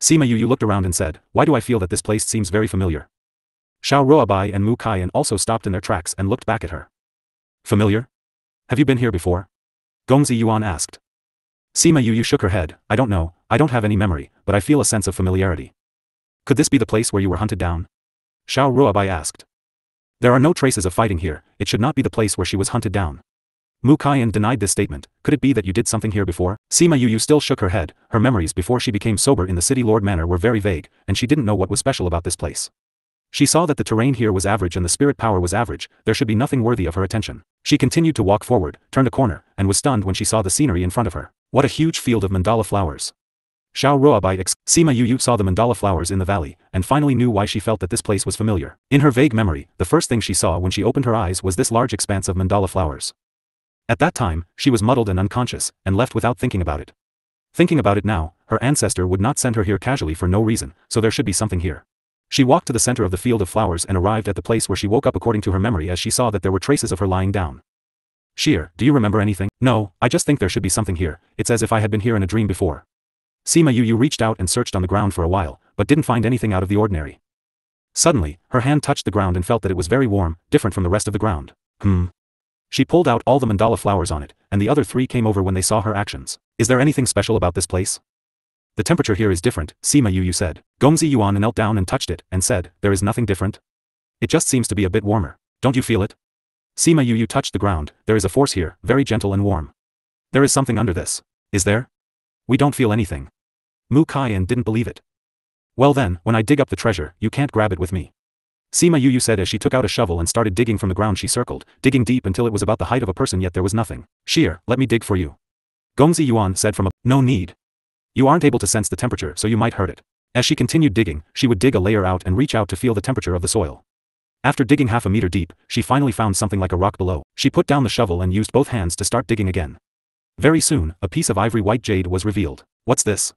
Sima Yu looked around and said, why do I feel that this place seems very familiar? Xiao Ruobai and Mu Kaiyan also stopped in their tracks and looked back at her. Familiar? Have you been here before? Gongzi Yuan asked. Sima Yu shook her head, I don't know, I don't have any memory, but I feel a sense of familiarity. Could this be the place where you were hunted down? Xiao Ruobai asked. There are no traces of fighting here, it should not be the place where she was hunted down. Mu Kaiyan denied this statement, could it be that you did something here before? Sima Yu still shook her head, her memories before she became sober in the City Lord Manor were very vague, and she didn't know what was special about this place. She saw that the terrain here was average and the spirit power was average, there should be nothing worthy of her attention. She continued to walk forward, turned a corner, and was stunned when she saw the scenery in front of her. What a huge field of mandala flowers. Xiao Ruobai Sima Yu saw the mandala flowers in the valley, and finally knew why she felt that this place was familiar. In her vague memory, the first thing she saw when she opened her eyes was this large expanse of mandala flowers. At that time, she was muddled and unconscious, and left without thinking about it. Thinking about it now, her ancestor would not send her here casually for no reason, so there should be something here. She walked to the center of the field of flowers and arrived at the place where she woke up according to her memory as she saw that there were traces of her lying down. Sheer, do you remember anything? No, I just think there should be something here, it's as if I had been here in a dream before. Sima Yu reached out and searched on the ground for a while, but didn't find anything out of the ordinary. Suddenly, her hand touched the ground and felt that it was very warm, different from the rest of the ground. She pulled out all the mandala flowers on it, and the other three came over when they saw her actions. Is there anything special about this place? The temperature here is different, Sima Yu said. Gongzi Yuan knelt down and touched it, and said, there is nothing different. It just seems to be a bit warmer. Don't you feel it? Sima Yu touched the ground, there is a force here, very gentle and warm. There is something under this. Is there? We don't feel anything. Mu Kaiyan didn't believe it. Well then, when I dig up the treasure, you can't grab it with me. Sima Yu said as she took out a shovel and started digging from the ground. She circled, digging deep until it was about the height of a person, yet there was nothing. Sheer, let me dig for you. Gongzi Yuan said from a, no need. You aren't able to sense the temperature, so you might hurt it. As she continued digging, she would dig a layer out and reach out to feel the temperature of the soil. After digging half a meter deep, she finally found something like a rock below. She put down the shovel and used both hands to start digging again. Very soon, a piece of ivory white jade was revealed. What's this?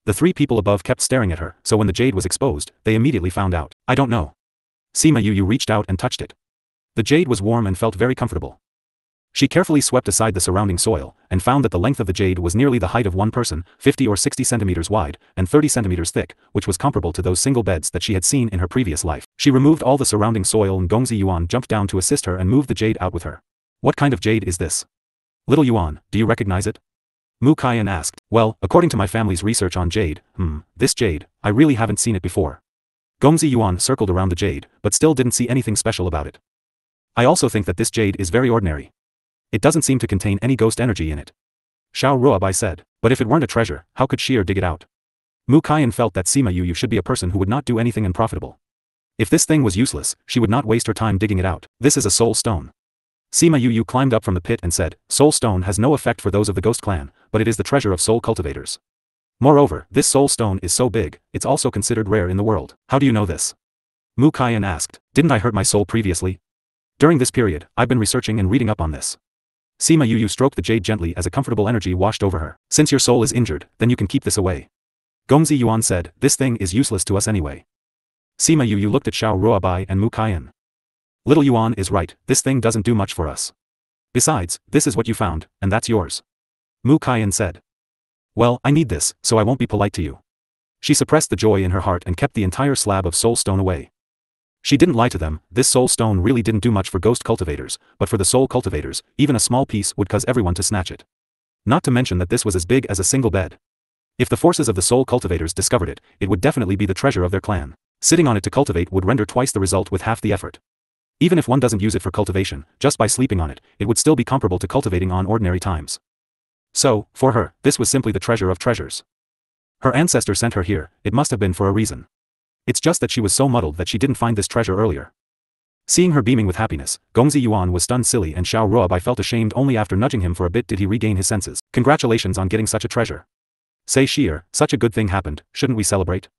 The three people above kept staring at her, so when the jade was exposed, they immediately found out. I don't know. Sima Yu reached out and touched it. The jade was warm and felt very comfortable. She carefully swept aside the surrounding soil, and found that the length of the jade was nearly the height of one person, 50 or 60 centimeters wide, and 30 centimeters thick, which was comparable to those single beds that she had seen in her previous life. She removed all the surrounding soil and Gongzi Yuan jumped down to assist her and moved the jade out with her. What kind of jade is this? Little Yuan, do you recognize it? Mu Kaiyan asked. Well, according to my family's research on jade, this jade, I really haven't seen it before. Gongzi Yuan circled around the jade, but still didn't see anything special about it. I also think that this jade is very ordinary. It doesn't seem to contain any ghost energy in it. Xiao Ruobai said, but if it weren't a treasure, how could Sheer dig it out? Mu Kaiyan felt that Sima Yu should be a person who would not do anything unprofitable. If this thing was useless, she would not waste her time digging it out. This is a soul stone. Sima Yu climbed up from the pit and said, soul stone has no effect for those of the ghost clan, but it is the treasure of soul cultivators. Moreover, this soul stone is so big, it's also considered rare in the world. How do you know this? Mu Kaiyan asked, didn't I hurt my soul previously? During this period, I've been researching and reading up on this. Sima Yu stroked the jade gently as a comfortable energy washed over her. Since your soul is injured, then you can keep this away. Gongzi Yuan said, this thing is useless to us anyway. Sima Yu looked at Xiao Ruobai and Mu Kaiyan. Little Yuan is right, this thing doesn't do much for us. Besides, this is what you found, and that's yours. Mu Kaiyan said. Well, I need this, so I won't be polite to you. She suppressed the joy in her heart and kept the entire slab of soul stone away. She didn't lie to them, this soul stone really didn't do much for ghost cultivators, but for the soul cultivators, even a small piece would cause everyone to snatch it. Not to mention that this was as big as a single bed. If the forces of the soul cultivators discovered it, it would definitely be the treasure of their clan. Sitting on it to cultivate would render twice the result with half the effort. Even if one doesn't use it for cultivation, just by sleeping on it, it would still be comparable to cultivating on ordinary times. So, for her, this was simply the treasure of treasures. Her ancestor sent her here, it must have been for a reason. It's just that she was so muddled that she didn't find this treasure earlier. Seeing her beaming with happiness, Gongzi Yuan was stunned silly and Xiao Ruobai felt ashamed. Only after nudging him for a bit did he regain his senses. Congratulations on getting such a treasure. Say Sheer, such a good thing happened, shouldn't we celebrate?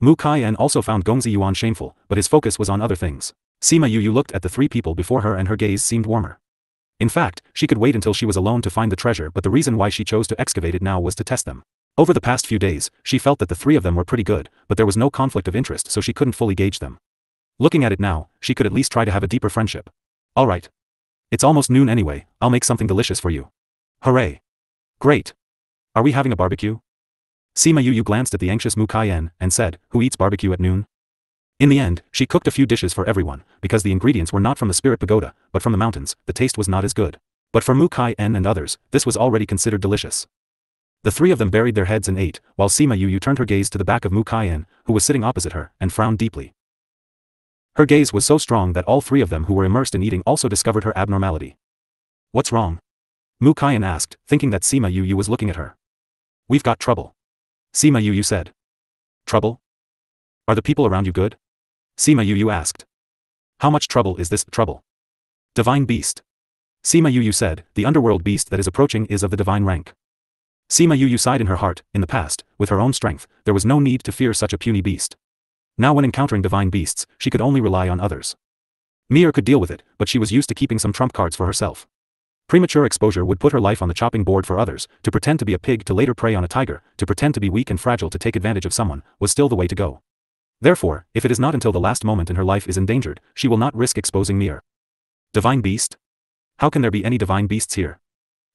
Mu Kaiyan also found Gongzi Yuan shameful, but his focus was on other things. Sima Yu looked at the three people before her and her gaze seemed warmer. In fact, she could wait until she was alone to find the treasure, but the reason why she chose to excavate it now was to test them. Over the past few days, she felt that the three of them were pretty good, but there was no conflict of interest, so she couldn't fully gauge them. Looking at it now, she could at least try to have a deeper friendship. Alright. It's almost noon anyway, I'll make something delicious for you. Hooray. Great. Are we having a barbecue? Sima Yu glanced at the anxious Mu Kaiyan, and said, who eats barbecue at noon? In the end, she cooked a few dishes for everyone, because the ingredients were not from the spirit pagoda, but from the mountains. The taste was not as good. But for Mu Kaiyan and others, this was already considered delicious. The three of them buried their heads and ate, while Sima Yu turned her gaze to the back of Mu Kaiyan, who was sitting opposite her, and frowned deeply. Her gaze was so strong that all three of them who were immersed in eating also discovered her abnormality. What's wrong? Mu Kaiyan asked, thinking that Sima Yu was looking at her. We've got trouble. Sima Yu said. Trouble? Are the people around you good? Sima Yu asked. How much trouble is this trouble? Divine beast. Sima Yu said, the underworld beast that is approaching is of the divine rank. Sima Yu sighed in her heart. In the past, with her own strength, there was no need to fear such a puny beast. Now when encountering divine beasts, she could only rely on others. Mir could deal with it, but she was used to keeping some trump cards for herself. Premature exposure would put her life on the chopping board for others. To pretend to be a pig to later prey on a tiger, to pretend to be weak and fragile to take advantage of someone, was still the way to go. Therefore, if it is not until the last moment in her life is endangered, she will not risk exposing Mir. Divine beast? How can there be any divine beasts here?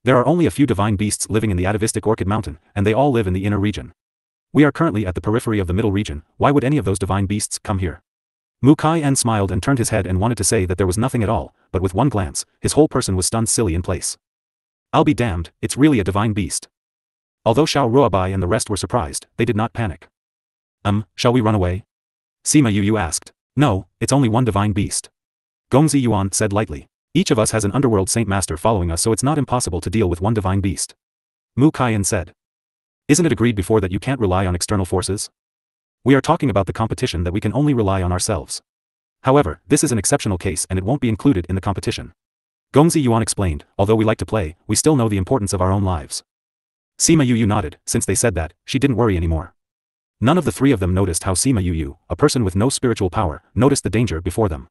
There are only a few divine beasts living in the atavistic Orchid Mountain, and they all live in the inner region. We are currently at the periphery of the middle region. Why would any of those divine beasts come here? Mu Kaiyan smiled and turned his head and wanted to say that there was nothing at all, but with one glance, his whole person was stunned silly in place. I'll be damned, it's really a divine beast. Although Xiao Ruobai and the rest were surprised, they did not panic. Shall we run away? Sima Yu asked. No, it's only one divine beast. Gongzi Yuan said lightly. Each of us has an underworld saint master following us, so it's not impossible to deal with one divine beast. Mu Kaiyan said. Isn't it agreed before that you can't rely on external forces? We are talking about the competition that we can only rely on ourselves. However, this is an exceptional case and it won't be included in the competition. Gongzi Yuan explained, although we like to play, we still know the importance of our own lives. Sima Yu nodded. Since they said that, she didn't worry anymore. None of the three of them noticed how Sima Yu, a person with no spiritual power, noticed the danger before them.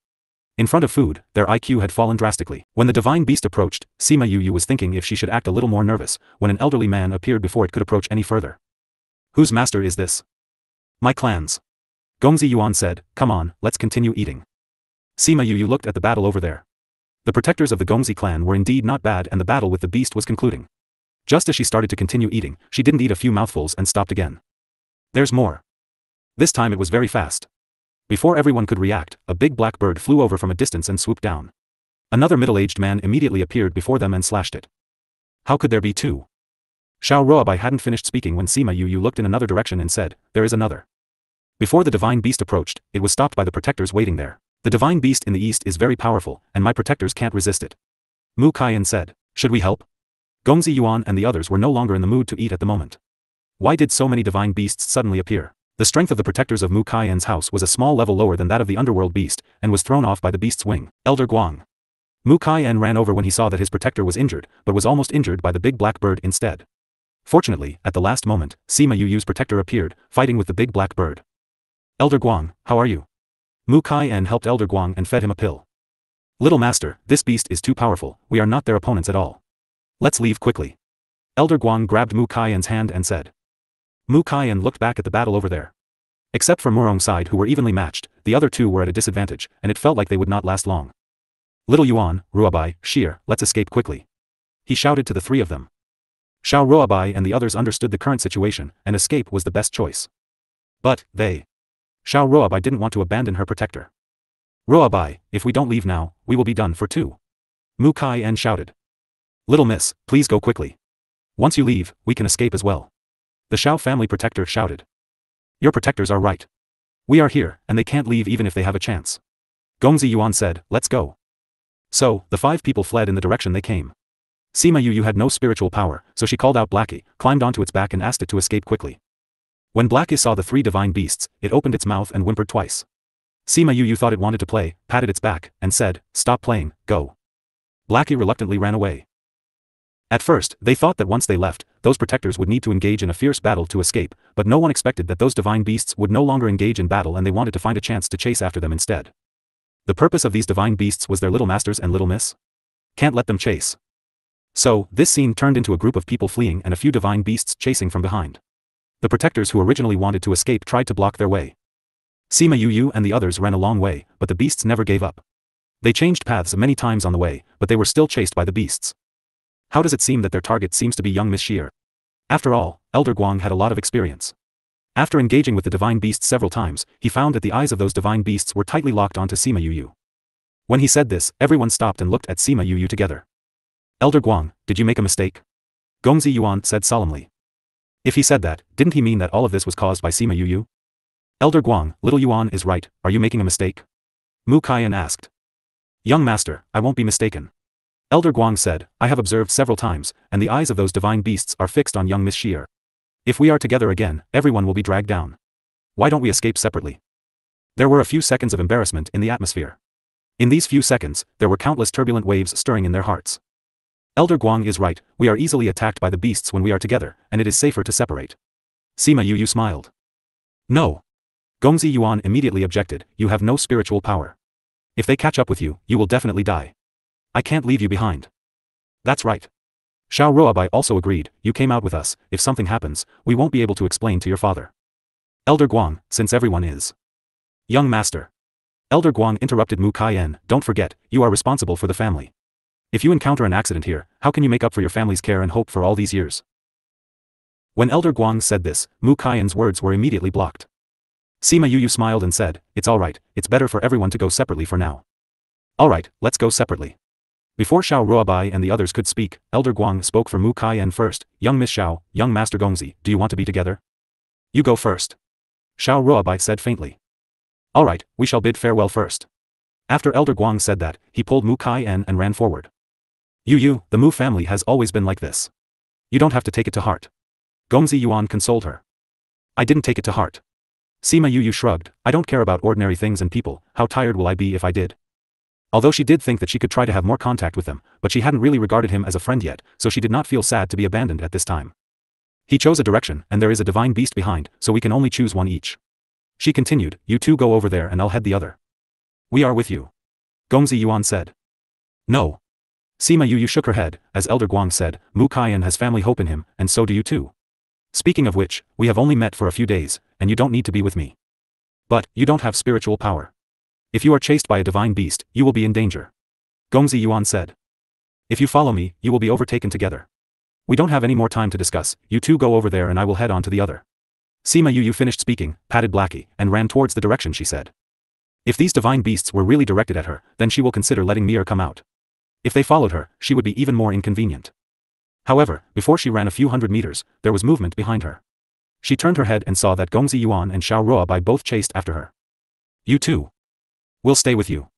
In front of food, their IQ had fallen drastically. When the divine beast approached, Sima Yu was thinking if she should act a little more nervous, when an elderly man appeared before it could approach any further. Whose master is this? My clan's. Gongzi Yuan said, come on, let's continue eating. Sima Yu looked at the battle over there. The protectors of the Gongzi clan were indeed not bad and the battle with the beast was concluding. Just as she started to continue eating, she didn't eat a few mouthfuls and stopped again. There's more. This time it was very fast. Before everyone could react, a big black bird flew over from a distance and swooped down. Another middle-aged man immediately appeared before them and slashed it. How could there be two? Xiao Ruobai hadn't finished speaking when Sima Yu looked in another direction and said, there is another. Before the divine beast approached, it was stopped by the protectors waiting there. The divine beast in the east is very powerful, and my protectors can't resist it. Mu Kaiyan said, should we help? Gongzi Yuan and the others were no longer in the mood to eat at the moment. Why did so many divine beasts suddenly appear? The strength of the protectors of Mu Kaiyan's house was a small level lower than that of the underworld beast, and was thrown off by the beast's wing. Elder Guang. Mu Kaiyan ran over when he saw that his protector was injured, but was almost injured by the big black bird instead. Fortunately, at the last moment, Sima Yu's protector appeared, fighting with the big black bird. Elder Guang, how are you? Mu Kaiyan helped Elder Guang and fed him a pill. Little master, this beast is too powerful, we are not their opponents at all. Let's leave quickly. Elder Guang grabbed Mu Kaiyan's hand and said. Mu Kaiyan looked back at the battle over there. Except for Murong's side who were evenly matched, the other two were at a disadvantage, and it felt like they would not last long. Little Yuan, Ruobai, Shir, let's escape quickly. He shouted to the three of them. Xiao Ruobai and the others understood the current situation, and escape was the best choice. But, they. Xiao Ruobai didn't want to abandon her protector. Ruobai, if we don't leave now, we will be done for too. Mu Kaiyan shouted. Little miss, please go quickly. Once you leave, we can escape as well. The Xiao family protector shouted. Your protectors are right. We are here, and they can't leave even if they have a chance. Gongzi Yuan said, let's go. So, the 5 people fled in the direction they came. Sima Yu had no spiritual power, so she called out Blackie, climbed onto its back and asked it to escape quickly. When Blackie saw the 3 divine beasts, it opened its mouth and whimpered twice. Sima Yu thought it wanted to play, patted its back, and said, stop playing, go. Blackie reluctantly ran away. At first, they thought that once they left, those protectors would need to engage in a fierce battle to escape, but no one expected that those divine beasts would no longer engage in battle and they wanted to find a chance to chase after them instead. The purpose of these divine beasts was their little masters and little miss. Can't let them chase. So, this scene turned into a group of people fleeing and a few divine beasts chasing from behind. The protectors who originally wanted to escape tried to block their way. Sima Yu and the others ran a long way, but the beasts never gave up. They changed paths many times on the way, but they were still chased by the beasts. How does it seem that their target seems to be young Miss Shear? After all, Elder Guang had a lot of experience. After engaging with the divine beasts several times, he found that the eyes of those divine beasts were tightly locked onto Sima Yuyu. When he said this, everyone stopped and looked at Sima Yuyu together. Elder Guang, did you make a mistake? Gongzi Yuan said solemnly. If he said that, didn't he mean that all of this was caused by Sima Yuyu? Elder Guang, little Yuan is right, are you making a mistake? Mu Kaiyan asked. Young master, I won't be mistaken. Elder Guang said, I have observed several times, and the eyes of those divine beasts are fixed on young Miss Xier. If we are together again, everyone will be dragged down. Why don't we escape separately? There were a few seconds of embarrassment in the atmosphere. In these few seconds, there were countless turbulent waves stirring in their hearts. Elder Guang is right, we are easily attacked by the beasts when we are together, and it is safer to separate. Sima Yuyu smiled. No. Gongzi Yuan immediately objected, you have no spiritual power. If they catch up with you, you will definitely die. I can't leave you behind. That's right. Xiao Ruobai also agreed, you came out with us, if something happens, we won't be able to explain to your father. Elder Guang, since everyone is. Young master. Elder Guang interrupted Mu Kaiyan, don't forget, you are responsible for the family. If you encounter an accident here, how can you make up for your family's care and hope for all these years? When Elder Guang said this, Mu Kaiyan's words were immediately blocked. Sima Yuyu smiled and said, it's alright, it's better for everyone to go separately for now. Alright, let's go separately. Before Xiao Ruobai and the others could speak, Elder Guang spoke for Mu Kaiyan first, young Miss Xiao, young Master Gongzi, do you want to be together? You go first. Xiao Ruobai said faintly. Alright, we shall bid farewell first. After Elder Guang said that, he pulled Mu Kaiyan and ran forward. Yu, the Mu family has always been like this. You don't have to take it to heart. Gongzi Yuan consoled her. I didn't take it to heart. Sima Yuyu shrugged, I don't care about ordinary things and people, how tired will I be if I did? Although she did think that she could try to have more contact with them, but she hadn't really regarded him as a friend yet, so she did not feel sad to be abandoned at this time. He chose a direction, and there is a divine beast behind, so we can only choose one each. She continued, you two go over there and I'll head the other. We are with you. Gongzi Yuan said. No. Sima Yuyu shook her head, as Elder Guang said, Mu Kaiyan has family hope in him, and so do you too. Speaking of which, we have only met for a few days, and you don't need to be with me. But, you don't have spiritual power. If you are chased by a divine beast, you will be in danger. Gongzi Yuan said. If you follow me, you will be overtaken together. We don't have any more time to discuss, you two go over there and I will head on to the other. Sima Yuyu finished speaking, patted Blackie, and ran towards the direction she said. If these divine beasts were really directed at her, then she will consider letting Mir come out. If they followed her, she would be even more inconvenient. However, before she ran a few hundred meters, there was movement behind her. She turned her head and saw that Gongzi Yuan and Xiao Ruobai both chased after her. You too. We'll stay with you.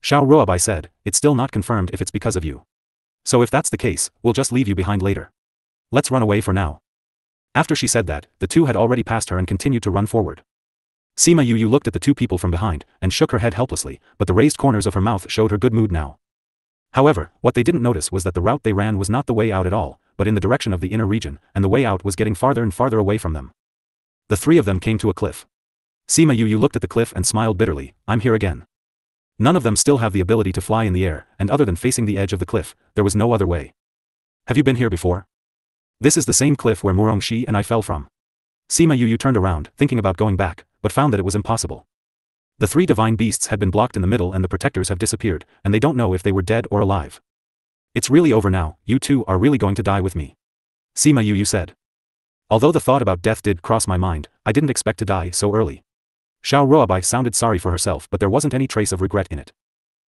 Xiao Ruobai said, it's still not confirmed if it's because of you. So if that's the case, we'll just leave you behind later. Let's run away for now. After she said that, the two had already passed her and continued to run forward. Sima Yuyu looked at the two people from behind, and shook her head helplessly, but the raised corners of her mouth showed her good mood now. However, what they didn't notice was that the route they ran was not the way out at all, but in the direction of the inner region, and the way out was getting farther and farther away from them. The three of them came to a cliff. Sima Yuyu looked at the cliff and smiled bitterly, I'm here again. None of them still have the ability to fly in the air, and other than facing the edge of the cliff, there was no other way. Have you been here before? This is the same cliff where Murongxi and I fell from. Sima Yuyu turned around, thinking about going back, but found that it was impossible. The three divine beasts had been blocked in the middle and the protectors have disappeared, and they don't know if they were dead or alive. It's really over now, you two are really going to die with me. Sima Yuyu said. Although the thought about death did cross my mind, I didn't expect to die so early. Xiao Ruobai sounded sorry for herself, but there wasn't any trace of regret in it.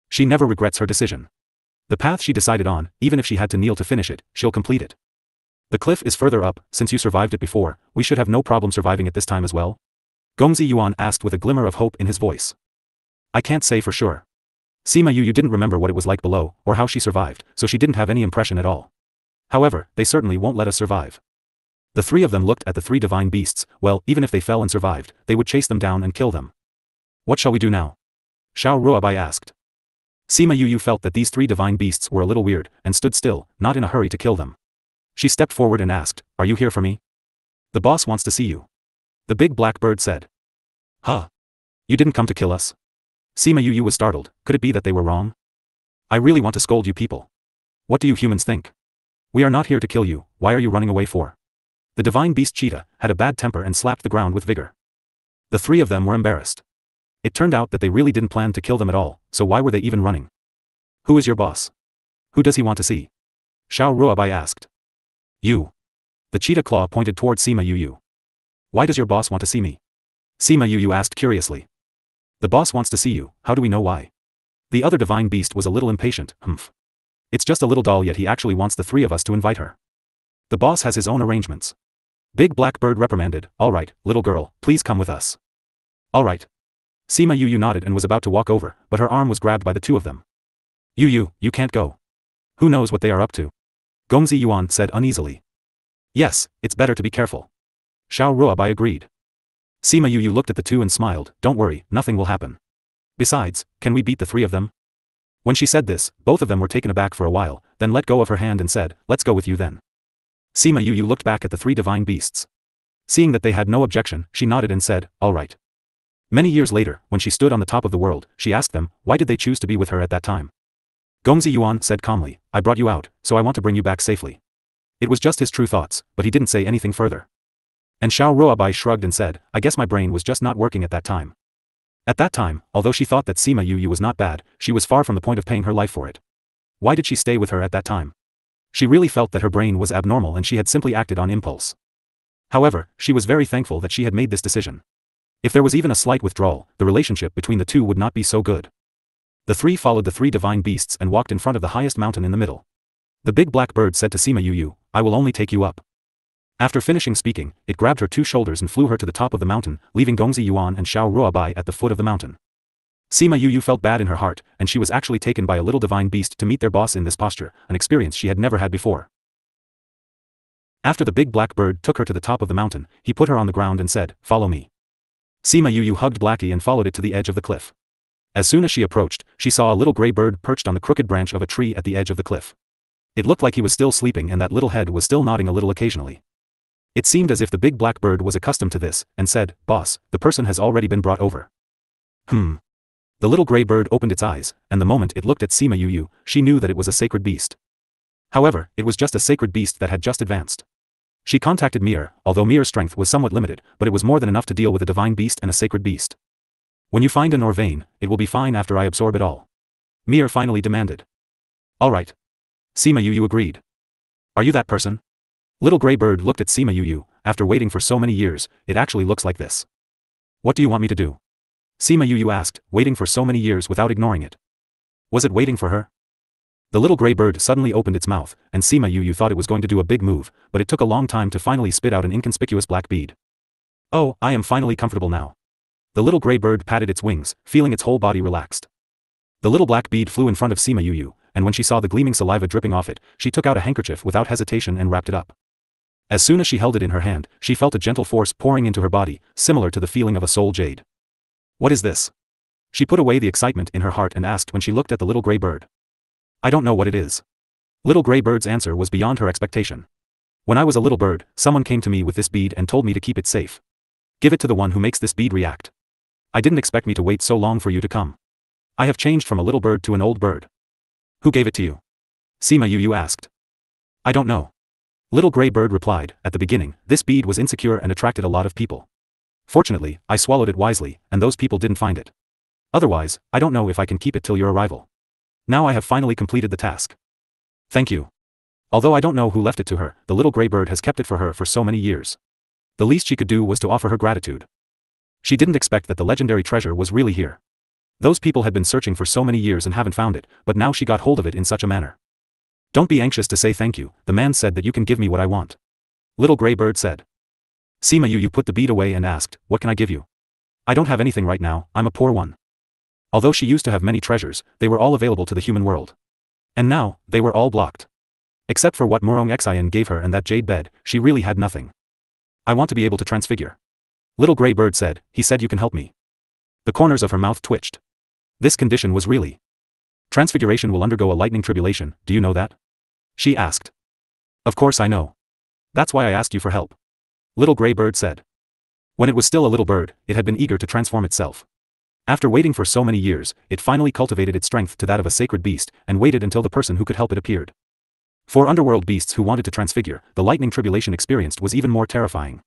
She never regrets her decision. The path she decided on, even if she had to kneel to finish it, she'll complete it. The cliff is further up, since you survived it before, we should have no problem surviving it this time as well? Gongzi Yuan asked with a glimmer of hope in his voice. I can't say for sure. Sima Yuyu didn't remember what it was like below, or how she survived, so she didn't have any impression at all. However, they certainly won't let us survive. The three of them looked at the three divine beasts, well, even if they fell and survived, they would chase them down and kill them. What shall we do now? Xiao Ruobai asked. Sima Yuyu felt that these three divine beasts were a little weird, and stood still, not in a hurry to kill them. She stepped forward and asked, are you here for me? The boss wants to see you. The big black bird said. Huh? You didn't come to kill us? Sima Yuyu was startled, could it be that they were wrong? I really want to scold you people. What do you humans think? We are not here to kill you, why are you running away for? The divine beast cheetah had a bad temper and slapped the ground with vigor. The three of them were embarrassed. It turned out that they really didn't plan to kill them at all, so why were they even running? Who is your boss? Who does he want to see? Xiao Ruobai asked. You. The cheetah claw pointed toward Sima Yu. Why does your boss want to see me? Sima Yu asked curiously. The boss wants to see you, how do we know why? The other divine beast was a little impatient, humph. It's just a little doll, yet he actually wants the three of us to invite her. The boss has his own arrangements. Big Black Bird reprimanded, alright, little girl, please come with us. Alright. Sima Yu nodded and was about to walk over, but her arm was grabbed by the two of them. You can't go. Who knows what they are up to? Gongzi Yuan said uneasily. Yes, it's better to be careful. Xiao Ruobai agreed. Sima Yu looked at the two and smiled, don't worry, nothing will happen. Besides, can we beat the three of them? When she said this, both of them were taken aback for a while, then let go of her hand and said, let's go with you then. Sima Yu looked back at the three divine beasts. Seeing that they had no objection, she nodded and said, all right. Many years later, when she stood on the top of the world, she asked them, why did they choose to be with her at that time? Gongzi Yuan said calmly, I brought you out, so I want to bring you back safely. It was just his true thoughts, but he didn't say anything further. And Xiao Ruobai shrugged and said, I guess my brain was just not working at that time. At that time, although she thought that Sima Yu was not bad, she was far from the point of paying her life for it. Why did she stay with her at that time? She really felt that her brain was abnormal and she had simply acted on impulse. However, she was very thankful that she had made this decision. If there was even a slight withdrawal, the relationship between the two would not be so good. The three followed the three divine beasts and walked in front of the highest mountain in the middle. The big black bird said to Sima Yu, I will only take you up. After finishing speaking, it grabbed her two shoulders and flew her to the top of the mountain, leaving Gongzi Yuan and Xiao Ruobai at the foot of the mountain. Sima Yu felt bad in her heart, and she was actually taken by a little divine beast to meet their boss in this posture, an experience she had never had before. After the big black bird took her to the top of the mountain, he put her on the ground and said, follow me. Sima Yu hugged Blackie and followed it to the edge of the cliff. As soon as she approached, she saw a little gray bird perched on the crooked branch of a tree at the edge of the cliff. It looked like he was still sleeping and that little head was still nodding a little occasionally. It seemed as if the big black bird was accustomed to this, and said, boss, the person has already been brought over. The little gray bird opened its eyes, and the moment it looked at Sima Yu, she knew that it was a sacred beast. However, it was just a sacred beast that had just advanced. She contacted Mir, although Mir's strength was somewhat limited, but it was more than enough to deal with a divine beast and a sacred beast. When you find a Norvane, it will be fine after I absorb it all. Mir finally demanded. Alright. Sima Yu agreed. Are you that person? Little gray bird looked at Sima Yu, after waiting for so many years, it actually looks like this. What do you want me to do? Sima Yu asked, waiting for so many years without ignoring it. Was it waiting for her? The little gray bird suddenly opened its mouth, and Sima Yu thought it was going to do a big move, but it took a long time to finally spit out an inconspicuous black bead. Oh, I am finally comfortable now. The little gray bird patted its wings, feeling its whole body relaxed. The little black bead flew in front of Sima Yu, and when she saw the gleaming saliva dripping off it, she took out a handkerchief without hesitation and wrapped it up. As soon as she held it in her hand, she felt a gentle force pouring into her body, similar to the feeling of a soul jade. What is this? She put away the excitement in her heart and asked when she looked at the little gray bird. I don't know what it is. Little gray bird's answer was beyond her expectation. When I was a little bird, someone came to me with this bead and told me to keep it safe. Give it to the one who makes this bead react. I didn't expect me to wait so long for you to come. I have changed from a little bird to an old bird. Who gave it to you? Sima Yu asked. I don't know. Little gray bird replied, at the beginning, this bead was insecure and attracted a lot of people. Fortunately, I swallowed it wisely, and those people didn't find it. Otherwise, I don't know if I can keep it till your arrival. Now I have finally completed the task. Thank you. Although I don't know who left it to her, the little gray bird has kept it for her for so many years. The least she could do was to offer her gratitude. She didn't expect that the legendary treasure was really here. Those people had been searching for so many years and haven't found it, but now she got hold of it in such a manner. Don't be anxious to say thank you, the man said that you can give me what I want. Little gray bird said. Sima Yu put the bead away and asked, what can I give you? I don't have anything right now, I'm a poor one. Although she used to have many treasures, they were all available to the human world. And now, they were all blocked. Except for what Murong Xian gave her and that jade bed, she really had nothing. I want to be able to transfigure. Little gray bird said, he said you can help me. The corners of her mouth twitched. This condition was really. Transfiguration will undergo a lightning tribulation, do you know that? She asked. Of course I know. That's why I asked you for help. Little gray bird said. When it was still a little bird, it had been eager to transform itself. After waiting for so many years, it finally cultivated its strength to that of a sacred beast, and waited until the person who could help it appeared. For underworld beasts who wanted to transfigure, the lightning tribulation experienced was even more terrifying.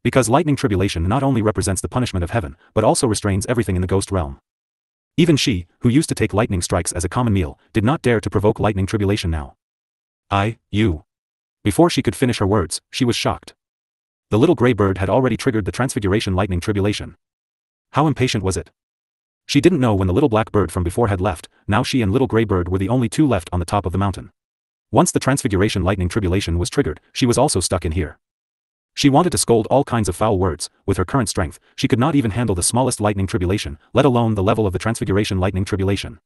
Because lightning tribulation not only represents the punishment of heaven, but also restrains everything in the ghost realm. Even she, who used to take lightning strikes as a common meal, did not dare to provoke lightning tribulation now. Before she could finish her words, she was shocked. The little gray bird had already triggered the transfiguration lightning tribulation. How impatient was it? She didn't know when the little black bird from before had left. Now she and little gray bird were the only two left on the top of the mountain. Once the transfiguration lightning tribulation was triggered, she was also stuck in here. She wanted to scold all kinds of foul words. With her current strength, she could not even handle the smallest lightning tribulation, let alone the level of the transfiguration lightning tribulation.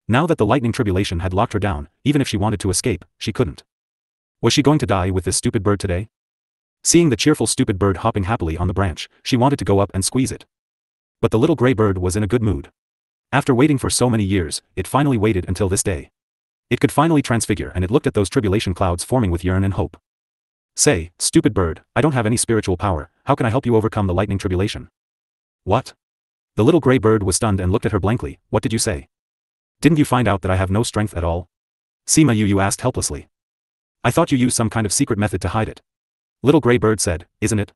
Now that the lightning tribulation had locked her down, even if she wanted to escape, she couldn't. Was she going to die with this stupid bird today? Seeing the cheerful stupid bird hopping happily on the branch, she wanted to go up and squeeze it. But the little gray bird was in a good mood. After waiting for so many years, it finally waited until this day. It could finally transfigure, and it looked at those tribulation clouds forming with yearn and hope. Say, stupid bird, I don't have any spiritual power, how can I help you overcome the lightning tribulation? What? The little gray bird was stunned and looked at her blankly. What did you say? Didn't you find out that I have no strength at all? Sima Yu asked helplessly. I thought you used some kind of secret method to hide it. Little gray bird said, isn't it?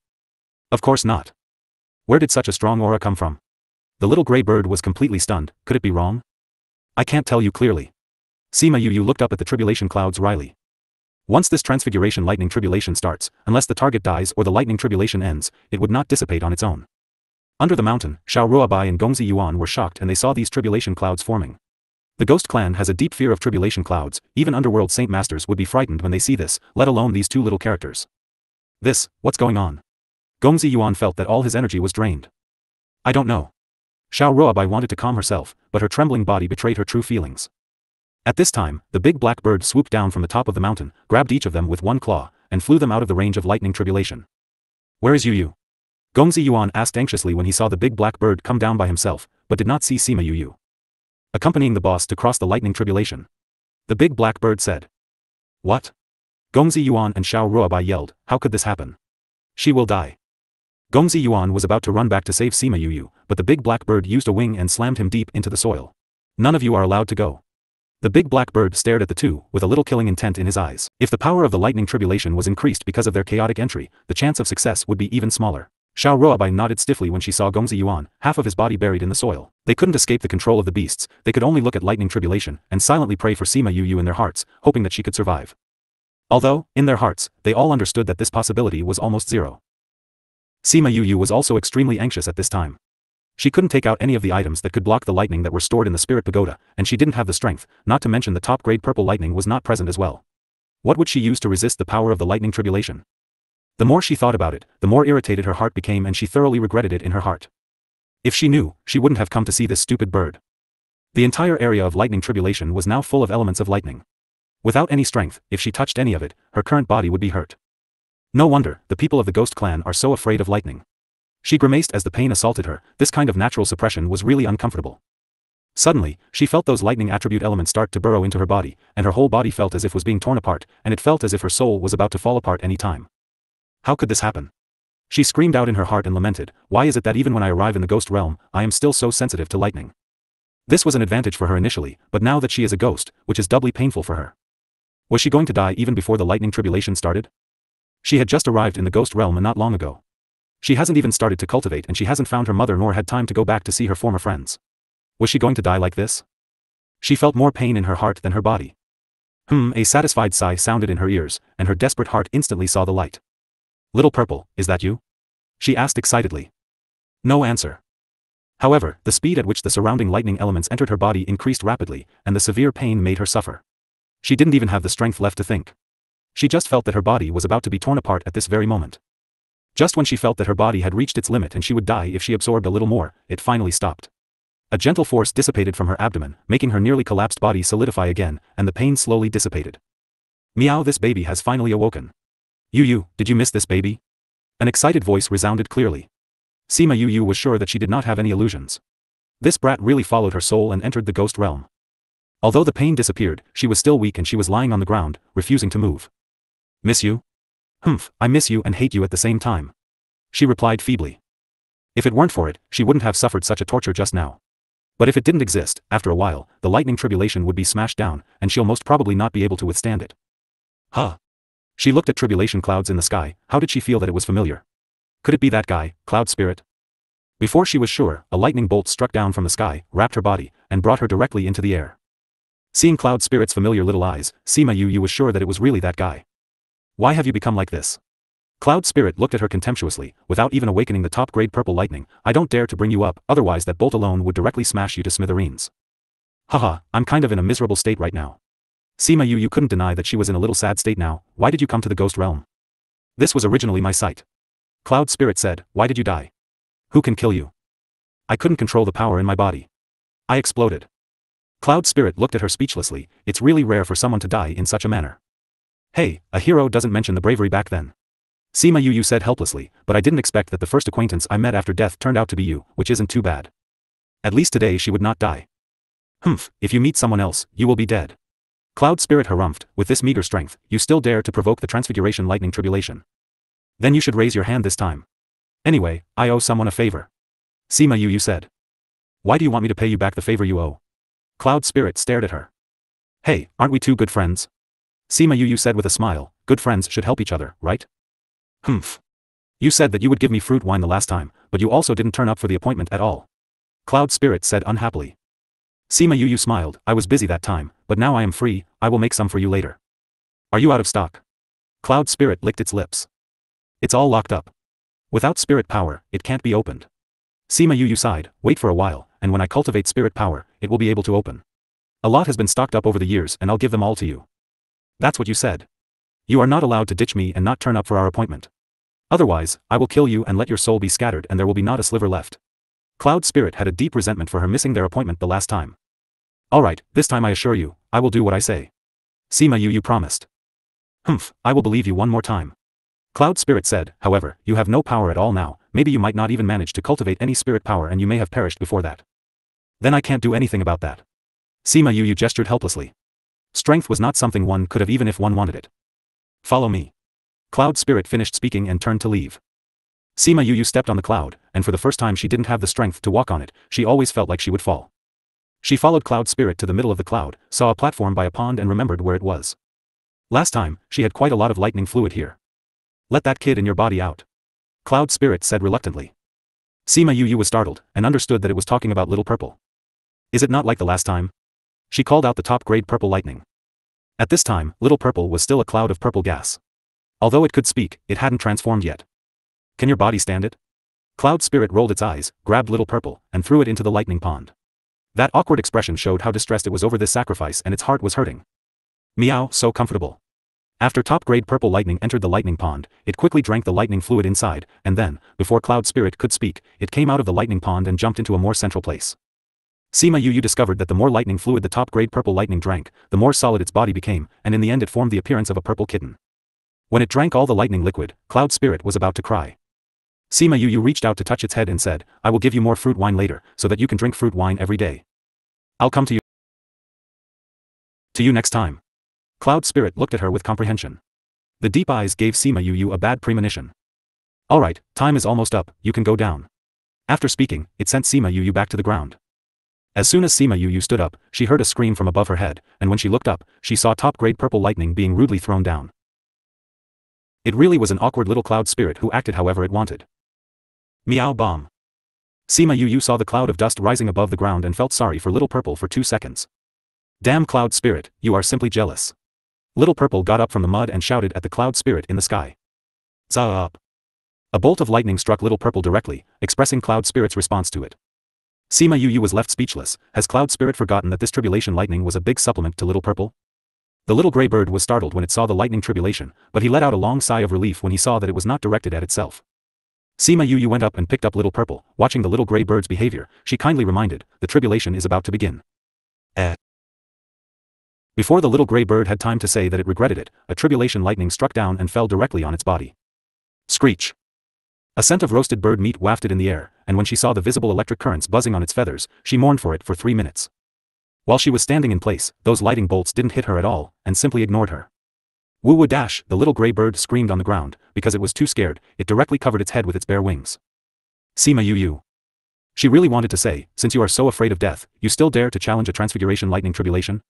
Of course not. Where did such a strong aura come from? The little gray bird was completely stunned. Could it be wrong? I can't tell you clearly. Sima Yu looked up at the tribulation clouds wryly. Once this transfiguration lightning tribulation starts, unless the target dies or the lightning tribulation ends, it would not dissipate on its own. Under the mountain, Xiao Ruobai and Gongzi Yuan were shocked, and they saw these tribulation clouds forming. The ghost clan has a deep fear of tribulation clouds. Even underworld saint masters would be frightened when they see this, let alone these two little characters. What's going on? Gongzi Yuan felt that all his energy was drained. I don't know. Xiao Ruobai wanted to calm herself, but her trembling body betrayed her true feelings. At this time, the big black bird swooped down from the top of the mountain, grabbed each of them with one claw, and flew them out of the range of lightning tribulation. Where is Yu? Gongzi Yuan asked anxiously when he saw the big black bird come down by himself, but did not see Sima Yu accompanying the boss to cross the lightning tribulation. The big black bird said. What? Gongzi Yuan and Xiao Ruobai yelled, how could this happen? She will die. Gongzi Yuan was about to run back to save Sima Yu, but the big black bird used a wing and slammed him deep into the soil. None of you are allowed to go. The big black bird stared at the two, with a little killing intent in his eyes. If the power of the lightning tribulation was increased because of their chaotic entry, the chance of success would be even smaller. Xiao Ruobai nodded stiffly when she saw Gongzi Yuan, half of his body buried in the soil. They couldn't escape the control of the beasts, they could only look at lightning tribulation, and silently pray for Sima Yu in their hearts, hoping that she could survive. Although, in their hearts, they all understood that this possibility was almost zero. Sima Yu was also extremely anxious at this time. She couldn't take out any of the items that could block the lightning that were stored in the spirit pagoda, and she didn't have the strength, not to mention the top-grade purple lightning was not present as well. What would she use to resist the power of the lightning tribulation? The more she thought about it, the more irritated her heart became, and she thoroughly regretted it in her heart. If she knew, she wouldn't have come to see this stupid bird. The entire area of lightning tribulation was now full of elements of lightning. Without any strength, if she touched any of it, her current body would be hurt. No wonder, the people of the ghost clan are so afraid of lightning. She grimaced as the pain assaulted her. This kind of natural suppression was really uncomfortable. Suddenly, she felt those lightning attribute elements start to burrow into her body, and her whole body felt as if it was being torn apart, and it felt as if her soul was about to fall apart any time. How could this happen? She screamed out in her heart and lamented, why is it that even when I arrive in the ghost realm, I am still so sensitive to lightning? This was an advantage for her initially, but now that she is a ghost, which is doubly painful for her. Was she going to die even before the lightning tribulation started? She had just arrived in the ghost realm not long ago. She hasn't even started to cultivate, and she hasn't found her mother nor had time to go back to see her former friends. Was she going to die like this? She felt more pain in her heart than her body. A satisfied sigh sounded in her ears, and her desperate heart instantly saw the light. Little Purple, is that you? She asked excitedly. No answer. However, the speed at which the surrounding lightning elements entered her body increased rapidly, and the severe pain made her suffer. She didn't even have the strength left to think. She just felt that her body was about to be torn apart at this very moment. Just when she felt that her body had reached its limit and she would die if she absorbed a little more, it finally stopped. A gentle force dissipated from her abdomen, making her nearly collapsed body solidify again, and the pain slowly dissipated. Meow, this baby has finally awoken. Yu, did you miss this baby? An excited voice resounded clearly. Sima Yu was sure that she did not have any illusions. This brat really followed her soul and entered the ghost realm. Although the pain disappeared, she was still weak and she was lying on the ground, refusing to move. Miss you? I miss you and hate you at the same time. She replied feebly. If it weren't for it, she wouldn't have suffered such a torture just now. But if it didn't exist, after a while, the lightning tribulation would be smashed down, and she'll most probably not be able to withstand it. She looked at tribulation clouds in the sky. How did she feel that it was familiar? Could it be that guy, Cloud Spirit? Before she was sure, a lightning bolt struck down from the sky, wrapped her body, and brought her directly into the air. Seeing Cloud Spirit's familiar little eyes, Sima Yu was sure that it was really that guy. Why have you become like this? Cloud Spirit looked at her contemptuously, without even awakening the top-grade purple lightning. I don't dare to bring you up, otherwise that bolt alone would directly smash you to smithereens. Haha, I'm kind of in a miserable state right now. Sima you couldn't deny that she was in a little sad state now. Why did you come to the ghost realm? This was originally my site. Cloud Spirit said, why did you die? Who can kill you? I couldn't control the power in my body. I exploded. Cloud Spirit looked at her speechlessly. It's really rare for someone to die in such a manner. Hey, a hero doesn't mention the bravery back then. Sima you said helplessly, but I didn't expect that the first acquaintance I met after death turned out to be you, which isn't too bad. At least today she would not die. Humph, if you meet someone else, you will be dead. Cloud Spirit harumphed, with this meager strength, you still dare to provoke the transfiguration lightning tribulation. Then you should raise your hand this time. Anyway, I owe someone a favor. Sima you said. Why do you want me to pay you back the favor you owe? Cloud Spirit stared at her. Hey, aren't we two good friends? Sima you said with a smile, good friends should help each other, right? Humph. You said that you would give me fruit wine the last time, but you also didn't turn up for the appointment at all. Cloud Spirit said unhappily. Sima you smiled, I was busy that time, but now I am free, I will make some for you later. Are you out of stock? Cloud Spirit licked its lips. It's all locked up. Without spirit power, it can't be opened. Sima you sighed, wait for a while, and when I cultivate spirit power, it will be able to open. A lot has been stocked up over the years and I'll give them all to you. That's what you said. You are not allowed to ditch me and not turn up for our appointment. Otherwise, I will kill you and let your soul be scattered and there will be not a sliver left. Cloud Spirit had a deep resentment for her missing their appointment the last time. Alright, this time I assure you, I will do what I say. Sima you promised. Humph, I will believe you one more time. Cloud Spirit said, however, you have no power at all now, maybe you might not even manage to cultivate any spirit power and you may have perished before that. Then I can't do anything about that. Sima you gestured helplessly. Strength was not something one could have even if one wanted it. Follow me. Cloud Spirit finished speaking and turned to leave. Sima you stepped on the cloud, and for the first time she didn't have the strength to walk on it, she always felt like she would fall. She followed Cloud Spirit to the middle of the cloud, saw a platform by a pond and remembered where it was. Last time, she had quite a lot of lightning fluid here. Let that kid in your body out. Cloud Spirit said reluctantly. Sima you was startled, and understood that it was talking about Little Purple. Is it not like the last time? She called out the top-grade purple lightning. At this time, Little Purple was still a cloud of purple gas. Although it could speak, it hadn't transformed yet. Can your body stand it? Cloud Spirit rolled its eyes, grabbed Little Purple, and threw it into the lightning pond. That awkward expression showed how distressed it was over this sacrifice and its heart was hurting. Meow, so comfortable. After top-grade purple lightning entered the lightning pond, it quickly drank the lightning fluid inside, and then, before Cloud Spirit could speak, it came out of the lightning pond and jumped into a more central place. Sima you discovered that the more lightning fluid the top-grade purple lightning drank, the more solid its body became, and in the end it formed the appearance of a purple kitten. When it drank all the lightning liquid, Cloud Spirit was about to cry. Sima you reached out to touch its head and said, I will give you more fruit wine later, so that you can drink fruit wine every day. I'll come to you next time. Cloud Spirit looked at her with comprehension. The deep eyes gave Sima you a bad premonition. Alright, time is almost up, you can go down. After speaking, it sent Sima you back to the ground. As soon as Sima you stood up, she heard a scream from above her head, and when she looked up, she saw top-grade purple lightning being rudely thrown down. It really was an awkward little Cloud Spirit who acted however it wanted. Meow bomb. Sima you saw the cloud of dust rising above the ground and felt sorry for Little Purple for 2 seconds. Damn Cloud Spirit, you are simply jealous. Little Purple got up from the mud and shouted at the Cloud Spirit in the sky. Zah up. A bolt of lightning struck Little Purple directly, expressing Cloud Spirit's response to it. Sima you was left speechless. Has Cloud Spirit forgotten that this tribulation lightning was a big supplement to Little Purple? The little gray bird was startled when it saw the lightning tribulation, but he let out a long sigh of relief when he saw that it was not directed at itself. Sima you went up and picked up Little Purple. Watching the little gray bird's behavior, she kindly reminded, the tribulation is about to begin. Before the little gray bird had time to say that it regretted it, a tribulation lightning struck down and fell directly on its body. Screech. A scent of roasted bird meat wafted in the air, and when she saw the visible electric currents buzzing on its feathers, she mourned for it for 3 minutes. While she was standing in place, those lightning bolts didn't hit her at all, and simply ignored her. Woo-woo dash, the little gray bird screamed on the ground, because it was too scared, it directly covered its head with its bare wings. Sima you. She really wanted to say, since you are so afraid of death, you still dare to challenge a transfiguration lightning tribulation?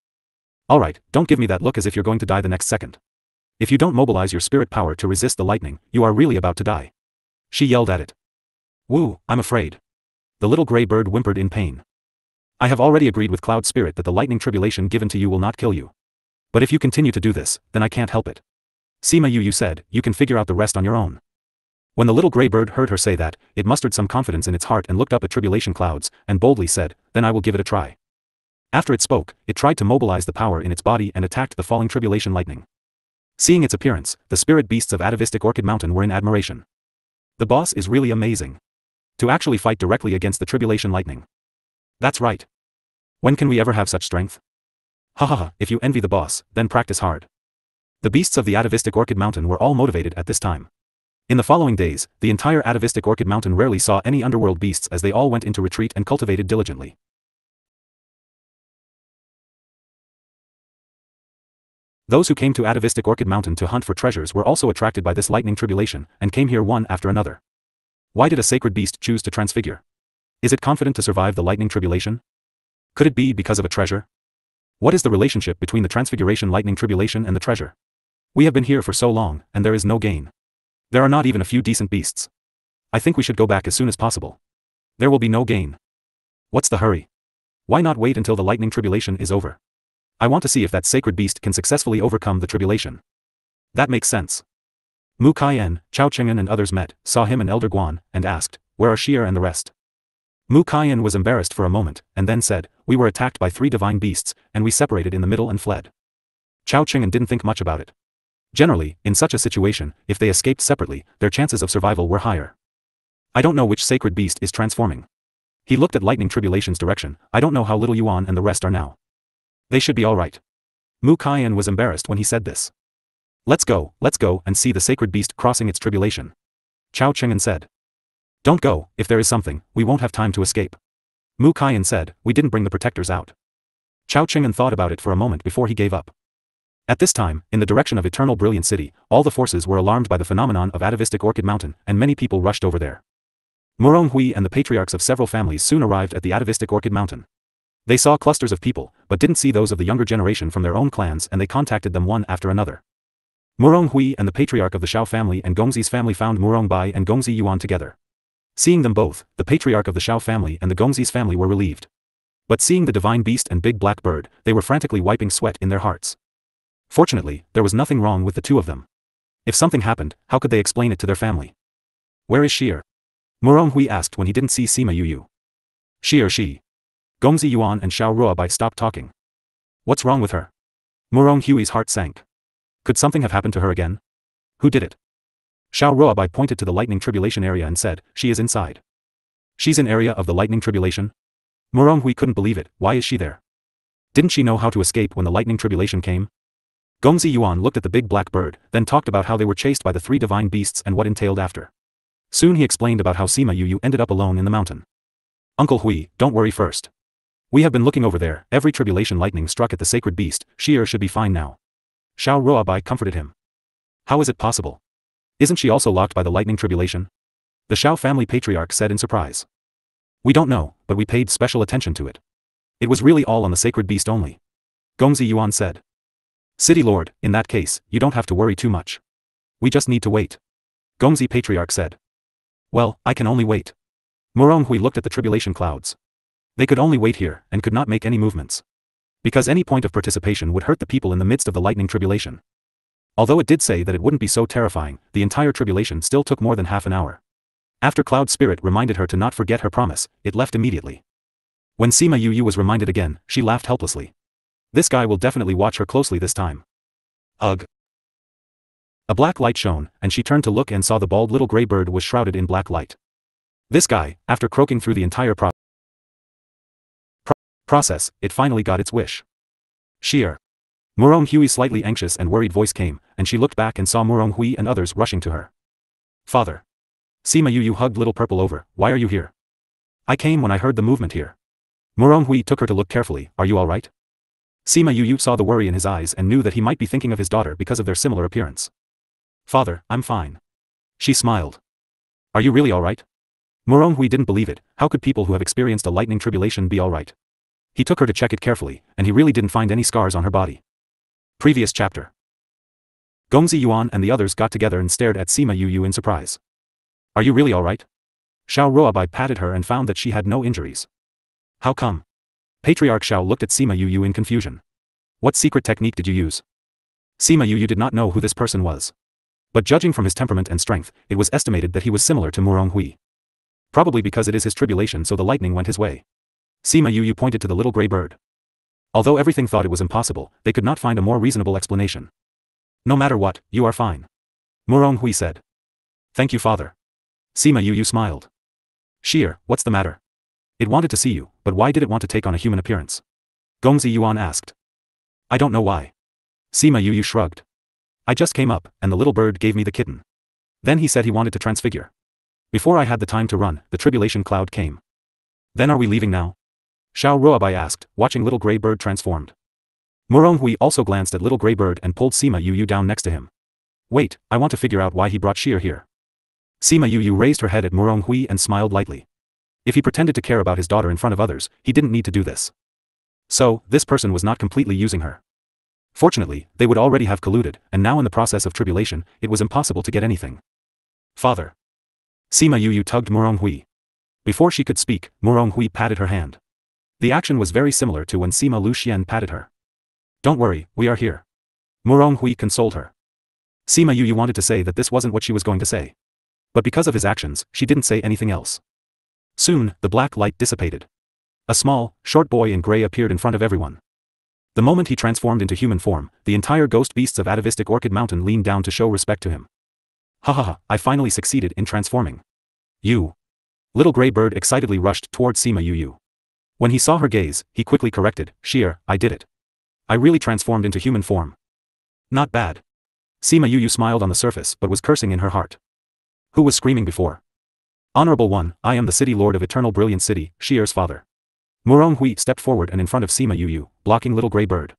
Alright, don't give me that look as if you're going to die the next second. If you don't mobilize your spirit power to resist the lightning, you are really about to die. She yelled at it. Woo, I'm afraid. The little gray bird whimpered in pain. I have already agreed with Cloud Spirit that the lightning tribulation given to you will not kill you. But if you continue to do this, then I can't help it. Sima Yu said, you can figure out the rest on your own. When the little grey bird heard her say that, it mustered some confidence in its heart and looked up at tribulation clouds, and boldly said, then I will give it a try. After it spoke, it tried to mobilize the power in its body and attacked the falling tribulation lightning. Seeing its appearance, the spirit beasts of atavistic Orchid Mountain were in admiration. The boss is really amazing. To actually fight directly against the tribulation lightning. That's right. When can we ever have such strength? Ha, if you envy the boss, then practice hard. The beasts of the atavistic Orchid Mountain were all motivated at this time. In the following days, the entire atavistic Orchid Mountain rarely saw any underworld beasts as they all went into retreat and cultivated diligently. Those who came to atavistic Orchid Mountain to hunt for treasures were also attracted by this lightning tribulation, and came here one after another. Why did a sacred beast choose to transfigure? Is it confident to survive the lightning tribulation? Could it be because of a treasure? What is the relationship between the transfiguration lightning tribulation and the treasure? We have been here for so long, and there is no gain. There are not even a few decent beasts. I think we should go back as soon as possible. There will be no gain. What's the hurry? Why not wait until the lightning tribulation is over? I want to see if that sacred beast can successfully overcome the tribulation. That makes sense. Mu Kaiyan, Chao Cheng'an and others met, saw him and Elder Guan, and asked, where are Shir and the rest? Mu Kaiyan was embarrassed for a moment, and then said, we were attacked by 3 divine beasts, and we separated in the middle and fled. Chao Cheng'an didn't think much about it. Generally, in such a situation, if they escaped separately, their chances of survival were higher. I don't know which sacred beast is transforming. He looked at lightning tribulation's direction. I don't know how little Yuan and the rest are now. They should be alright. Mu Kaiyan was embarrassed when he said this. Let's go, and see the sacred beast crossing its tribulation. Chao Cheng'an said. Don't go, if there is something, we won't have time to escape. Mu Kaiyan said, we didn't bring the protectors out. Chao Cheng'an thought about it for a moment before he gave up. At this time, in the direction of Eternal Brilliant City, all the forces were alarmed by the phenomenon of atavistic Orchid Mountain, and many people rushed over there. Murong Hui and the patriarchs of several families soon arrived at the atavistic Orchid Mountain. They saw clusters of people, but didn't see those of the younger generation from their own clans, and they contacted them one after another. Murong Hui and the patriarch of the Shao family and Gongzi's family found Murong Bai and Gongzi Yuan together. Seeing them both, the patriarch of the Shao family and the Gongzi's family were relieved. But seeing the divine beast and big black bird, they were frantically wiping sweat in their hearts. Fortunately, there was nothing wrong with the two of them. If something happened, how could they explain it to their family? Where is Shir? Murong Hui asked when he didn't see Sima Yu. She. Gongzi Yuan and Xiao Ruobai stopped talking. What's wrong with her? Murong Hui's heart sank. Could something have happened to her again? Who did it? Xiao Ruobai pointed to the lightning tribulation area and said, she is inside. She's in area of the lightning tribulation? Murong Hui couldn't believe it. Why is she there? Didn't she know how to escape when the lightning tribulation came? Gongzi Yuan looked at the big black bird, then talked about how they were chased by the 3 divine beasts and what entailed after. Soon he explained about how Sima Yu ended up alone in the mountain. Uncle Hui, don't worry first. We have been looking over there. Every tribulation lightning struck at the sacred beast. Shir should be fine now. Xiao Ruobai comforted him. How is it possible? Isn't she also locked by the lightning tribulation? The Shao family patriarch said in surprise. We don't know, but we paid special attention to it. It was really all on the sacred beast only. Gongzi Yuan said. City Lord, in that case, you don't have to worry too much. We just need to wait. Gongzi patriarch said. Well, I can only wait. Murong Hui looked at the tribulation clouds. They could only wait here, and could not make any movements. Because any point of participation would hurt the people in the midst of the lightning tribulation. Although it did say that it wouldn't be so terrifying, the entire tribulation still took more than half an hour. After Cloud Spirit reminded her to not forget her promise, it left immediately. When Sima Yu was reminded again, she laughed helplessly. This guy will definitely watch her closely this time. Ugh. A black light shone, and she turned to look and saw the bald little gray bird was shrouded in black light. This guy, after croaking through the entire process, it finally got its wish. Shir. Murong Hui's slightly anxious and worried voice came, and she looked back and saw Murong Hui and others rushing to her. Father. Sima Yu hugged Little Purple over. Why are you here? I came when I heard the movement here. Murong Hui took her to look carefully. Are you alright? Sima Yu saw the worry in his eyes and knew that he might be thinking of his daughter because of their similar appearance. Father, I'm fine. She smiled. Are you really alright? Murong Hui didn't believe it. How could people who have experienced a lightning tribulation be alright? He took her to check it carefully, and he really didn't find any scars on her body. Previous chapter. Gongzi Yuan and the others got together and stared at Sima Yu in surprise. Are you really alright? Xiao Ruobai patted her and found that she had no injuries. How come? Patriarch Xiao looked at Sima Yu in confusion. What secret technique did you use? Sima Yu did not know who this person was. But judging from his temperament and strength, it was estimated that he was similar to Murong Hui. Probably because it is his tribulation, so the lightning went his way. Sima Yu pointed to the little grey bird. Although everything thought it was impossible, they could not find a more reasonable explanation. No matter what, you are fine. Murong Hui said. Thank you, father. Sima Yu smiled. Sheer, what's the matter? It wanted to see you, but why did it want to take on a human appearance? Gongzi Yuan asked. I don't know why. Sima Yu shrugged. I just came up, and the little bird gave me the kitten. Then he said he wanted to transfigure. Before I had the time to run, the tribulation cloud came. Then are we leaving now? Xiao Ruobai asked, watching little grey bird transformed. Murong Hui also glanced at little grey bird and pulled Sima Yu down next to him. Wait, I want to figure out why he brought Sheer here. Sima Yu raised her head at Murong Hui and smiled lightly. If he pretended to care about his daughter in front of others, he didn't need to do this. So, this person was not completely using her. Fortunately, they would already have colluded, and now in the process of tribulation, it was impossible to get anything. Father. Sima Yu tugged Murong Hui. Before she could speak, Murong Hui patted her hand. The action was very similar to when Sima Lu Xian patted her. Don't worry, we are here. Murong Hui consoled her. Sima Yu wanted to say that this wasn't what she was going to say. But because of his actions, she didn't say anything else. Soon, the black light dissipated. A small, short boy in grey appeared in front of everyone. The moment he transformed into human form, the entire ghost beasts of atavistic Orchid Mountain leaned down to show respect to him. Ha ha ha, I finally succeeded in transforming. You. Little grey bird excitedly rushed towards Sima Yu. When he saw her gaze, he quickly corrected, Sheer, I did it. I really transformed into human form. Not bad. Sima Yu smiled on the surface but was cursing in her heart. Who was screaming before? Honorable One, I am the City Lord of Eternal Brilliant City, Sheer's father. Murong Hui stepped forward and in front of Sima Yu, blocking little grey bird.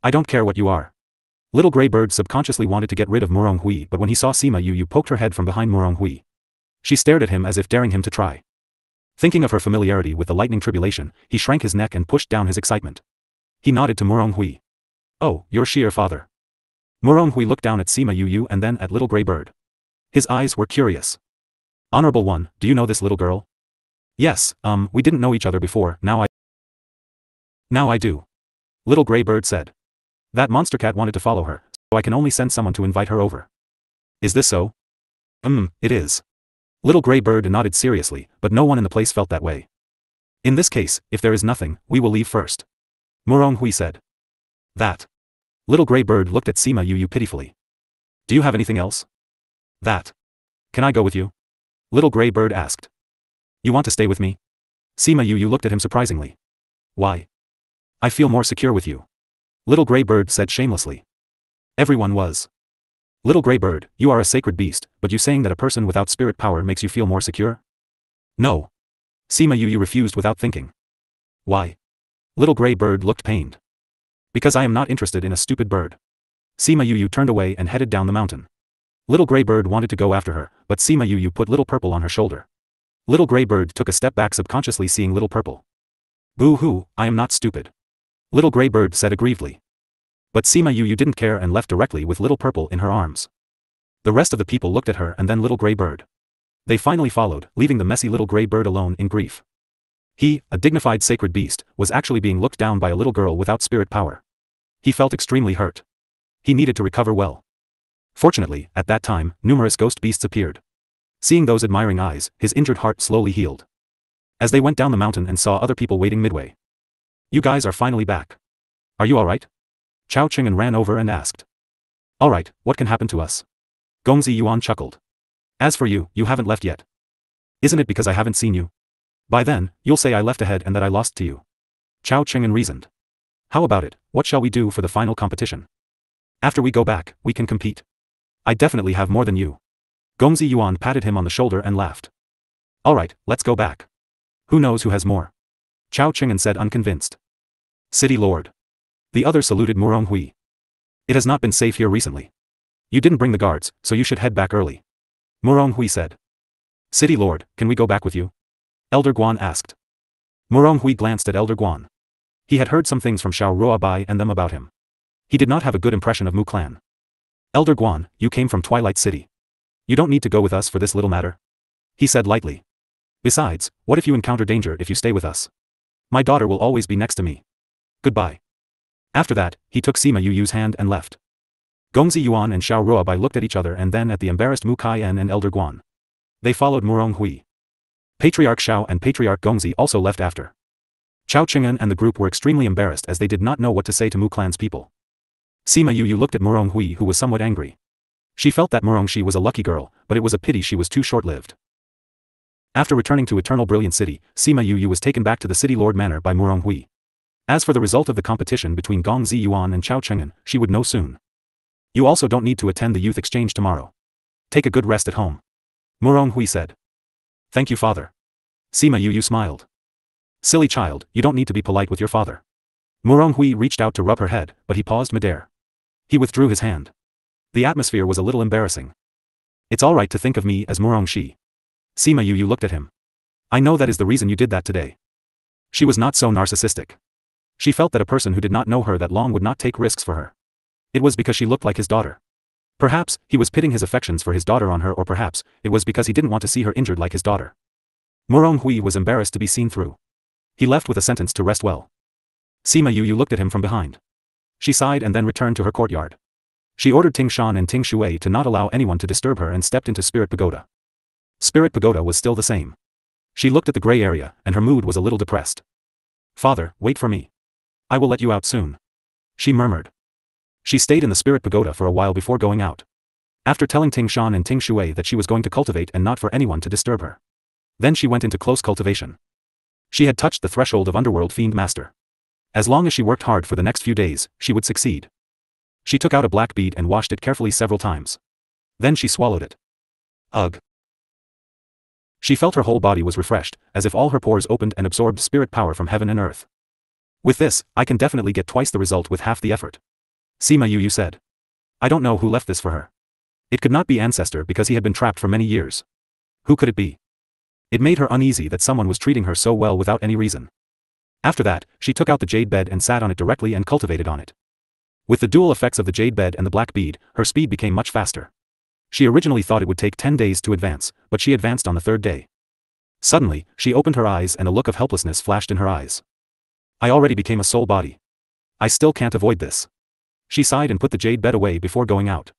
I don't care what you are. Little grey bird subconsciously wanted to get rid of Murong Hui, but when he saw Sima Yu poked her head from behind Murong Hui. She stared at him as if daring him to try. Thinking of her familiarity with the lightning tribulation, he shrank his neck and pushed down his excitement. He nodded to Murong Hui. Oh, you're Sheer father. Murong Hui looked down at Sima Yu and then at little grey bird. His eyes were curious. Honorable One, do you know this little girl? Yes, we didn't know each other before, now I do. Little grey bird said. That monster cat wanted to follow her, so I can only send someone to invite her over. Is this so? It is. Little grey bird nodded seriously, but no one in the place felt that way. In this case, if there is nothing, we will leave first. Murong Hui said. That. Little grey bird looked at Sima Yu pitifully. Do you have anything else? That. Can I go with you? Little grey bird asked. You want to stay with me? Sima Yu looked at him surprisingly. Why? I feel more secure with you. Little grey bird said shamelessly. Everyone was. Little grey bird, you are a sacred beast, but you saying that a person without spirit power makes you feel more secure? No. Sima Yu refused without thinking. Why? Little grey bird looked pained. Because I am not interested in a stupid bird. Sima Yu turned away and headed down the mountain. Little grey bird wanted to go after her, but Sima Yu put little purple on her shoulder. Little grey bird took a step back, subconsciously seeing little purple. Boo-hoo, I am not stupid. Little grey bird said aggrievedly. But Sima Yu didn't care and left directly with little purple in her arms. The rest of the people looked at her and then little grey bird. They finally followed, leaving the messy little grey bird alone in grief. He, a dignified sacred beast, was actually being looked down by a little girl without spirit power. He felt extremely hurt. He needed to recover well. Fortunately, at that time, numerous ghost beasts appeared. Seeing those admiring eyes, his injured heart slowly healed. As they went down the mountain and saw other people waiting midway. You guys are finally back. Are you alright? Chao Chingen ran over and asked. Alright, what can happen to us? Gongzi Yuan chuckled. As for you, you haven't left yet. Isn't it because I haven't seen you? By then, you'll say I left ahead and that I lost to you. Chao Chingen reasoned. How about it, what shall we do for the final competition? After we go back, we can compete. I definitely have more than you. Gongzi Yuan patted him on the shoulder and laughed. Alright, let's go back. Who knows who has more? Chao Chingen said unconvinced. City Lord. The other saluted Murong Hui. It has not been safe here recently. You didn't bring the guards, so you should head back early. Murong Hui said. City Lord, can we go back with you? Elder Guan asked. Murong Hui glanced at Elder Guan. He had heard some things from Xiao Ruobai and them about him. He did not have a good impression of Mu clan. Elder Guan, you came from Twilight City. You don't need to go with us for this little matter. He said lightly. Besides, what if you encounter danger if you stay with us? My daughter will always be next to me. Goodbye. After that, he took Sima Yu's hand and left. Gongzi Yuan and Xiao Ruobai looked at each other and then at the embarrassed Mu Kaiyan and Elder Guan. They followed Murong Hui. Patriarch Xiao and Patriarch Gongzi also left after. Chao Ching'an and the group were extremely embarrassed as they did not know what to say to Mu clan's people. Sima Yu looked at Murong Hui, who was somewhat angry. She felt that Murong Shi was a lucky girl, but it was a pity she was too short-lived. After returning to Eternal Brilliant City, Sima Yu was taken back to the City Lord Manor by Murong Hui. As for the result of the competition between Gongzi Yuan and Chao Cheng'an, she would know soon. You also don't need to attend the youth exchange tomorrow. Take a good rest at home. Murong Hui said. Thank you, father. Sima Yu smiled. Silly child, you don't need to be polite with your father. Murong Hui reached out to rub her head, but he paused midair. He withdrew his hand. The atmosphere was a little embarrassing. It's all right to think of me as Murong Shi. Sima Yu looked at him. I know that is the reason you did that today. She was not so narcissistic. She felt that a person who did not know her that long would not take risks for her. It was because she looked like his daughter. Perhaps, he was pitting his affections for his daughter on her, or perhaps, it was because he didn't want to see her injured like his daughter. Murong Hui was embarrassed to be seen through. He left with a sentence to rest well. Sima Yu looked at him from behind. She sighed and then returned to her courtyard. She ordered Ting Shan and Ting Shui to not allow anyone to disturb her and stepped into Spirit Pagoda. Spirit Pagoda was still the same. She looked at the gray area, and her mood was a little depressed. Father, wait for me. I will let you out soon. She murmured. She stayed in the Spirit Pagoda for a while before going out. After telling Ting Shan and Ting Shui that she was going to cultivate and not for anyone to disturb her. Then she went into close cultivation. She had touched the threshold of Underworld Fiend Master. As long as she worked hard for the next few days, she would succeed. She took out a black bead and washed it carefully several times. Then she swallowed it. Ugh. She felt her whole body was refreshed, as if all her pores opened and absorbed spirit power from heaven and earth. With this, I can definitely get twice the result with half the effort. Sima Yu said. I don't know who left this for her. It could not be Ancestor because he had been trapped for many years. Who could it be? It made her uneasy that someone was treating her so well without any reason. After that, she took out the jade bed and sat on it directly and cultivated on it. With the dual effects of the jade bed and the black bead, her speed became much faster. She originally thought it would take 10 days to advance, but she advanced on the 3rd day. Suddenly, she opened her eyes and a look of helplessness flashed in her eyes. I already became a soul body. I still can't avoid this. She sighed and put the jade bed away before going out.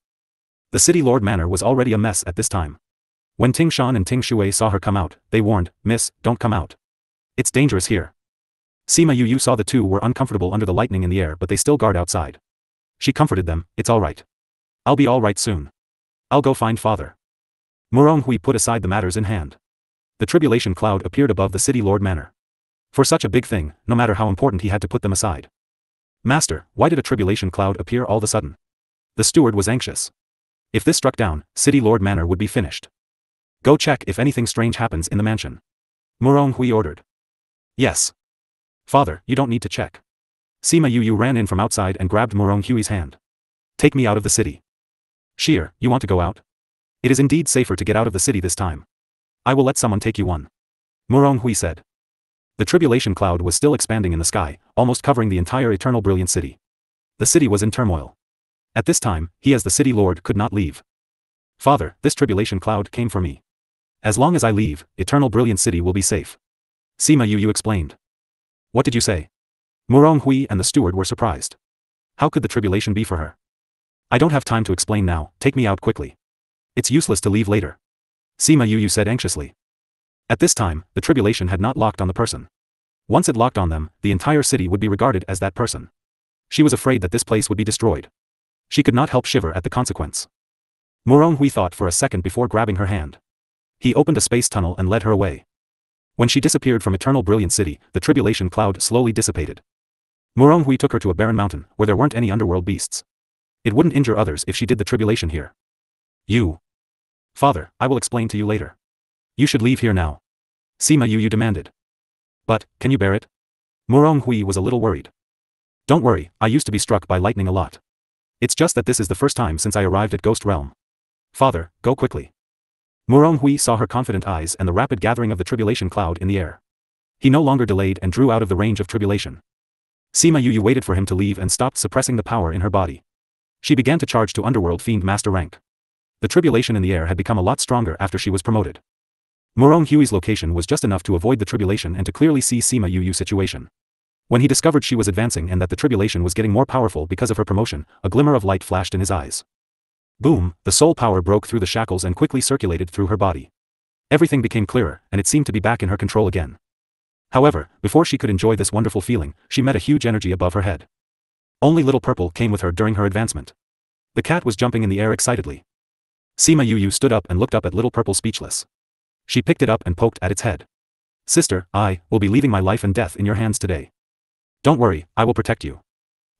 The City Lord Manor was already a mess at this time. When Ting Shan and Ting Shui saw her come out, they warned, Miss, don't come out. It's dangerous here. Sima Yu saw the two were uncomfortable under the lightning in the air, but they still guard outside. She comforted them, it's all right. I'll be all right soon. I'll go find father. Murong Hui put aside the matters in hand. The tribulation cloud appeared above the City Lord Manor. For such a big thing, no matter how important, he had to put them aside. Master, why did a tribulation cloud appear all of a sudden? The steward was anxious. If this struck down, City Lord Manor would be finished. Go check if anything strange happens in the mansion. Murong Hui ordered. Yes. Father, you don't need to check. Sima Yu ran in from outside and grabbed Murong Hui's hand. Take me out of the city. Sheer, you want to go out? It is indeed safer to get out of the city this time. I will let someone take you one. Murong Hui said. The tribulation cloud was still expanding in the sky, almost covering the entire Eternal Brilliant City. The city was in turmoil. At this time, he as the city lord could not leave. Father, this tribulation cloud came for me. As long as I leave, Eternal Brilliant City will be safe. Sima Yu explained. What did you say? Murong Hui and the steward were surprised. How could the tribulation be for her? I don't have time to explain now, take me out quickly. It's useless to leave later. Sima Yu said anxiously. At this time, the tribulation had not locked on the person. Once it locked on them, the entire city would be regarded as that person. She was afraid that this place would be destroyed. She could not help shiver at the consequence. Murong Hui thought for a second before grabbing her hand. He opened a space tunnel and led her away. When she disappeared from Eternal Brilliant City, the tribulation cloud slowly dissipated. Murong Hui took her to a barren mountain, where there weren't any underworld beasts. It wouldn't injure others if she did the tribulation here. You. Father, I will explain to you later. You should leave here now. Sima Yu demanded. But, can you bear it? Murong Hui was a little worried. Don't worry, I used to be struck by lightning a lot. It's just that this is the first time since I arrived at Ghost Realm. Father, go quickly. Murong Hui saw her confident eyes and the rapid gathering of the tribulation cloud in the air. He no longer delayed and drew out of the range of tribulation. Sima Yu waited for him to leave and stopped suppressing the power in her body. She began to charge to Underworld Fiend Master rank. The tribulation in the air had become a lot stronger after she was promoted. Murong Hui's location was just enough to avoid the tribulation and to clearly see Sima Yu's situation. When he discovered she was advancing and that the tribulation was getting more powerful because of her promotion, a glimmer of light flashed in his eyes. Boom, the soul power broke through the shackles and quickly circulated through her body. Everything became clearer, and it seemed to be back in her control again. However, before she could enjoy this wonderful feeling, she met a huge energy above her head. Only Little Purple came with her during her advancement. The cat was jumping in the air excitedly. Sima Yu stood up and looked up at Little Purple speechless. She picked it up and poked at its head. Sister, I will be leaving my life and death in your hands today. Don't worry, I will protect you.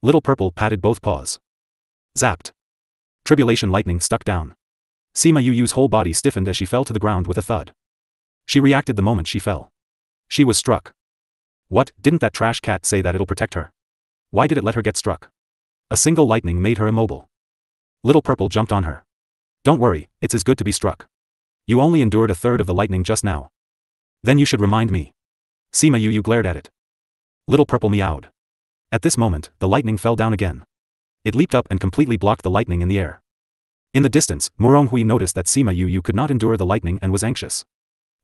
Little Purple patted both paws. Zapped. Tribulation lightning stuck down. Sima Yu's whole body stiffened as she fell to the ground with a thud. She reacted the moment she fell. She was struck. What, didn't that trash cat say that it'll protect her? Why did it let her get struck? A single lightning made her immobile. Little Purple jumped on her. Don't worry, it's as good to be struck. You only endured a third of the lightning just now. Then you should remind me. Sima Yu glared at it. Little Purple meowed. At this moment, the lightning fell down again. It leaped up and completely blocked the lightning in the air. In the distance, Hui noticed that Sima Yu could not endure the lightning and was anxious.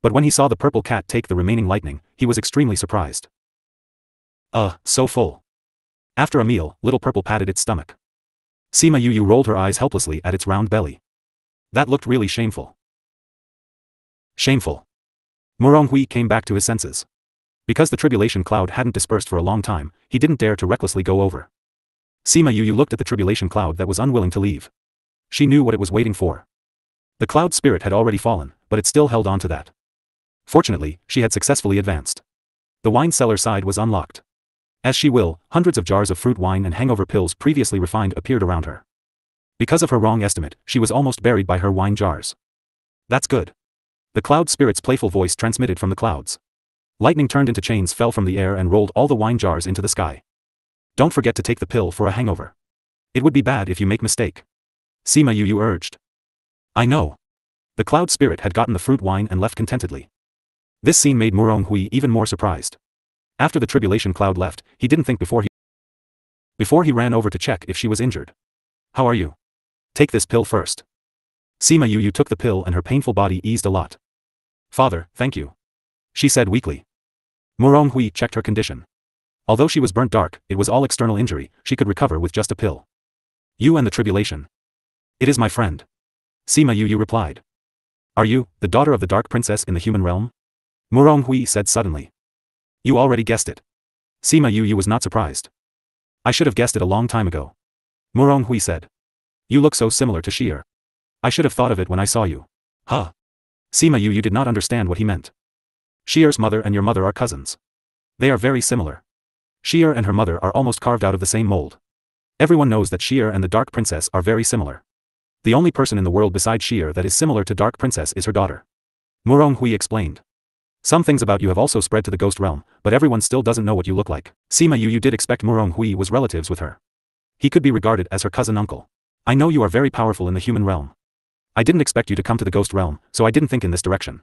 But when he saw the purple cat take the remaining lightning, he was extremely surprised. So full. After a meal, Little Purple patted its stomach. Sima Yu rolled her eyes helplessly at its round belly. That looked really shameful. Shameful. Hui came back to his senses. Because the tribulation cloud hadn't dispersed for a long time, he didn't dare to recklessly go over. Sima Yu looked at the tribulation cloud that was unwilling to leave. She knew what it was waiting for. The cloud spirit had already fallen, but it still held on to that. Fortunately, she had successfully advanced. The wine cellar side was unlocked. As she will, hundreds of jars of fruit wine and hangover pills previously refined appeared around her. Because of her wrong estimate, she was almost buried by her wine jars. That's good. The cloud spirit's playful voice transmitted from the clouds. Lightning turned into chains fell from the air and rolled all the wine jars into the sky. Don't forget to take the pill for a hangover. It would be bad if you make mistake. Sima Yu urged. I know. The cloud spirit had gotten the fruit wine and left contentedly. This scene made Hui even more surprised. After the tribulation cloud left, he didn't think before he ran over to check if she was injured. How are you? Take this pill first. Sima Yu took the pill and her painful body eased a lot. Father, thank you. She said weakly. Hui checked her condition. Although she was burnt dark, it was all external injury, she could recover with just a pill. You and the tribulation. It is my friend. Sima Yu replied. Are you, the daughter of the Dark Princess in the human realm? Hui said suddenly. You already guessed it. Sima Yu was not surprised. I should have guessed it a long time ago. Hui said. You look so similar to Sheer. I should have thought of it when I saw you. Huh. Sima Yu did not understand what he meant. Sheer's mother and your mother are cousins. They are very similar. Sheer and her mother are almost carved out of the same mold. Everyone knows that Sheer and the Dark Princess are very similar. The only person in the world besides Sheer that is similar to Dark Princess is her daughter. Hui explained. Some things about you have also spread to the ghost realm, but everyone still doesn't know what you look like. Sima Yu did expect Hui was relatives with her. He could be regarded as her cousin uncle. I know you are very powerful in the human realm. I didn't expect you to come to the ghost realm, so I didn't think in this direction.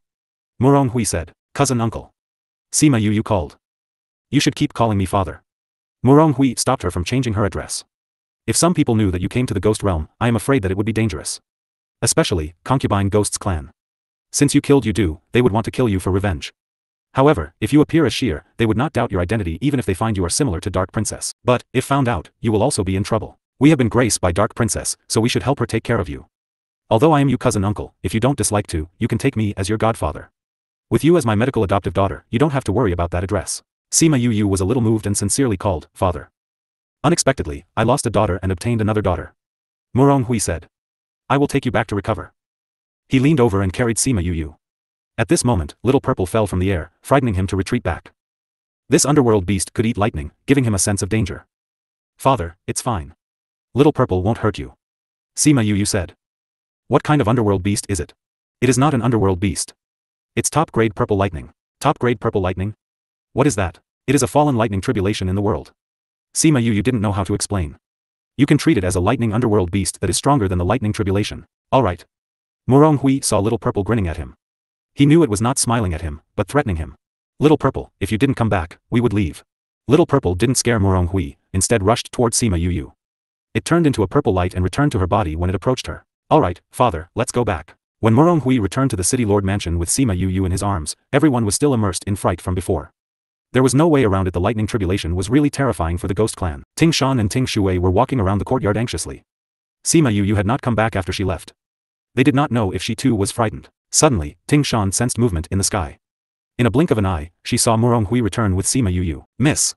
Hui said, cousin uncle. Sima Yu called. You should keep calling me father. Hui stopped her from changing her address. If some people knew that you came to the ghost realm, I am afraid that it would be dangerous. Especially, concubine ghost's clan. Since you killed Yudu, they would want to kill you for revenge. However, if you appear as Sheer, they would not doubt your identity even if they find you are similar to Dark Princess. But, if found out, you will also be in trouble. We have been graced by Dark Princess, so we should help her take care of you. Although I am your cousin uncle, if you don't dislike to, you can take me as your godfather. With you as my medical adoptive daughter, you don't have to worry about that address. Sima Yu was a little moved and sincerely called, father. Unexpectedly, I lost a daughter and obtained another daughter. Hui said. I will take you back to recover. He leaned over and carried Sima Yu. At this moment, Little Purple fell from the air, frightening him to retreat back. This underworld beast could eat lightning, giving him a sense of danger. Father, it's fine. Little Purple won't hurt you. Sima Yu said. What kind of underworld beast is it? It is not an underworld beast. It's top-grade purple lightning. Top-grade purple lightning? What is that? It is a fallen lightning tribulation in the world. Sima Yu didn't know how to explain. You can treat it as a lightning underworld beast that is stronger than the lightning tribulation. Alright. Hui saw Little Purple grinning at him. He knew it was not smiling at him, but threatening him. Little Purple, if you didn't come back, we would leave. Little Purple didn't scare Hui, instead rushed towards Sima Yu. It turned into a purple light and returned to her body when it approached her. Alright, father, let's go back. When Hui returned to the City Lord mansion with Sima Yu in his arms, everyone was still immersed in fright from before. There was no way around it. The lightning tribulation was really terrifying for the ghost clan. Ting Shan and Ting Shui were walking around the courtyard anxiously. Sima Yu had not come back after she left. They did not know if she too was frightened. Suddenly, Ting Shan sensed movement in the sky. In a blink of an eye, she saw Murong Hui return with Sima Yu. Miss!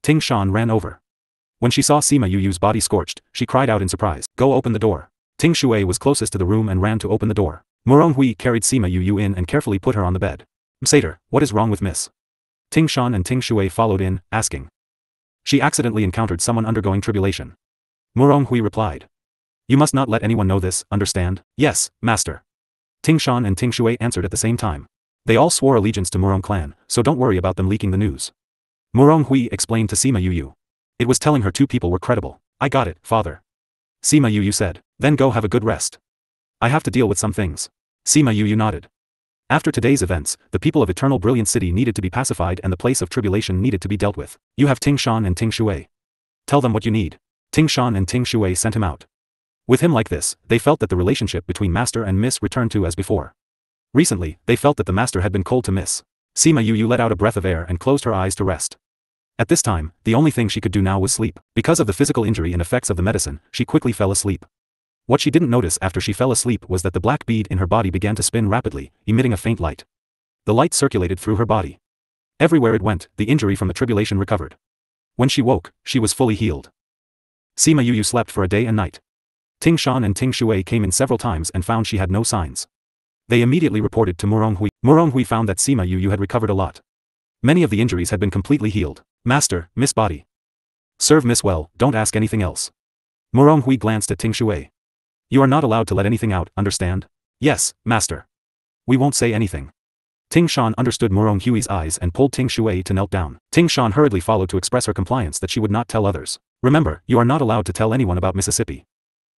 Ting Shan ran over. When she saw Sima Yu's body scorched, she cried out in surprise. Go open the door. Ting Shui was closest to the room and ran to open the door. Murong Hui carried Sima Yu in and carefully put her on the bed. Satyr, what is wrong with Miss? Ting Shan and Ting Shui followed in, asking. She accidentally encountered someone undergoing tribulation. Murong Hui replied. You must not let anyone know this, understand? Yes, master. Ting Shan and Ting Shui answered at the same time. They all swore allegiance to Murong clan, so don't worry about them leaking the news. Murong Hui explained to Sima Yu. It was telling her two people were credible. I got it, father. Sima Yu said. Then go have a good rest. I have to deal with some things. Sima Yu nodded. After today's events, the people of Eternal Brilliant City needed to be pacified and the place of tribulation needed to be dealt with. You have Ting Shan and Ting Shui. Tell them what you need. Ting Shan and Ting Shui sent him out. With him like this, they felt that the relationship between master and miss returned to as before. Recently, they felt that the master had been cold to miss. Sima Yu let out a breath of air and closed her eyes to rest. At this time, the only thing she could do now was sleep. Because of the physical injury and effects of the medicine, she quickly fell asleep. What she didn't notice after she fell asleep was that the black bead in her body began to spin rapidly, emitting a faint light. The light circulated through her body. Everywhere it went, the injury from the tribulation recovered. When she woke, she was fully healed. Sima Yu slept for a day and night. Ting Shan and Ting Shui came in several times and found she had no signs. They immediately reported to Murong Hui. Murong Hui found that Sima Yu had recovered a lot. Many of the injuries had been completely healed. Master, Miss Body. Serve Miss well, don't ask anything else. Murong Hui glanced at Ting Shui. You are not allowed to let anything out, understand? Yes, master. We won't say anything. Ting Shan understood Murong Hui's eyes and pulled Ting Shui to knelt down. Ting Shan hurriedly followed to express her compliance that she would not tell others. Remember, you are not allowed to tell anyone about Mississippi.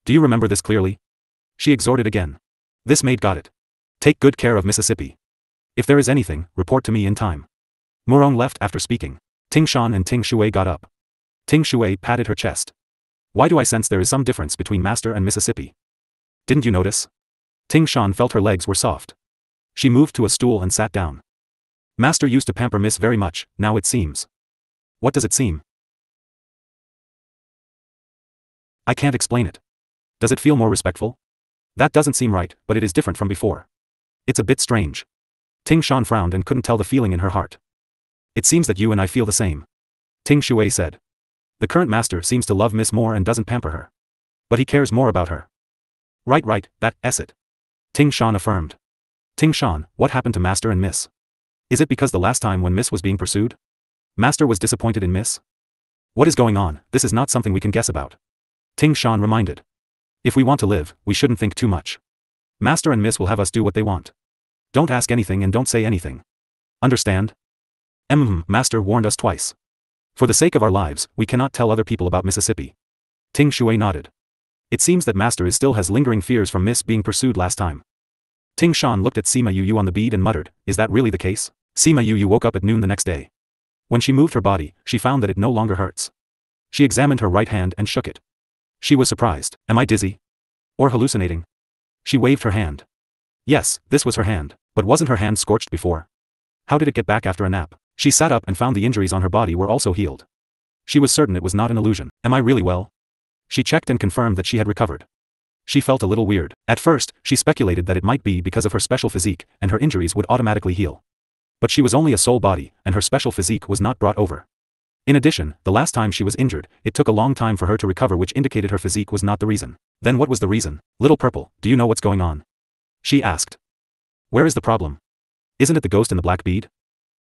Do you remember this clearly? She exhorted again. This maid got it. Take good care of Mississippi. If there is anything, report to me in time. Murong left after speaking. Ting Shan and Ting Shui got up. Ting Shui patted her chest. Why do I sense there is some difference between master and Mississippi? Didn't you notice? Ting Shan felt her legs were soft. She moved to a stool and sat down. Master used to pamper Miss very much, now it seems. What does it seem? I can't explain it. Does it feel more respectful? That doesn't seem right, but it is different from before. It's a bit strange. Ting Shan frowned and couldn't tell the feeling in her heart. It seems that you and I feel the same. Ting Shui said. The current master seems to love Miss more and doesn't pamper her. But he cares more about her. Right, that's it. Ting Shan affirmed. Ting Shan, what happened to master and Miss? Is it because the last time when Miss was being pursued? Master was disappointed in Miss? What is going on? This is not something we can guess about. Ting Shan reminded. If we want to live, we shouldn't think too much. Master and Miss will have us do what they want. Don't ask anything and don't say anything. Understand? Master warned us twice. For the sake of our lives, we cannot tell other people about Mississippi. Ting Shui nodded. It seems that master still has lingering fears from Miss being pursued last time. Ting Shan looked at Sima Yu on the bead and muttered, is that really the case? Sima Yu woke up at noon the next day. When she moved her body, she found that it no longer hurts. She examined her right hand and shook it. She was surprised. Am I dizzy? Or hallucinating? She waved her hand. Yes, this was her hand, but wasn't her hand scorched before? How did it get back after a nap? She sat up and found the injuries on her body were also healed. She was certain it was not an illusion. Am I really well? She checked and confirmed that she had recovered. She felt a little weird. At first, she speculated that it might be because of her special physique, and her injuries would automatically heal. But she was only a soul body, and her special physique was not brought over. In addition, the last time she was injured, it took a long time for her to recover, which indicated her physique was not the reason. Then what was the reason? Little Purple, do you know what's going on? She asked. Where is the problem? Isn't it the ghost in the black bead?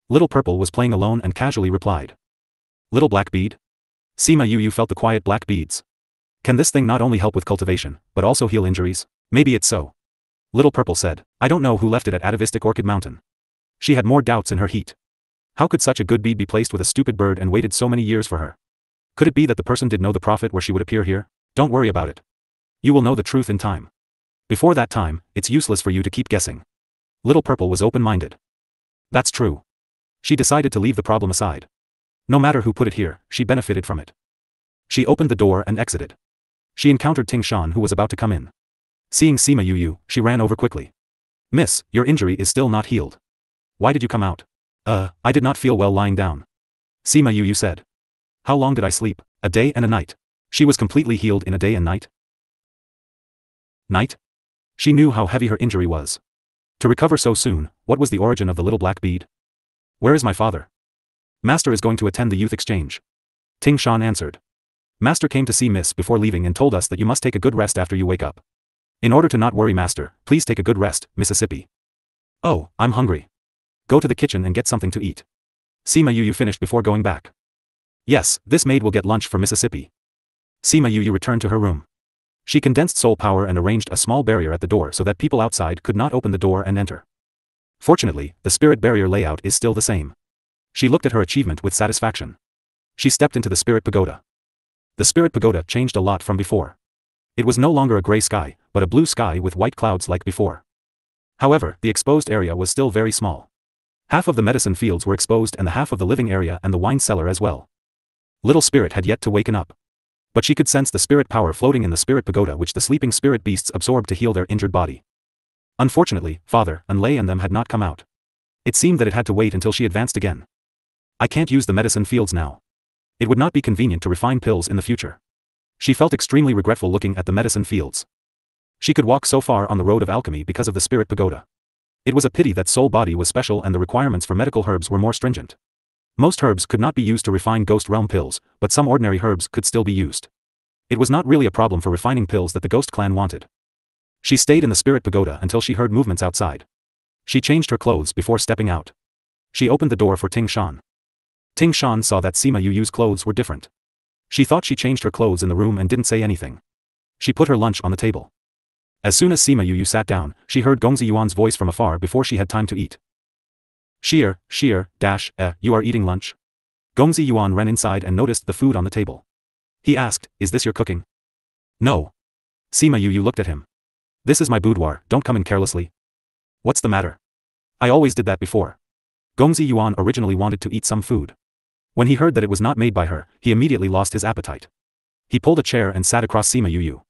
Little Purple was playing alone and casually replied. Little black bead? Sima Yu felt the quiet black beads. Can this thing not only help with cultivation, but also heal injuries? Maybe it's so. Little Purple said. I don't know who left it at atavistic Orchid Mountain. She had more doubts in her heat. How could such a good bead be placed with a stupid bird and waited so many years for her? Could it be that the person did know the prophet where she would appear here? Don't worry about it. You will know the truth in time. Before that time, it's useless for you to keep guessing. Little Purple was open-minded. That's true. She decided to leave the problem aside. No matter who put it here, she benefited from it. She opened the door and exited. She encountered Ting Shan, who was about to come in. Seeing Sima Yu, she ran over quickly. Miss, your injury is still not healed. Why did you come out? I did not feel well lying down. Sima Yu said. How long did I sleep? A day and a night. She was completely healed in a day and night? Night? She knew how heavy her injury was. To recover so soon, what was the origin of the little black bead? Where is my father? Master is going to attend the youth exchange. Ting Shan answered. Master came to see Miss before leaving and told us that you must take a good rest after you wake up. In order to not worry Master, please take a good rest, Mississippi. Oh, I'm hungry. Go to the kitchen and get something to eat. Sima Yu finished before going back. Yes, this maid will get lunch for Mississippi. Sima Yu returned to her room. She condensed soul power and arranged a small barrier at the door so that people outside could not open the door and enter. Fortunately, the spirit barrier layout is still the same. She looked at her achievement with satisfaction. She stepped into the spirit pagoda. The spirit pagoda changed a lot from before. It was no longer a gray sky, but a blue sky with white clouds like before. However, the exposed area was still very small. Half of the medicine fields were exposed and the half of the living area and the wine cellar as well. Little Spirit had yet to waken up. But she could sense the spirit power floating in the spirit pagoda which the sleeping spirit beasts absorbed to heal their injured body. Unfortunately, Father, Unlay and them had not come out. It seemed that it had to wait until she advanced again. I can't use the medicine fields now. It would not be convenient to refine pills in the future. She felt extremely regretful looking at the medicine fields. She could walk so far on the road of alchemy because of the spirit pagoda. It was a pity that soul body was special and the requirements for medical herbs were more stringent. Most herbs could not be used to refine ghost realm pills, but some ordinary herbs could still be used. It was not really a problem for refining pills that the ghost clan wanted. She stayed in the spirit pagoda until she heard movements outside. She changed her clothes before stepping out. She opened the door for Ting Shan. Ting Shan saw that Sima Yu's clothes were different. She thought she changed her clothes in the room and didn't say anything. She put her lunch on the table. As soon as Sima Yu sat down, she heard Gongzi Yuan's voice from afar before she had time to eat. You are eating lunch? Gongzi Yuan ran inside and noticed the food on the table. He asked, is this your cooking? No. Sima Yu looked at him. This is my boudoir, don't come in carelessly. What's the matter? I always did that before. Gongzi Yuan originally wanted to eat some food. When he heard that it was not made by her, he immediately lost his appetite. He pulled a chair and sat across Sima Yu.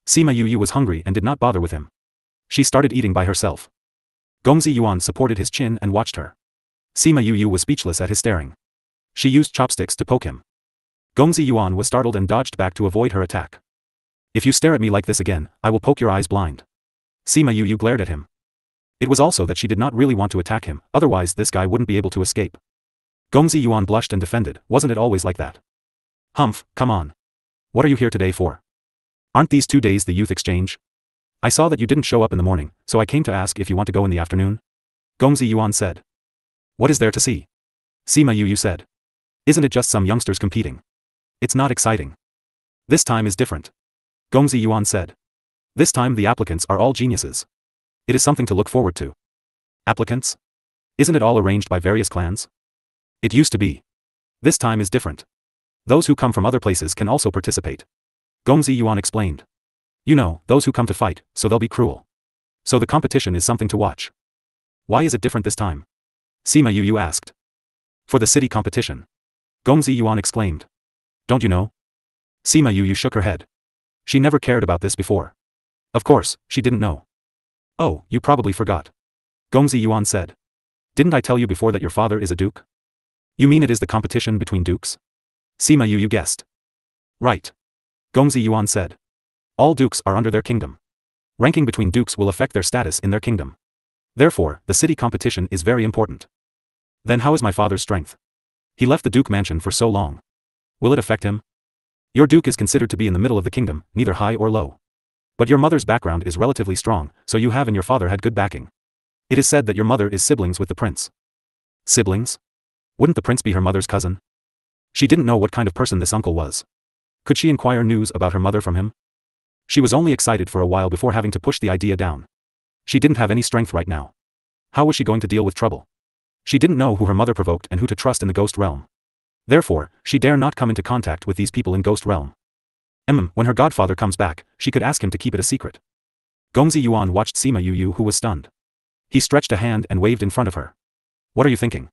Sima Yu was hungry and did not bother with him. She started eating by herself. Gongzi Yuan supported his chin and watched her. Sima Yu was speechless at his staring. She used chopsticks to poke him. Gongzi Yuan was startled and dodged back to avoid her attack. If you stare at me like this again, I will poke your eyes blind. Sima Yu glared at him. It was also that she did not really want to attack him, otherwise this guy wouldn't be able to escape. Gongzi Yuan blushed and defended, wasn't it always like that? Humph, come on. What are you here today for? Aren't these 2 days the youth exchange? I saw that you didn't show up in the morning, so I came to ask if you want to go in the afternoon. Gongzi Yuan said. What is there to see? Sima Yu said. Isn't it just some youngsters competing? It's not exciting. This time is different. Gongzi Yuan said. This time the applicants are all geniuses. It is something to look forward to. Applicants? Isn't it all arranged by various clans? It used to be. This time is different. Those who come from other places can also participate. Gongzi Yuan explained. You know, those who come to fight, so they'll be cruel. So the competition is something to watch. Why is it different this time? Sima Yu asked. For the city competition. Gongzi Yuan exclaimed. Don't you know? Sima Yu shook her head. She never cared about this before. Of course, she didn't know. Oh, you probably forgot. Gongzi Yuan said. Didn't I tell you before that your father is a duke? You mean it is the competition between dukes? Sima Yu guessed. Right. Gongzi Yuan said. All dukes are under their kingdom. Ranking between dukes will affect their status in their kingdom. Therefore, the city competition is very important. Then how is my father's strength? He left the duke mansion for so long. Will it affect him? Your duke is considered to be in the middle of the kingdom, neither high or low. But your mother's background is relatively strong, so you have and your father had good backing. It is said that your mother is siblings with the prince. Siblings? Wouldn't the prince be her mother's cousin? She didn't know what kind of person this uncle was. Could she inquire news about her mother from him? She was only excited for a while before having to push the idea down. She didn't have any strength right now. How was she going to deal with trouble? She didn't know who her mother provoked and who to trust in the ghost realm. Therefore, she dare not come into contact with these people in ghost realm. When her godfather comes back, she could ask him to keep it a secret. Gongzi Yuan watched Sima Yu who was stunned. He stretched a hand and waved in front of her. What are you thinking?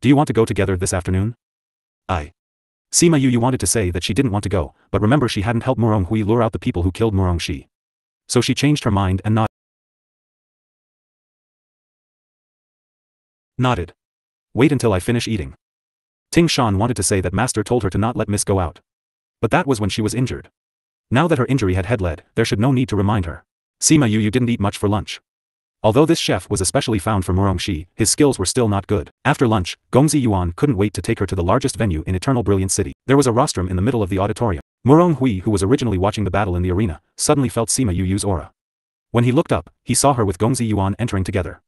Do you want to go together this afternoon? Sima Yu wanted to say that she didn't want to go, but remember she hadn't helped Murong Hui lure out the people who killed Murong Shi. So she changed her mind and nodded. Wait until I finish eating. Ting Shan wanted to say that master told her to not let Miss go out. But that was when she was injured. Now that her injury had head-led, there should no need to remind her. Sima Yu didn't eat much for lunch. Although this chef was especially found for Murongxi, his skills were still not good. After lunch, Gongzi Yuan couldn't wait to take her to the largest venue in Eternal Brilliant City. There was a rostrum in the middle of the auditorium. Murong Hui, who was originally watching the battle in the arena, suddenly felt Sima Yu's aura. When he looked up, he saw her with Gongzi Yuan entering together.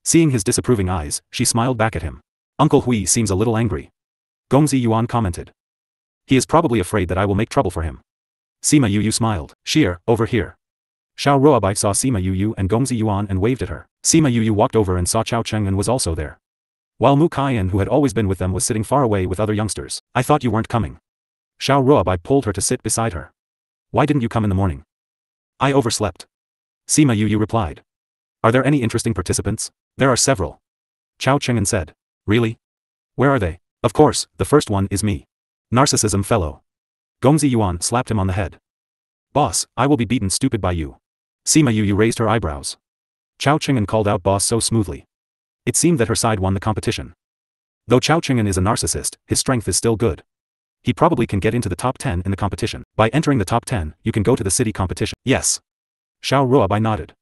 Seeing his disapproving eyes, she smiled back at him. Uncle Hui seems a little angry. Gongzi Yuan commented. He is probably afraid that I will make trouble for him. Sima Yu smiled. Sheer, over here. Xiao Ruobai saw Sima Yu and Gongzi Yuan and waved at her. Sima Yu walked over and saw Chao Cheng and was also there. While Mu Kaiyan, who had always been with them, was sitting far away with other youngsters. I thought you weren't coming. Xiao Ruobai pulled her to sit beside her. Why didn't you come in the morning? I overslept. Sima Yu replied. Are there any interesting participants? There are several. Chao Cheng said. Really? Where are they? Of course, the first one is me. Narcissism fellow. Gongzi Yuan slapped him on the head. Boss, I will be beaten stupid by you. Sima Yu raised her eyebrows. Chao Chingen called out boss so smoothly. It seemed that her side won the competition. Though Chao Chingen is a narcissist, his strength is still good. He probably can get into the top 10 in the competition. By entering the top 10, you can go to the city competition. Yes. Xiao Ruobai nodded.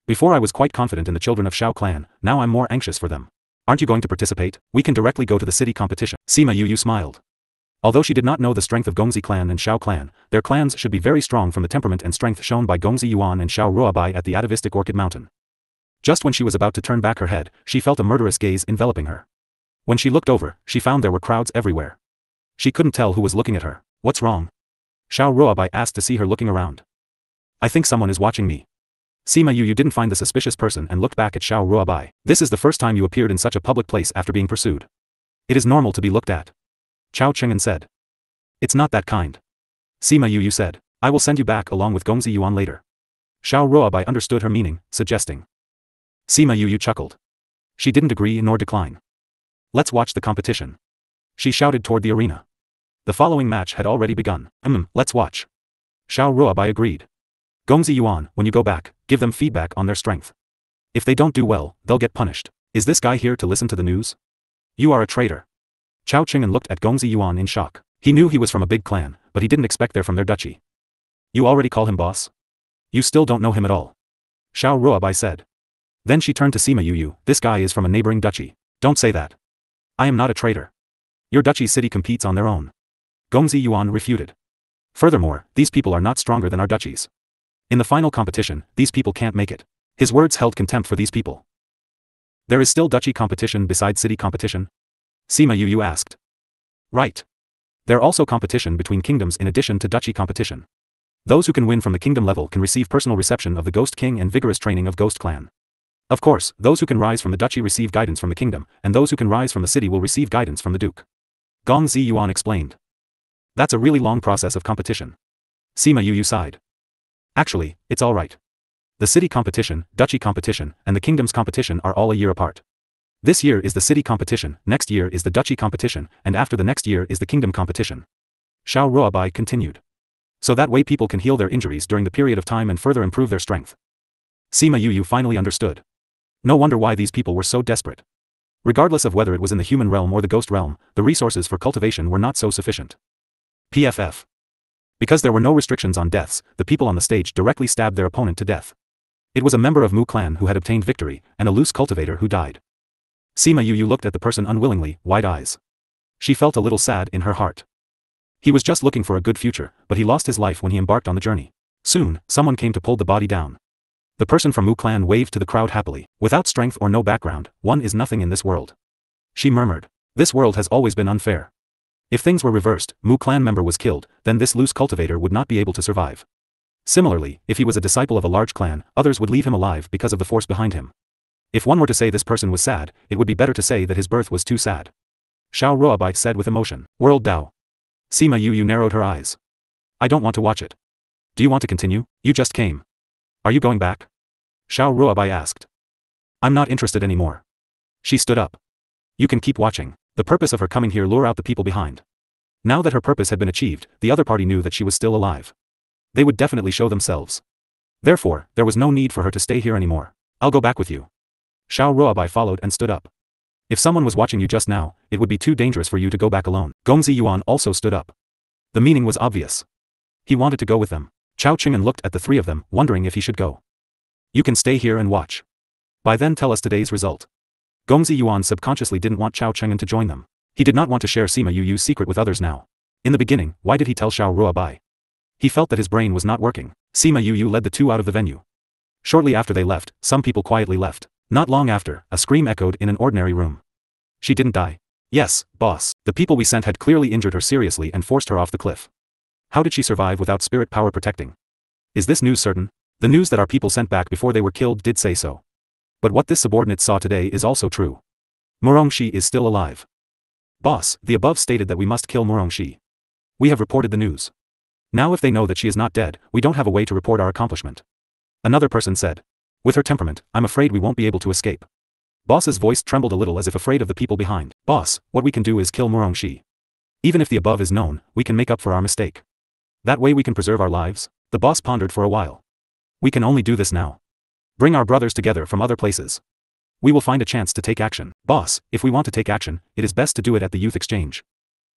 Before I was quite confident in the children of Xiao clan, now I'm more anxious for them. Aren't you going to participate? We can directly go to the city competition. Sima Yu smiled. Although she did not know the strength of Gongzi clan and Xiao clan, their clans should be very strong from the temperament and strength shown by Gongzi Yuan and Xiao Ruobai at the atavistic Orchid Mountain. Just when she was about to turn back her head, she felt a murderous gaze enveloping her. When she looked over, she found there were crowds everywhere. She couldn't tell who was looking at her. What's wrong? Xiao Ruobai asked to see her looking around. I think someone is watching me. Sima Yu didn't find the suspicious person and looked back at Xiao Ruobai. This is the first time you appeared in such a public place after being pursued. It is normal to be looked at. Chao Chingen said. It's not that kind. Sima Yu said. I will send you back along with Gongzi Yuan later. Xiao Ruobai understood her meaning, suggesting. Sima Yu chuckled. She didn't agree nor decline. Let's watch the competition. She shouted toward the arena. The following match had already begun. Let's watch. Xiao Ruobai agreed. Gongzi Yuan, when you go back, give them feedback on their strength. If they don't do well, they'll get punished. Is this guy here to listen to the news? You are a traitor. Chao Chingen looked at Gongzi Yuan in shock. He knew he was from a big clan, but he didn't expect they're from their duchy. You already call him boss? You still don't know him at all. Xiao Ruobai said. Then she turned to Sima Yu. This guy is from a neighboring duchy. Don't say that. I am not a traitor. Your duchy's city competes on their own. Gongzi Yuan refuted. Furthermore, these people are not stronger than our duchies. In the final competition, these people can't make it. His words held contempt for these people. There is still duchy competition besides city competition? Sima Yu asked. Right. There also competition between kingdoms in addition to duchy competition. Those who can win from the kingdom level can receive personal reception of the Ghost King and vigorous training of Ghost Clan. Of course, those who can rise from the duchy receive guidance from the kingdom, and those who can rise from the city will receive guidance from the duke. Gongzi Yuan explained. That's a really long process of competition. Sima Yu sighed. Actually, it's all right. The city competition, duchy competition, and the kingdom's competition are all a year apart. This year is the city competition, next year is the duchy competition, and after the next year is the kingdom competition. Xiao Ruobai continued. So that way people can heal their injuries during the period of time and further improve their strength. Sima Yu finally understood. No wonder why these people were so desperate. Regardless of whether it was in the human realm or the ghost realm, the resources for cultivation were not so sufficient. PFF. Because there were no restrictions on deaths, the people on the stage directly stabbed their opponent to death. It was a member of Mu clan who had obtained victory, and a loose cultivator who died. Sima Yu looked at the person unwillingly, wide eyes. She felt a little sad in her heart. He was just looking for a good future, but he lost his life when he embarked on the journey. Soon, someone came to pull the body down. The person from Mu clan waved to the crowd happily. Without strength or no background, one is nothing in this world. She murmured. This world has always been unfair. If things were reversed, Mu clan member was killed, then this loose cultivator would not be able to survive. Similarly, if he was a disciple of a large clan, others would leave him alive because of the force behind him. If one were to say this person was sad, it would be better to say that his birth was too sad. Xiao Ruobai said with emotion. World Dao. Sima Yu narrowed her eyes. I don't want to watch it. Do you want to continue? You just came. Are you going back? Xiao Ruobai asked. I'm not interested anymore. She stood up. You can keep watching. The purpose of her coming here lure out the people behind. Now that her purpose had been achieved, the other party knew that she was still alive. They would definitely show themselves. Therefore, there was no need for her to stay here anymore. I'll go back with you. Xiao Ruobai followed and stood up. If someone was watching you just now, it would be too dangerous for you to go back alone. Gongzi Yuan also stood up. The meaning was obvious. He wanted to go with them. Chao Chingen looked at the three of them, wondering if he should go. You can stay here and watch. By then tell us today's result. Gongzi Yuan subconsciously didn't want Chao Chingen to join them. He did not want to share Sima Yu's secret with others now. In the beginning, why did he tell Xiao Ruobai? He felt that his brain was not working. Sima Yu led the two out of the venue. Shortly after they left, some people quietly left. Not long after, a scream echoed in an ordinary room. She didn't die. Yes, boss. The people we sent had clearly injured her seriously and forced her off the cliff. How did she survive without spirit power protecting? Is this news certain? The news that our people sent back before they were killed did say so. But what this subordinate saw today is also true. Murongxi is still alive. Boss, the above stated that we must kill Murongxi. We have reported the news. Now if they know that she is not dead, we don't have a way to report our accomplishment. Another person said. With her temperament, I'm afraid we won't be able to escape. Boss's voice trembled a little as if afraid of the people behind. Boss, what we can do is kill Murongxi. Even if the above is known, we can make up for our mistake. That way we can preserve our lives. The boss pondered for a while. We can only do this now. Bring our brothers together from other places. We will find a chance to take action. Boss, if we want to take action, it is best to do it at the youth exchange.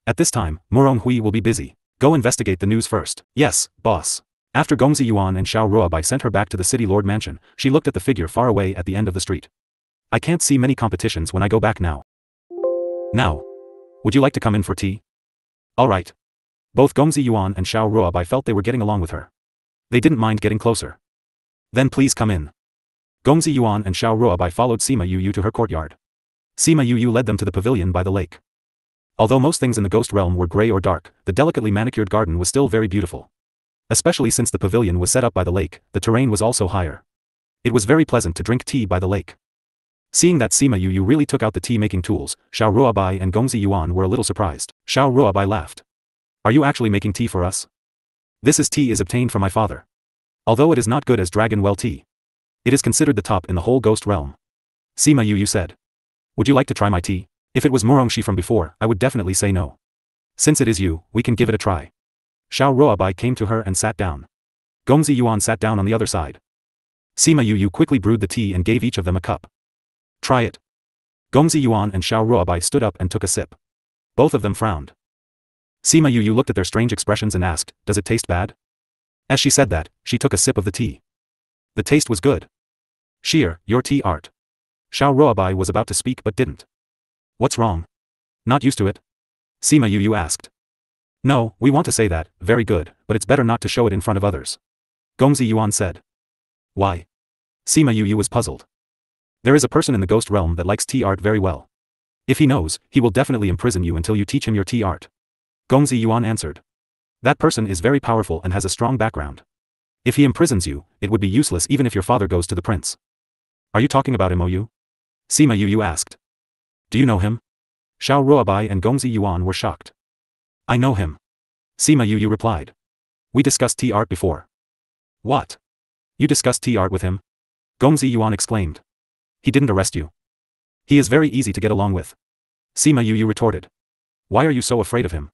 At this time, Muronghui will be busy. Go investigate the news first. Yes, boss. After Gongzi Yuan and Xiao Ruobai sent her back to the city lord mansion, she looked at the figure far away at the end of the street. I can't see many competitions when I go back now. Now. Would you like to come in for tea? Alright. Both Gongzi Yuan and Xiao Ruobai felt they were getting along with her. They didn't mind getting closer. Then please come in. Gongzi Yuan and Xiao Ruobai followed Sima Yu to her courtyard. Sima Yu led them to the pavilion by the lake. Although most things in the ghost realm were grey or dark, the delicately manicured garden was still very beautiful. Especially since the pavilion was set up by the lake, the terrain was also higher. It was very pleasant to drink tea by the lake. Seeing that Sima Yu really took out the tea-making tools, Xiao Ruobai and Gongzi Yuan were a little surprised. Xiao Ruobai laughed. Are you actually making tea for us? This tea is obtained from my father. Although it is not good as dragon well tea. It is considered the top in the whole ghost realm. Sima Yu said. Would you like to try my tea? If it was Murongxi from before, I would definitely say no. Since it is you, we can give it a try. Xiao Ruobai came to her and sat down. Gongzi Yuan sat down on the other side. Sima Yu quickly brewed the tea and gave each of them a cup. Try it. Gongzi Yuan and Xiao Ruobai stood up and took a sip. Both of them frowned. Sima Yu looked at their strange expressions and asked, does it taste bad? As she said that, she took a sip of the tea. The taste was good. Sheer, your tea art. Xiao Ruobai was about to speak but didn't. What's wrong? Not used to it? Sima Yu asked. No, we want to say that, very good, but it's better not to show it in front of others. Gongzi Yuan said. Why? Sima Yu was puzzled. There is a person in the ghost realm that likes tea art very well. If he knows, he will definitely imprison you until you teach him your tea art. Gongzi Yuan answered. That person is very powerful and has a strong background. If he imprisons you, it would be useless even if your father goes to the prince. Are you talking about Mou? Sima Yu asked. Do you know him? Xiao Ruobai and Gongzi Yuan were shocked. I know him. Sima Yu replied. We discussed tea art before. What? You discussed tea art with him? Gongzi Yuan exclaimed. He didn't arrest you. He is very easy to get along with. Sima Yu retorted. Why are you so afraid of him?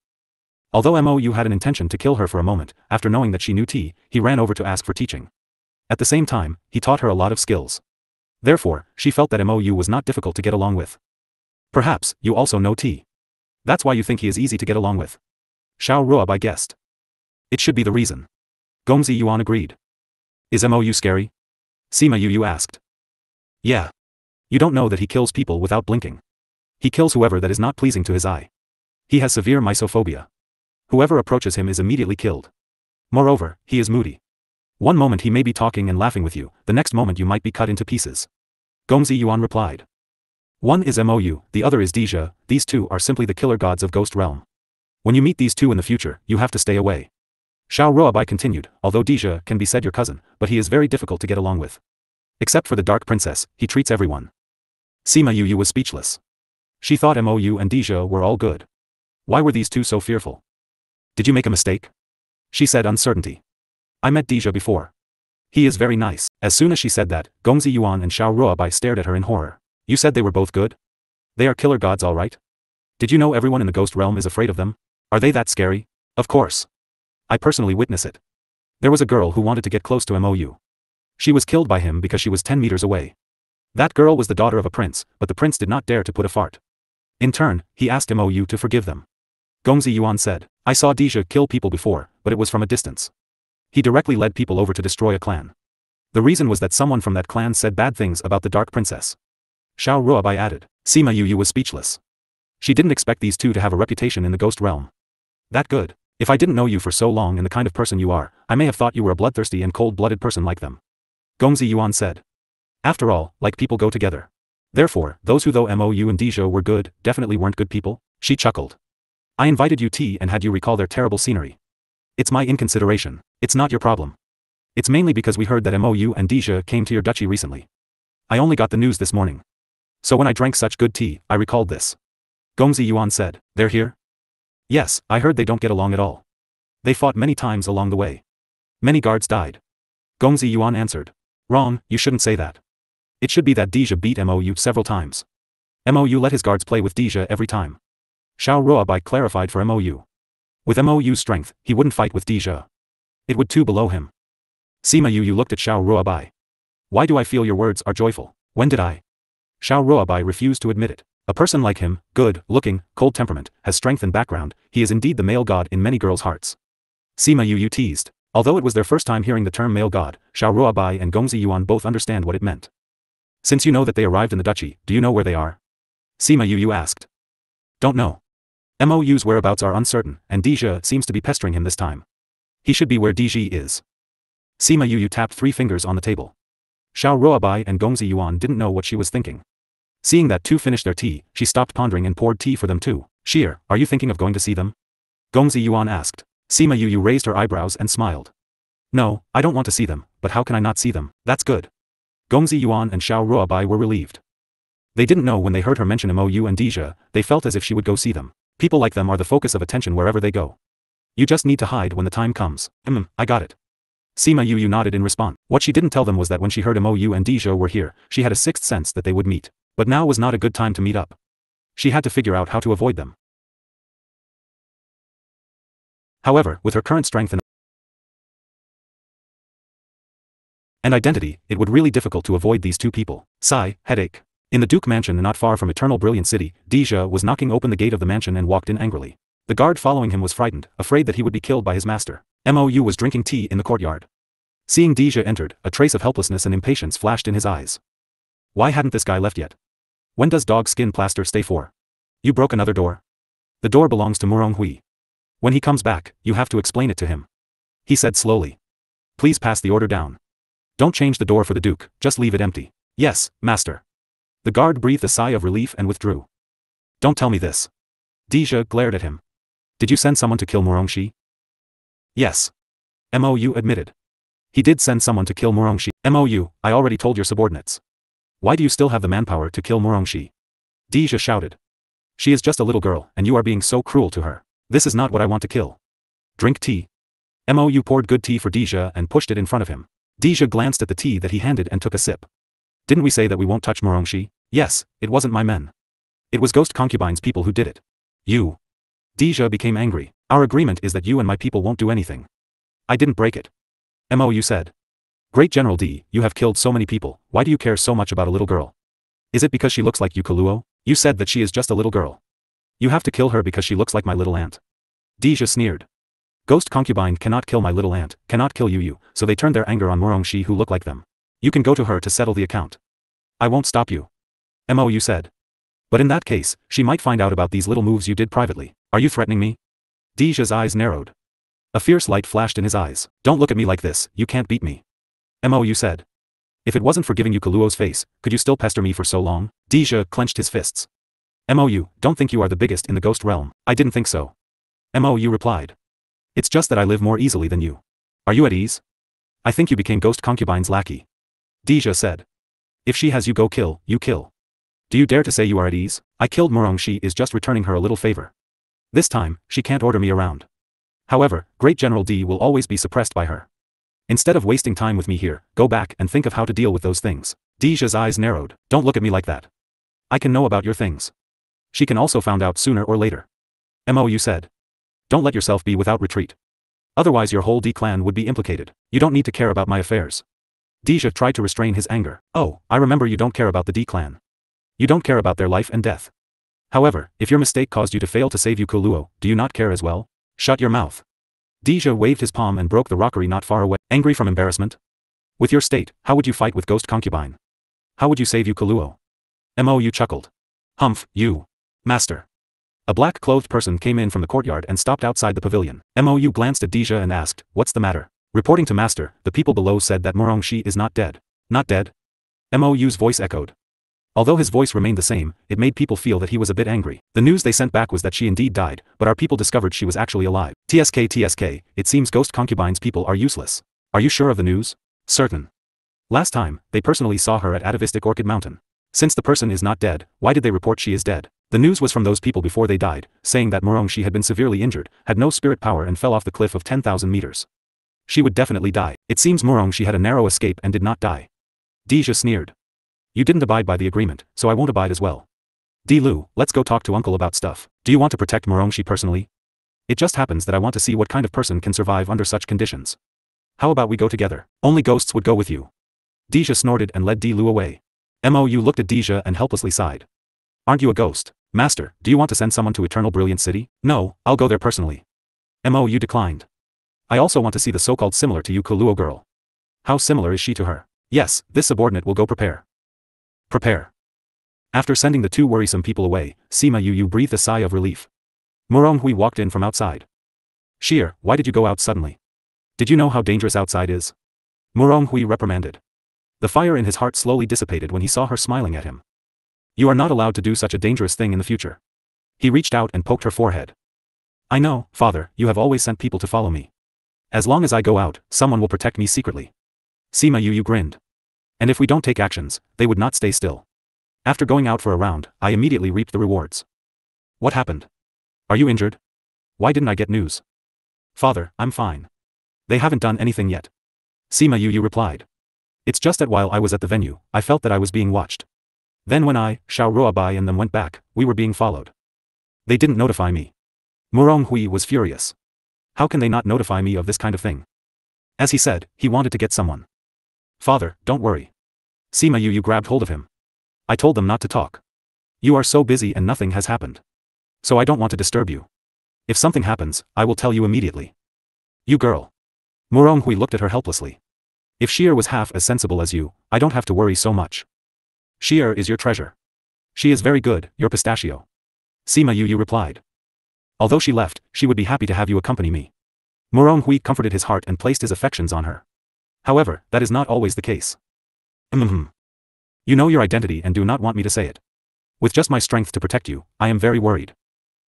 Although Mou had an intention to kill her for a moment, after knowing that she knew tea, he ran over to ask for teaching. At the same time, he taught her a lot of skills. Therefore, she felt that Mou was not difficult to get along with. Perhaps, you also know tea. That's why you think he is easy to get along with. Xiao Ruobai guessed. It should be the reason. Gongzi Yuan agreed. Is Mou scary? Sima Yu asked. Yeah. You don't know that he kills people without blinking. He kills whoever that is not pleasing to his eye. He has severe misophobia. Whoever approaches him is immediately killed. Moreover, he is moody. One moment he may be talking and laughing with you, the next moment you might be cut into pieces. Gongzi Yuan replied. One is Mou, the other is Deja, these two are simply the killer gods of Ghost Realm. When you meet these two in the future, you have to stay away. Xiao Ruobai continued, although Deja can be said your cousin, but he is very difficult to get along with. Except for the Dark Princess, he treats everyone. Sima Yu was speechless. She thought Mou and Deja were all good. Why were these two so fearful? Did you make a mistake? She said uncertainty. I met Deja before. He is very nice. As soon as she said that, Gongzi Yuan and Xiao Ruobai stared at her in horror. You said they were both good? They are killer gods all right? Did you know everyone in the ghost realm is afraid of them? Are they that scary? Of course. I personally witness it. There was a girl who wanted to get close to Mou. She was killed by him because she was 10 meters away. That girl was the daughter of a prince, but the prince did not dare to put a fart. In turn, he asked Mou to forgive them. Gongzi Yuan said, I saw Deja kill people before, but it was from a distance. He directly led people over to destroy a clan. The reason was that someone from that clan said bad things about the Dark Princess. Xiao Ruobai added. Sima Yu was speechless. She didn't expect these two to have a reputation in the ghost realm. That good. If I didn't know you for so long and the kind of person you are, I may have thought you were a bloodthirsty and cold-blooded person like them. Gongzi Yuan said. After all, like people go together. Therefore, those who though Mou and Deja were good, definitely weren't good people? She chuckled. I invited you tea and had you recall their terrible scenery. It's my inconsideration. It's not your problem. It's mainly because we heard that Mou and Deja came to your duchy recently. I only got the news this morning. So when I drank such good tea, I recalled this. Gongzi Yuan said, they're here? Yes, I heard they don't get along at all. They fought many times along the way. Many guards died. Gongzi Yuan answered. Wrong, you shouldn't say that. It should be that Deja beat Mou several times. Mou let his guards play with Deja every time. Xiao Ruobai clarified for Mou. With Mou's strength, he wouldn't fight with Deja. It would too below him. Sima Yu looked at Xiao Ruobai. Why do I feel your words are joyful? When did I? Xiao Ruobai refused to admit it. A person like him, good, looking, cold temperament, has strength and background, he is indeed the male god in many girls' hearts. Sima Yu teased. Although it was their first time hearing the term male god, Xiao Ruobai and Gongzi Yuan both understand what it meant. Since you know that they arrived in the duchy, do you know where they are? Sima Yu asked. Don't know. Mou's whereabouts are uncertain, and Deja seems to be pestering him this time. He should be where Deji is. Sima Yu tapped 3 fingers on the table. Xiao Ruobai and Gongzi Yuan didn't know what she was thinking. Seeing that 2 finished their tea, she stopped pondering and poured tea for them too. Sheer, are you thinking of going to see them? Gongzi Yuan asked. Sima Yu raised her eyebrows and smiled. No, I don't want to see them, but how can I not see them? That's good. Gongzi Yuan and Xiao Ruobai were relieved. They didn't know when they heard her mention Mou and Deja, they felt as if she would go see them. People like them are the focus of attention wherever they go. You just need to hide when the time comes. I got it. Sima Yu nodded in response. What she didn't tell them was that when she heard Mou and Deja were here, she had a sixth sense that they would meet. But now was not a good time to meet up. She had to figure out how to avoid them. However, with her current strength and identity, it would really difficult to avoid these 2 people. Sigh, headache. In the Duke Mansion not far from Eternal Brilliant City, Deja was knocking open the gate of the mansion and walked in angrily. The guard following him was frightened, afraid that he would be killed by his master. Mou was drinking tea in the courtyard. Seeing Deja entered, a trace of helplessness and impatience flashed in his eyes. Why hadn't this guy left yet? When does dog skin plaster stay for? You broke another door? The door belongs to Murong Hui. When he comes back, you have to explain it to him. He said slowly. Please pass the order down. Don't change the door for the Duke, just leave it empty. Yes, master. The guard breathed a sigh of relief and withdrew. Don't tell me this. Deja glared at him. Did you send someone to kill Murongxi? Yes. Mou admitted. He did send someone to kill Murongxi. Mou, I already told your subordinates. Why do you still have the manpower to kill Murongxi? Deja shouted. She is just a little girl, and you are being so cruel to her. This is not what I want to kill. Drink tea. Mou poured good tea for Deja and pushed it in front of him. Deja glanced at the tea that he handed and took a sip. Didn't we say that we won't touch Murongxi? Yes, it wasn't my men. It was ghost concubines people who did it. You. Deja became angry. Our agreement is that you and my people won't do anything. I didn't break it. Mou said. Great General D, you have killed so many people, why do you care so much about a little girl? Is it because she looks like you, Kaluo? You said that she is just a little girl. You have to kill her because she looks like my little aunt. Deja sneered. Ghost concubine cannot kill my little aunt, cannot kill you, so they turned their anger on Murongxi who look like them. You can go to her to settle the account. I won't stop you. Mou said. But in that case, she might find out about these little moves you did privately. Are you threatening me? Deja's eyes narrowed. A fierce light flashed in his eyes. Don't look at me like this, you can't beat me. Mou said. If it wasn't for giving you Kaluo's face, could you still pester me for so long? Deja clenched his fists. Mou, don't think you are the biggest in the ghost realm. I didn't think so. Mou replied. It's just that I live more easily than you. Are you at ease? I think you became ghost concubine's lackey. Deja said. If she has you go kill, you kill. Do you dare to say you are at ease? I killed Murongxi is just returning her a little favor. This time, she can't order me around. However, Great General D will always be suppressed by her. Instead of wasting time with me here, go back and think of how to deal with those things. Deja's eyes narrowed. Don't look at me like that. I can know about your things. She can also find out sooner or later. Mou said. Don't let yourself be without retreat. Otherwise your whole D clan would be implicated. You don't need to care about my affairs. Deja tried to restrain his anger. Oh, I remember you don't care about the D clan. You don't care about their life and death. However, if your mistake caused you to fail to save Yukuluo, do you not care as well? Shut your mouth. Deja waved his palm and broke the rockery not far away. Angry from embarrassment? With your state, how would you fight with Ghost Concubine? How would you save Yukuluo? Mou chuckled. Humph, you. Master. A black-clothed person came in from the courtyard and stopped outside the pavilion. Mou glanced at Deja and asked, what's the matter? Reporting to Master, the people below said that Murongshi is not dead. Not dead? Mou's voice echoed. Although his voice remained the same, it made people feel that he was a bit angry. The news they sent back was that she indeed died, but our people discovered she was actually alive. TSK, it seems Ghost Concubine's people are useless. Are you sure of the news? Certain. Last time, they personally saw her at atavistic Orchid Mountain. Since the person is not dead, why did they report she is dead? The news was from those people before they died, saying that Murongshi had been severely injured, had no spirit power and fell off the cliff of 10,000 meters. She would definitely die. It seems Murongshi had a narrow escape and did not die. Deja sneered. You didn't abide by the agreement, so I won't abide as well. Lu, let's go talk to Uncle about stuff. Do you want to protect Murongshi personally? It just happens that I want to see what kind of person can survive under such conditions. How about we go together? Only ghosts would go with you. Deja snorted and led Lu away. Mou looked at Deja and helplessly sighed. Aren't you a ghost? Master, do you want to send someone to Eternal Brilliant City? No, I'll go there personally. Mou declined. I also want to see the so-called similar to you Kuluo girl. How similar is she to her? Yes, this subordinate will go prepare. Prepare. After sending the two worrisome people away, Sima Yu breathed a sigh of relief. Muronghui walked in from outside. Sheer, why did you go out suddenly? Did you know how dangerous outside is? Muronghui reprimanded. The fire in his heart slowly dissipated when he saw her smiling at him. You are not allowed to do such a dangerous thing in the future. He reached out and poked her forehead. I know, father, you have always sent people to follow me. As long as I go out, someone will protect me secretly. Sima Yu grinned. And if we don't take actions, they would not stay still. After going out for a round, I immediately reaped the rewards. What happened? Are you injured? Why didn't I get news? Father, I'm fine. They haven't done anything yet. Sima Yu replied. It's just that while I was at the venue, I felt that I was being watched. Then when I, Xiao Ruobai and them went back, we were being followed. They didn't notify me. Muronghui was furious. How can they not notify me of this kind of thing? As he said, he wanted to get someone. Father, don't worry. Sima Yu grabbed hold of him. I told them not to talk. You are so busy and nothing has happened. So I don't want to disturb you. If something happens, I will tell you immediately. You girl. Muronghui looked at her helplessly. If Sheer was half as sensible as you, I don't have to worry so much. Sheer is your treasure. She is very good, your pistachio. Sima Yu replied. Although she left, she would be happy to have you accompany me. Muronghui comforted his heart and placed his affections on her. However, that is not always the case. You know your identity and do not want me to say it. With just my strength to protect you, I am very worried.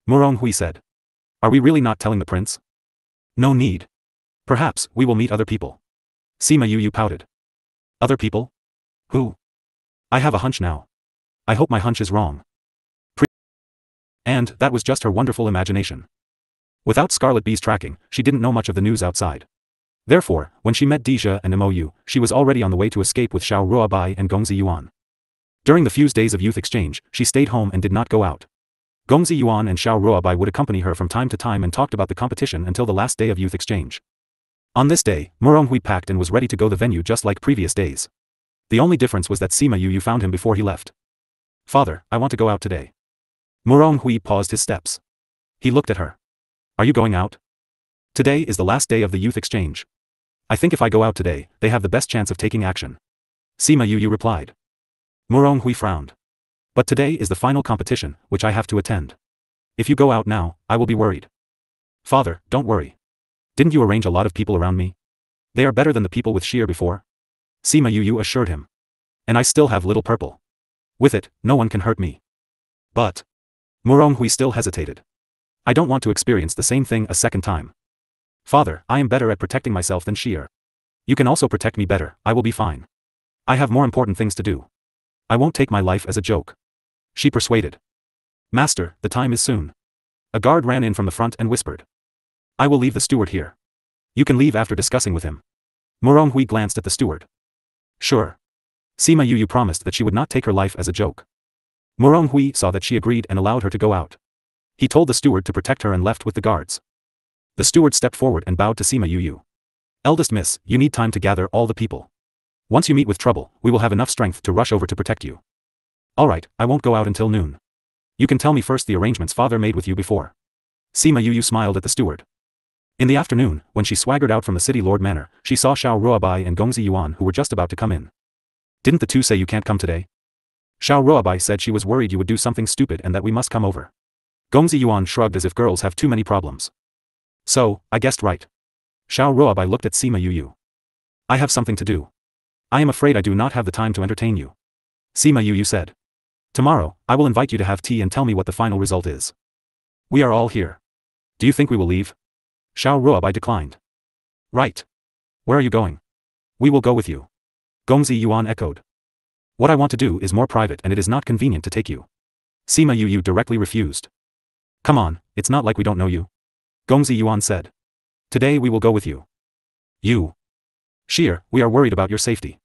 Muronghui said. Are we really not telling the prince? No need. Perhaps, we will meet other people. Sima Yu pouted. Other people? Who? I have a hunch now. I hope my hunch is wrong. And that was just her wonderful imagination. Without Scarlet Bee's tracking, she didn't know much of the news outside. Therefore, when she met Deja and Mou, she was already on the way to escape with Xiao Ruobai and Gongzi Yuan. During the few days of youth exchange, she stayed home and did not go out. Gongzi Yuan and Xiao Ruobai would accompany her from time to time and talked about the competition until the last day of youth exchange. On this day, Muronghui packed and was ready to go the venue just like previous days. The only difference was that Sima Yu found him before he left. Father, I want to go out today. Muronghui paused his steps. He looked at her. Are you going out? Today is the last day of the youth exchange. I think if I go out today, they have the best chance of taking action. Sima Yu replied. Muronghui frowned. But today is the final competition, which I have to attend. If you go out now, I will be worried. Father, don't worry. Didn't you arrange a lot of people around me? They are better than the people with Sheer before. Sima Yu assured him. And I still have little purple. With it, no one can hurt me. But. Muronghui still hesitated. I don't want to experience the same thing a second time. Father, I am better at protecting myself than Sheer. You can also protect me better, I will be fine. I have more important things to do. I won't take my life as a joke. She persuaded. Master, the time is soon. A guard ran in from the front and whispered. I will leave the steward here. You can leave after discussing with him. Muronghui glanced at the steward. Sure. Sima Yu promised that she would not take her life as a joke. Muronghui saw that she agreed and allowed her to go out. He told the steward to protect her and left with the guards. The steward stepped forward and bowed to Sima Yu. Eldest miss, you need time to gather all the people. Once you meet with trouble, we will have enough strength to rush over to protect you. Alright, I won't go out until noon. You can tell me first the arrangements father made with you before. Sima Yu smiled at the steward. In the afternoon, when she swaggered out from the city lord manor, she saw Xiao Ruobai and Gongzi Yuan who were just about to come in. Didn't the two say you can't come today? Xiao Ruobai said she was worried you would do something stupid and that we must come over. Gongzi Yuan shrugged as if girls have too many problems. So, I guessed right. Xiao Ruobai looked at Sima Yu. I have something to do. I am afraid I do not have the time to entertain you. Sima Yu said. Tomorrow, I will invite you to have tea and tell me what the final result is. We are all here. Do you think we will leave? Xiao Ruobai declined. Right. Where are you going? We will go with you. Gongzi Yuan echoed. What I want to do is more private and it is not convenient to take you. Sima Yu directly refused. Come on, it's not like we don't know you. Gongzi Yuan said. Today we will go with you. You. Sheer, we are worried about your safety.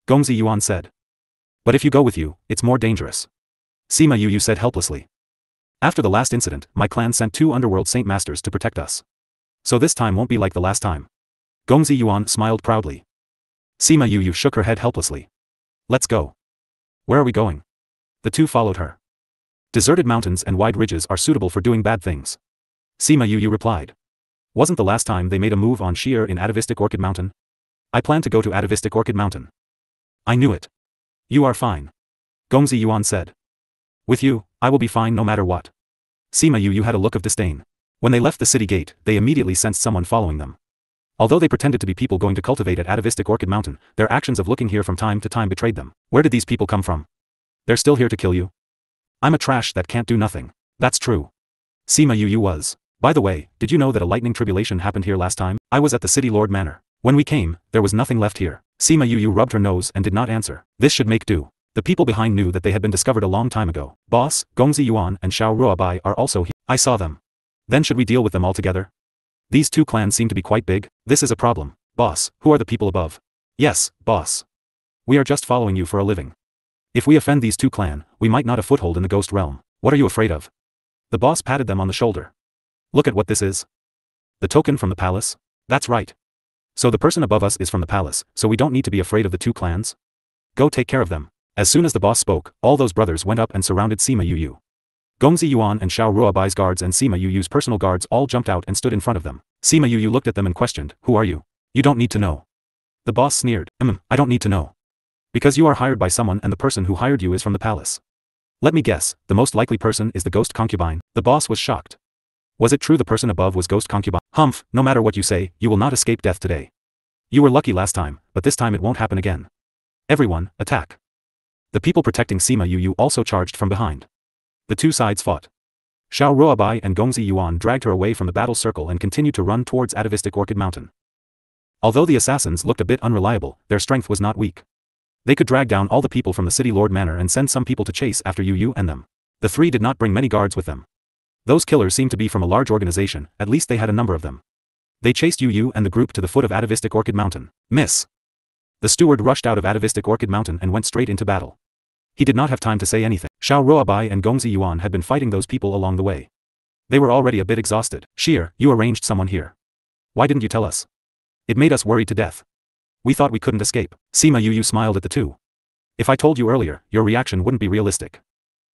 Gongzi Yuan said. But if you go with you, it's more dangerous. Sima Yu said helplessly. After the last incident, my clan sent 2 underworld saint masters to protect us. So this time won't be like the last time. Gongzi Yuan smiled proudly. Sima Yu shook her head helplessly. Let's go. Where are we going? The two followed her. Deserted mountains and wide ridges are suitable for doing bad things. Sima Yu replied. Wasn't the last time they made a move on sheer in Atavistic Orchid Mountain? I plan to go to Atavistic Orchid Mountain. I knew it. You are fine. Gongzi Yuan said. With you, I will be fine no matter what. Sima Yu had a look of disdain. When they left the city gate, they immediately sensed someone following them. Although they pretended to be people going to cultivate at Atavistic Orchid Mountain, their actions of looking here from time to time betrayed them. Where did these people come from? They're still here to kill you? I'm a trash that can't do nothing. That's true. Sima Yu was. By the way, did you know that a lightning tribulation happened here last time? I was at the city lord manor. When we came, there was nothing left here. Sima Yu rubbed her nose and did not answer. This should make do. The people behind knew that they had been discovered a long time ago. Boss, Gongzi Yuan and Xiao Ruobai are also here. I saw them. Then should we deal with them all together? These 2 clans seem to be quite big. This is a problem. Boss, who are the people above? Yes, boss. We are just following you for a living. If we offend these 2 clan, we might not have foothold in the ghost realm. What are you afraid of? The boss patted them on the shoulder. Look at what this is. The token from the palace? That's right. So the person above us is from the palace, so we don't need to be afraid of the 2 clans? Go take care of them. As soon as the boss spoke, all those brothers went up and surrounded Sima Yu. Gongzi Yuan and Xiao Ruobai's guards and Sima Yu's personal guards all jumped out and stood in front of them. Sima Yu looked at them and questioned, who are you? You don't need to know. The boss sneered, I don't need to know. Because you are hired by someone and the person who hired you is from the palace. Let me guess, the most likely person is the ghost concubine. The boss was shocked. Was it true the person above was ghost concubine? Humph, no matter what you say, you will not escape death today. You were lucky last time, but this time it won't happen again. Everyone, attack. The people protecting Sima Yu also charged from behind. The 2 sides fought. Xiao Ruobai and Gongzi Yuan dragged her away from the battle circle and continued to run towards Atavistic Orchid Mountain. Although the assassins looked a bit unreliable, their strength was not weak. They could drag down all the people from the city lord manor and send some people to chase after Yu and them. The 3 did not bring many guards with them. Those killers seemed to be from a large organization, at least they had a number of them. They chased Yu and the group to the foot of Atavistic Orchid Mountain. Miss. The steward rushed out of Atavistic Orchid Mountain and went straight into battle. He did not have time to say anything. Xiao Ruobai and Gongzi Yuan had been fighting those people along the way. They were already a bit exhausted. Sheer, you arranged someone here. Why didn't you tell us? It made us worried to death. We thought we couldn't escape. Sima Yu smiled at the 2. If I told you earlier, your reaction wouldn't be realistic.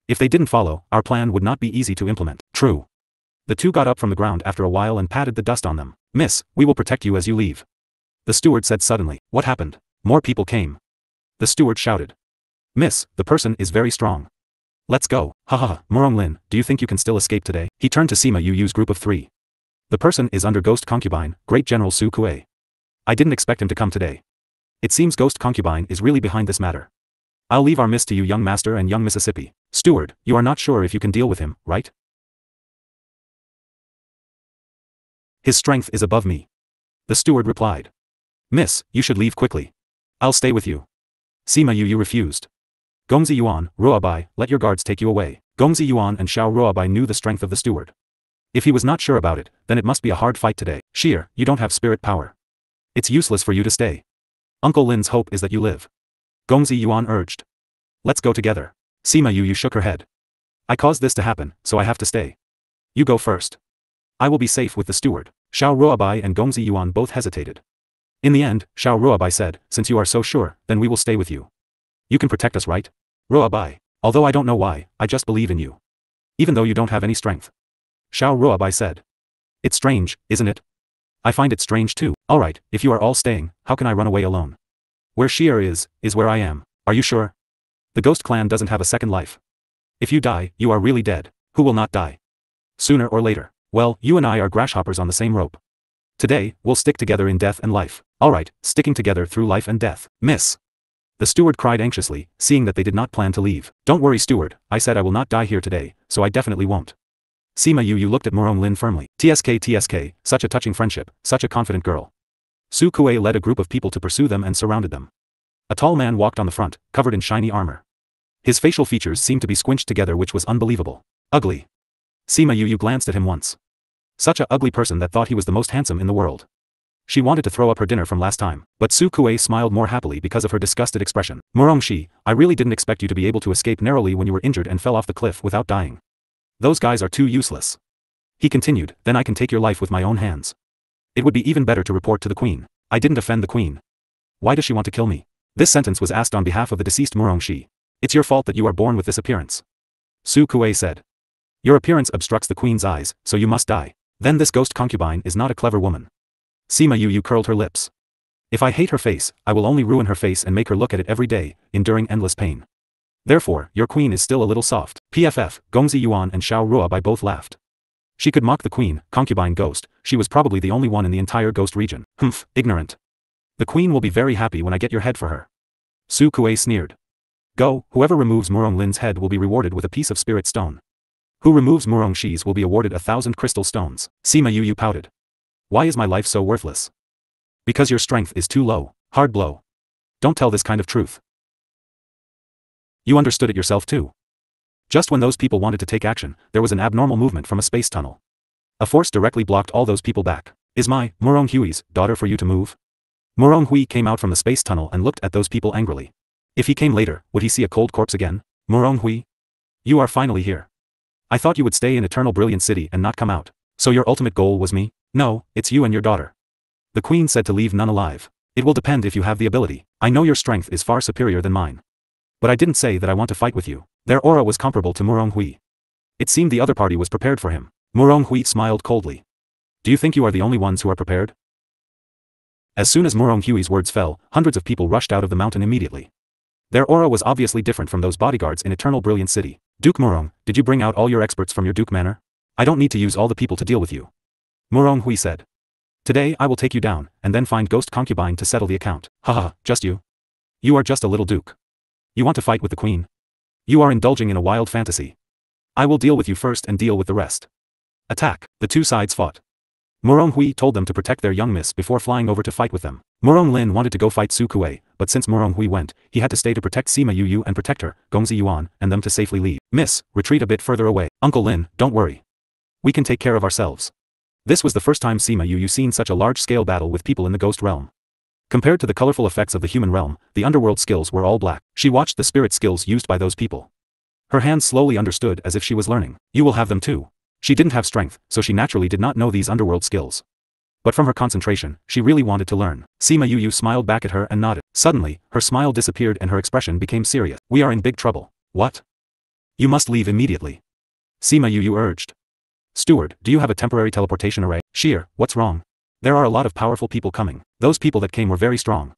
If they didn't follow, our plan would not be easy to implement. True. The 2 got up from the ground after a while and patted the dust on them. Miss, we will protect you as you leave. The steward said suddenly. What happened? More people came. The steward shouted. Miss, the person is very strong. Let's go. Haha, Murong Lin, do you think you can still escape today? He turned to Sima Yu's group of 3. The person is under Ghost Concubine, Great General Su Kuei. I didn't expect him to come today. It seems Ghost Concubine is really behind this matter. I'll leave our miss to you, young master and young Mississippi. Steward, you are not sure if you can deal with him, right? His strength is above me. The steward replied. Miss, you should leave quickly. I'll stay with you. Sima Yu refused. Gongzi Yuan, Ruobai, let your guards take you away. Gongzi Yuan and Xiao Ruobai knew the strength of the steward. If he was not sure about it, then it must be a hard fight today. Sheer, you don't have spirit power. It's useless for you to stay. Uncle Lin's hope is that you live. Gongzi Yuan urged. Let's go together. Sima Yu shook her head. I caused this to happen, so I have to stay. You go first. I will be safe with the steward. Xiao Ruobai and Gongzi Yuan both hesitated. In the end, Xiao Ruobai said, since you are so sure, then we will stay with you. You can protect us, right? Ruobai. Although I don't know why, I just believe in you. Even though you don't have any strength. Xiao Ruobai said. It's strange, isn't it? I find it strange too. Alright, if you are all staying, how can I run away alone? Where Shir is where I am. Are you sure? The ghost clan doesn't have a second life. If you die, you are really dead. Who will not die? Sooner or later. Well, you and I are grasshoppers on the same rope. Today, we'll stick together in death and life. Alright, sticking together through life and death. Miss. The steward cried anxiously, seeing that they did not plan to leave. Don't worry, steward, I said I will not die here today, so I definitely won't. Sima Yu looked at Murong Lin firmly. TSK, such a touching friendship, such a confident girl. Su Kuei led a group of people to pursue them and surrounded them. A tall man walked on the front, covered in shiny armor. His facial features seemed to be squinched together, which was unbelievable. Ugly. Sima Yu glanced at him once. Such a ugly person that thought he was the most handsome in the world. She wanted to throw up her dinner from last time, but Su Kuei smiled more happily because of her disgusted expression. Murong Shi, I really didn't expect you to be able to escape narrowly when you were injured and fell off the cliff without dying. Those guys are too useless. He continued, then I can take your life with my own hands. It would be even better to report to the queen. I didn't offend the queen. Why does she want to kill me? This sentence was asked on behalf of the deceased Murong Shi. It's your fault that you are born with this appearance. Su Kuei said. Your appearance obstructs the queen's eyes, so you must die. Then this ghost concubine is not a clever woman. Sima Yu curled her lips. If I hate her face, I will only ruin her face and make her look at it every day, enduring endless pain. Therefore, your queen is still a little soft. PFF, Gongzi Yuan and Xiao Ruobai both laughed. She could mock the queen, concubine ghost, she was probably the only one in the entire ghost region. Humph, ignorant. The queen will be very happy when I get your head for her. Su Kuei sneered. Go, whoever removes Murong Lin's head will be rewarded with a piece of spirit stone. Who removes Murong Shi's will be awarded 1,000 crystal stones. Sima Yu pouted. Why is my life so worthless? Because your strength is too low. Hard blow. Don't tell this kind of truth. You understood it yourself too. Just when those people wanted to take action, there was an abnormal movement from a space tunnel. A force directly blocked all those people back. Is my, Murong Hui's, daughter for you to move? Murong Hui came out from the space tunnel and looked at those people angrily. If he came later, would he see a cold corpse again? Murong Hui? You are finally here. I thought you would stay in Eternal Brilliant City and not come out. So your ultimate goal was me? No, it's you and your daughter. The queen said to leave none alive. It will depend if you have the ability. I know your strength is far superior than mine. But I didn't say that I want to fight with you. Their aura was comparable to Murong Hui. It seemed the other party was prepared for him. Murong Hui smiled coldly. Do you think you are the only ones who are prepared? As soon as Murong Hui's words fell, hundreds of people rushed out of the mountain immediately. Their aura was obviously different from those bodyguards in Eternal Brilliant City. Duke Murong, did you bring out all your experts from your Duke Manor? I don't need to use all the people to deal with you. Murong Hui said. Today I will take you down, and then find Ghost Concubine to settle the account. Haha, just you? You are just a little duke. You want to fight with the queen? You are indulging in a wild fantasy. I will deal with you first and deal with the rest. Attack. The two sides fought. Murong Hui told them to protect their young miss before flying over to fight with them. Murong Lin wanted to go fight Su Kuei, but since Murong Hui went, he had to stay to protect Sima Yu and protect her, Gongzi Yuan, and them to safely leave. Miss, retreat a bit further away. Uncle Lin, don't worry. We can take care of ourselves. This was the first time Sima Yu seen such a large-scale battle with people in the ghost realm. Compared to the colorful effects of the human realm, the underworld skills were all black. She watched the spirit skills used by those people. Her hands slowly understood as if she was learning. You will have them too. She didn't have strength, so she naturally did not know these underworld skills. But from her concentration, she really wanted to learn. Sima Yu smiled back at her and nodded. Suddenly, her smile disappeared and her expression became serious. We are in big trouble. What? You must leave immediately. Sima Yu urged. Steward, do you have a temporary teleportation array? Sheer, what's wrong? There are a lot of powerful people coming. Those people that came were very strong.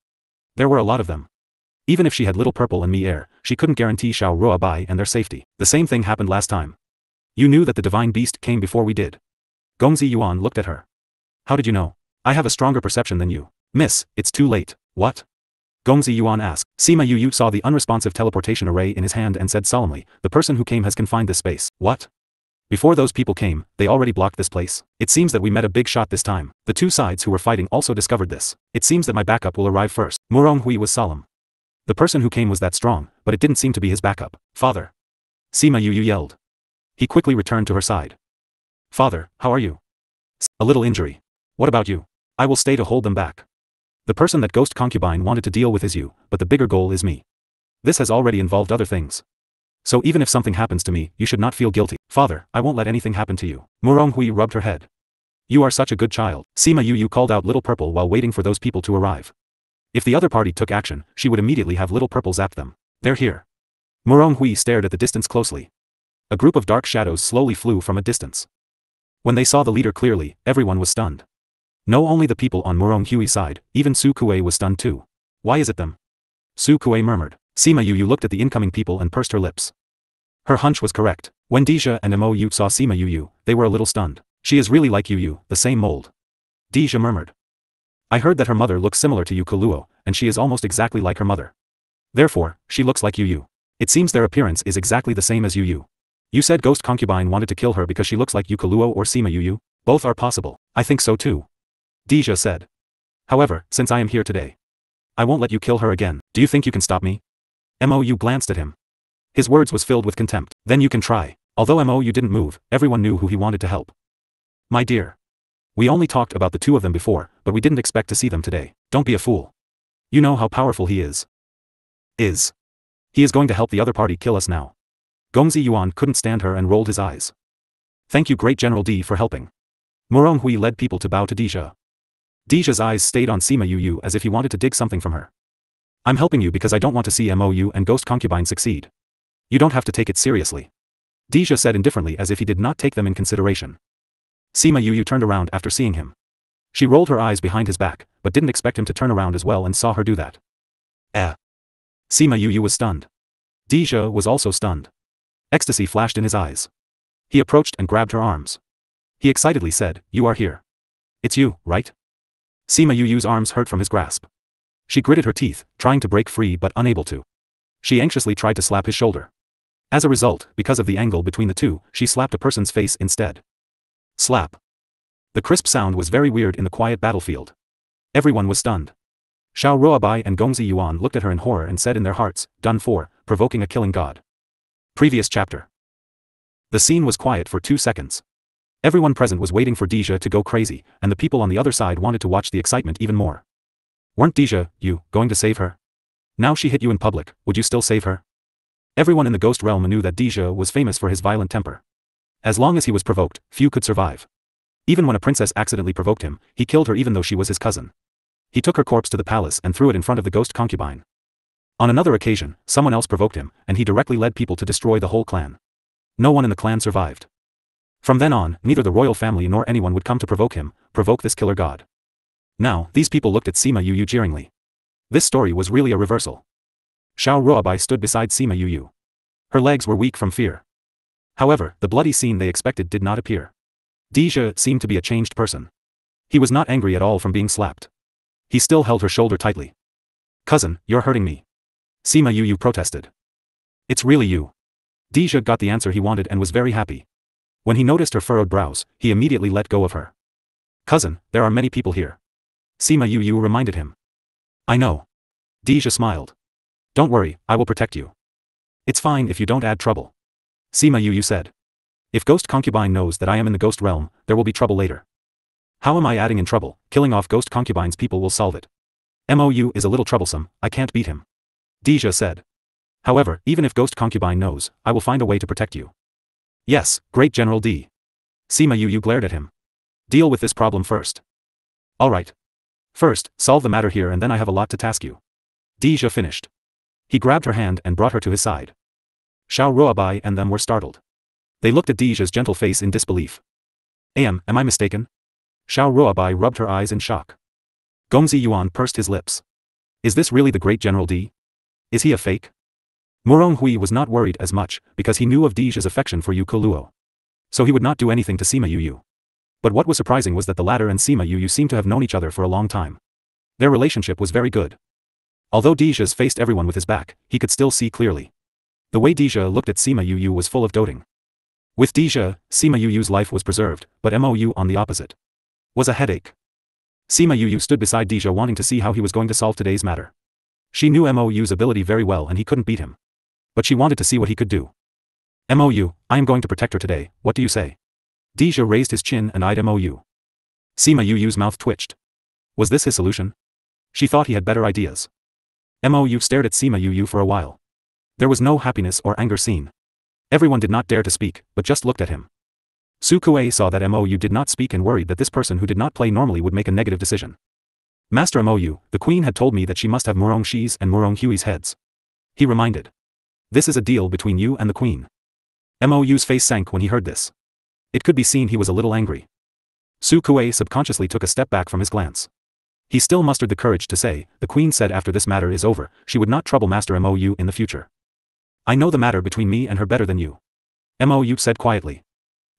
There were a lot of them. Even if she had Little Purple and Me Air, she couldn't guarantee Xiao Ruobai and their safety. The same thing happened last time. You knew that the divine beast came before we did. Gongzi Yuan looked at her. How did you know? I have a stronger perception than you. Miss, it's too late. What? Gongzi Yuan asked. Sima Yu saw the unresponsive teleportation array in his hand and said solemnly, the person who came has confined this space. What? Before those people came, they already blocked this place. It seems that we met a big shot this time. The two sides who were fighting also discovered this. It seems that my backup will arrive first. Murong Hui was solemn. The person who came was that strong, but it didn't seem to be his backup. Father. Sima Yu yelled. He quickly returned to her side. Father, how are you? A little injury. What about you? I will stay to hold them back. The person that Ghost Concubine wanted to deal with is you, but the bigger goal is me. This has already involved other things. So even if something happens to me, you should not feel guilty. Father, I won't let anything happen to you. Murong Hui rubbed her head. You are such a good child. Sima Yu called out Little Purple while waiting for those people to arrive. If the other party took action, she would immediately have Little Purple zap them. They're here. Murong Hui stared at the distance closely. A group of dark shadows slowly flew from a distance. When they saw the leader clearly, everyone was stunned. No, only the people on Murong Hui's side, even Su Kuei was stunned too. Why is it them? Su Kuei murmured. Sima Yu looked at the incoming people and pursed her lips. Her hunch was correct. When Deja and Mo Yu saw Sima Yu, they were a little stunned. She is really like Yu, the same mold. Deja murmured. I heard that her mother looks similar to Yu Luo, and she is almost exactly like her mother. Therefore, she looks like Yu. It seems their appearance is exactly the same as Yu. You said Ghost Concubine wanted to kill her because she looks like Yu Luo or Sima Yu? Both are possible. I think so too. Deja said. However, since I am here today, I won't let you kill her again. Do you think you can stop me? Mou glanced at him. His words was filled with contempt. Then you can try. Although Mou didn't move, everyone knew who he wanted to help. My dear. We only talked about the two of them before, but we didn't expect to see them today. Don't be a fool. You know how powerful he is. He is going to help the other party kill us now. Gongzi Yuan couldn't stand her and rolled his eyes. Thank you Great General D for helping. Murong Hui led people to bow to Deja. Deja's eyes stayed on Sima Yu as if he wanted to dig something from her. I'm helping you because I don't want to see Mou and Ghost Concubine succeed. You don't have to take it seriously. Deja said indifferently as if he did not take them in consideration. Sima Yu turned around after seeing him. She rolled her eyes behind his back, but didn't expect him to turn around as well and saw her do that. Sima Yu was stunned. Deja was also stunned. Ecstasy flashed in his eyes. He approached and grabbed her arms. He excitedly said, You are here. It's you, right? Sima Yu's arms hurt from his grasp. She gritted her teeth, trying to break free but unable to. She anxiously tried to slap his shoulder. As a result, because of the angle between the two, she slapped a person's face instead. Slap. The crisp sound was very weird in the quiet battlefield. Everyone was stunned. Xiao Ruobai and Gongzi Yuan looked at her in horror and said in their hearts, Done for, provoking a killing god. Previous chapter. The scene was quiet for 2 seconds. Everyone present was waiting for Deja to go crazy, and the people on the other side wanted to watch the excitement even more. Weren't Deja, you, going to save her? Now she hit you in public, would you still save her? Everyone in the ghost realm knew that Deja was famous for his violent temper. As long as he was provoked, few could survive. Even when a princess accidentally provoked him, he killed her even though she was his cousin. He took her corpse to the palace and threw it in front of the ghost concubine. On another occasion, someone else provoked him, and he directly led people to destroy the whole clan. No one in the clan survived. From then on, neither the royal family nor anyone would come to provoke this killer god. Now, these people looked at Sima Yu jeeringly. This story was really a reversal. Xiao Ruobai stood beside Sima Yu. Her legs were weak from fear. However, the bloody scene they expected did not appear. Deja seemed to be a changed person. He was not angry at all from being slapped. He still held her shoulder tightly. Cousin, you're hurting me. Sima Yu protested. It's really you. Deja got the answer he wanted and was very happy. When he noticed her furrowed brows, he immediately let go of her. Cousin, there are many people here. Sima Yu reminded him. I know. Deja smiled. Don't worry, I will protect you. It's fine if you don't add trouble. Sima Yu said. If Ghost Concubine knows that I am in the ghost realm, there will be trouble later. How am I adding in trouble? Killing off Ghost Concubine's people will solve it. Mou is a little troublesome, I can't beat him. Deja said. However, even if Ghost Concubine knows, I will find a way to protect you. Yes, Great General D. Sima Yu glared at him. Deal with this problem first. Alright. First, solve the matter here and then I have a lot to task you. Deja finished. He grabbed her hand and brought her to his side. Xiao Ruobai and them were startled. They looked at Deja's gentle face in disbelief. Am I mistaken? Xiao Ruobai rubbed her eyes in shock. Gongzi Yuan pursed his lips. Is this really the Great General D? Is he a fake? Murong Hui was not worried as much, because he knew of Deja's affection for Yu Luo. So he would not do anything to Sima Yu. But what was surprising was that the latter and Sima Yu seemed to have known each other for a long time. Their relationship was very good. Although Deja's faced everyone with his back, he could still see clearly. The way Deja looked at Sima Yu was full of doting. With Deja, Sima Yu's life was preserved, but Mou on the opposite. Was a headache. Sima Yu stood beside Deja wanting to see how he was going to solve today's matter. She knew Mou's ability very well and he couldn't beat him. But she wanted to see what he could do. Mou, I am going to protect her today, what do you say? Deja raised his chin and eyed Mou. Sima Yu's mouth twitched. Was this his solution? She thought he had better ideas. Mou stared at Sima Yu for a while. There was no happiness or anger seen. Everyone did not dare to speak, but just looked at him. Su Kuei saw that Mou did not speak and worried that this person who did not play normally would make a negative decision. Master Mou, the queen had told me that she must have Murong Shi's and Murong Hui's heads. He reminded. This is a deal between you and the queen. Mou's face sank when he heard this. It could be seen he was a little angry. Su Kuei subconsciously took a step back from his glance. He still mustered the courage to say, the queen said after this matter is over, she would not trouble Master Mou in the future. I know the matter between me and her better than you. Mou said quietly.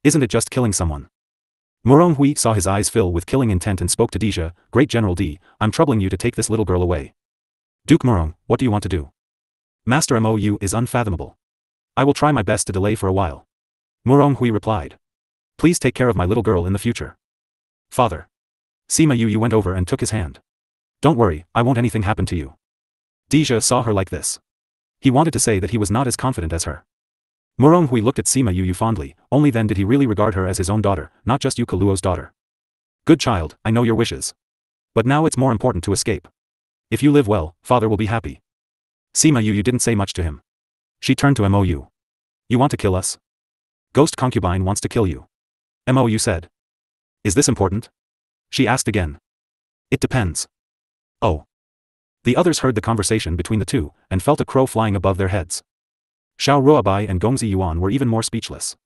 Isn't it just killing someone? Murong Hui saw his eyes fill with killing intent and spoke to Dija, Great General D, I'm troubling you to take this little girl away. Duke Murong, what do you want to do? Master Mou is unfathomable. I will try my best to delay for a while. Murong Hui replied. Please take care of my little girl in the future. Father. Sima Yu went over and took his hand. Don't worry, I won't anything happen to you. Dija saw her like this. He wanted to say that he was not as confident as her. Murong Hui looked at Sima Yu fondly, only then did he really regard her as his own daughter, not just Yu Kaluo's daughter. Good child, I know your wishes. But now it's more important to escape. If you live well, father will be happy. Sima Yu didn't say much to him. She turned to Mou. You want to kill us? Ghost concubine wants to kill you. Mou said. Is this important? She asked again. It depends. Oh. The others heard the conversation between the two, and felt a crow flying above their heads. Xiao Ruobai and Gongzi Yuan were even more speechless.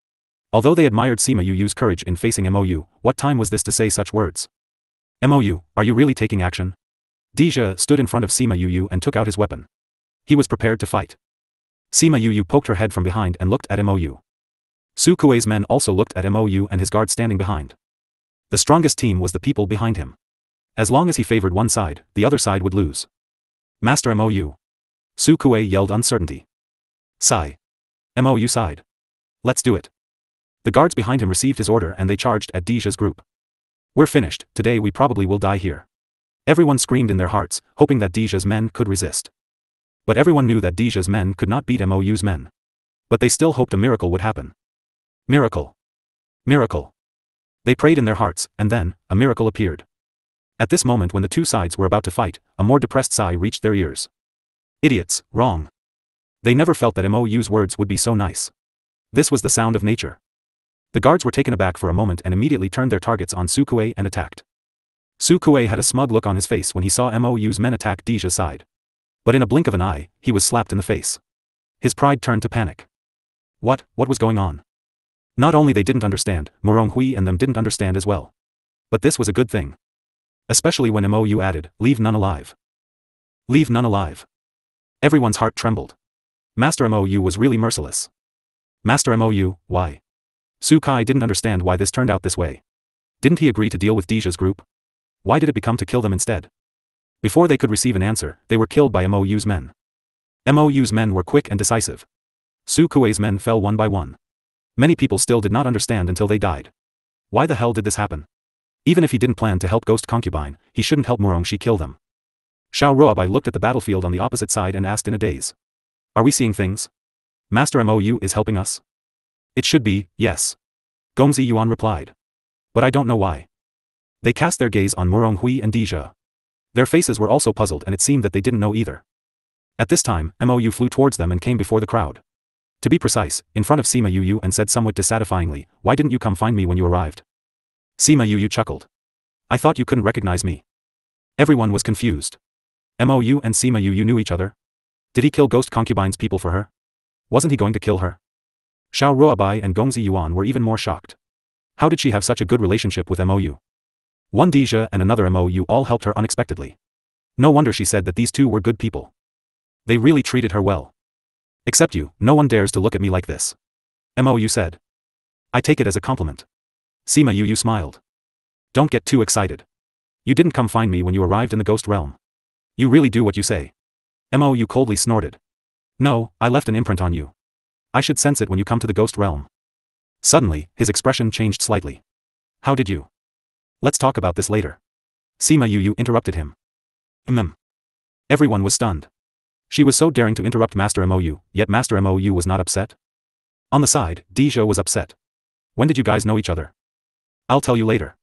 Although they admired Sima Yu's courage in facing Mou, what time was this to say such words? Mou, are you really taking action? Dija stood in front of Sima Yu and took out his weapon. He was prepared to fight. Sima Yu poked her head from behind and looked at Mou. Su Kuei's men also looked at Mou and his guard standing behind. The strongest team was the people behind him. As long as he favored one side, the other side would lose. Master Mou. Su Kuei yelled uncertainty. Sigh. Mou sighed. Let's do it. The guards behind him received his order and they charged at Dija's group. We're finished, today we probably will die here. Everyone screamed in their hearts, hoping that Dija's men could resist. But everyone knew that Dija's men could not beat Mou's men. But they still hoped a miracle would happen. Miracle. Miracle. They prayed in their hearts, and then, a miracle appeared. At this moment when the two sides were about to fight, a more depressed sigh reached their ears. Idiots, wrong. They never felt that Mou's words would be so nice. This was the sound of nature. The guards were taken aback for a moment and immediately turned their targets on Su Kuei and attacked. Su Kuei had a smug look on his face when he saw Mou's men attack Dija's side. But in a blink of an eye, he was slapped in the face. His pride turned to panic. What was going on? Not only they didn't understand, Murong Hui and them didn't understand as well. But this was a good thing. Especially when Mou added, leave none alive. Leave none alive. Everyone's heart trembled. Master Mou was really merciless. Master Mou, why? Su Kai didn't understand why this turned out this way. Didn't he agree to deal with Dija's group? Why did it become to kill them instead? Before they could receive an answer, they were killed by Mou's men. Mou's men were quick and decisive. Su Kuei's men fell one by one. Many people still did not understand until they died. Why the hell did this happen? Even if he didn't plan to help Ghost Concubine, he shouldn't help Murong Shi kill them. Xiao Ruobai looked at the battlefield on the opposite side and asked in a daze. Are we seeing things? Master Mou is helping us? It should be, yes. Gongzi Yuan replied. But I don't know why. They cast their gaze on Murong Hui and Dija. Their faces were also puzzled and it seemed that they didn't know either. At this time, Mou flew towards them and came before the crowd. To be precise, in front of Sima Yu and said somewhat dissatisfyingly, why didn't you come find me when you arrived? Sima Yu chuckled. I thought you couldn't recognize me. Everyone was confused. Mou and Sima Yu knew each other? Did he kill Ghost Concubine's people for her? Wasn't he going to kill her? Xiao Ruobai and Gongzi Yuan were even more shocked. How did she have such a good relationship with Mou? One Dija and another Mou all helped her unexpectedly. No wonder she said that these two were good people. They really treated her well. Except you, no one dares to look at me like this. Mou said. I take it as a compliment. Sima Yu smiled. Don't get too excited. You didn't come find me when you arrived in the ghost realm. You really do what you say. Mou coldly snorted. No, I left an imprint on you. I should sense it when you come to the ghost realm. Suddenly, his expression changed slightly. How did you? Let's talk about this later. Sima Yu interrupted him. Everyone was stunned. She was so daring to interrupt Master Mou, yet Master Mou was not upset. On the side, Dija was upset. When did you guys know each other? I'll tell you later.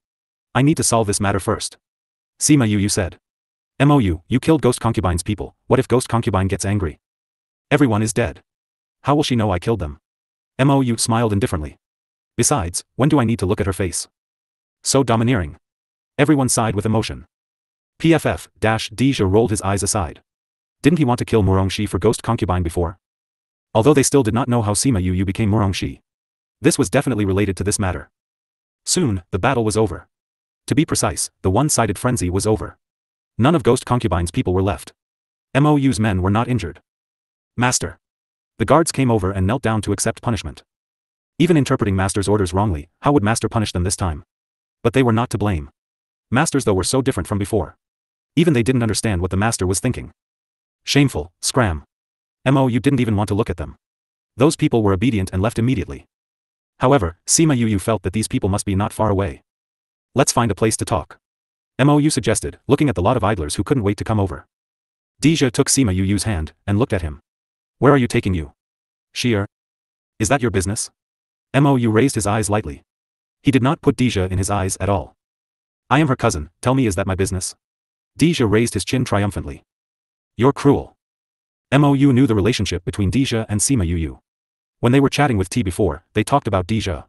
I need to solve this matter first. Sima Yu said. Mou, you killed Ghost Concubine's people, what if Ghost Concubine gets angry? Everyone is dead. How will she know I killed them? Mou smiled indifferently. Besides, when do I need to look at her face? So domineering. Everyone sighed with emotion. Deja rolled his eyes aside. Didn't he want to kill Murongshi for ghost concubine before? Although they still did not know how Sima Yu became Murongshi. This was definitely related to this matter. Soon, the battle was over. To be precise, the one-sided frenzy was over. None of ghost concubine's people were left. Mou's men were not injured. Master. The guards came over and knelt down to accept punishment. Even interpreting Master's orders wrongly, how would Master punish them this time? But they were not to blame. Masters though were so different from before. Even they didn't understand what the Master was thinking. Shameful, scram. Mou didn't even want to look at them. Those people were obedient and left immediately. However, Sima Yu felt that these people must be not far away. Let's find a place to talk. Mou suggested, looking at the lot of idlers who couldn't wait to come over. Deja took Sima Yu's hand, and looked at him. Where are you taking you? Sheer. Is that your business? Mou raised his eyes lightly. He did not put Deja in his eyes at all. I am her cousin, tell me, is that my business? Deja raised his chin triumphantly. You're cruel. Mou knew the relationship between Deja and Sima Yu. When they were chatting with T before, they talked about Deja.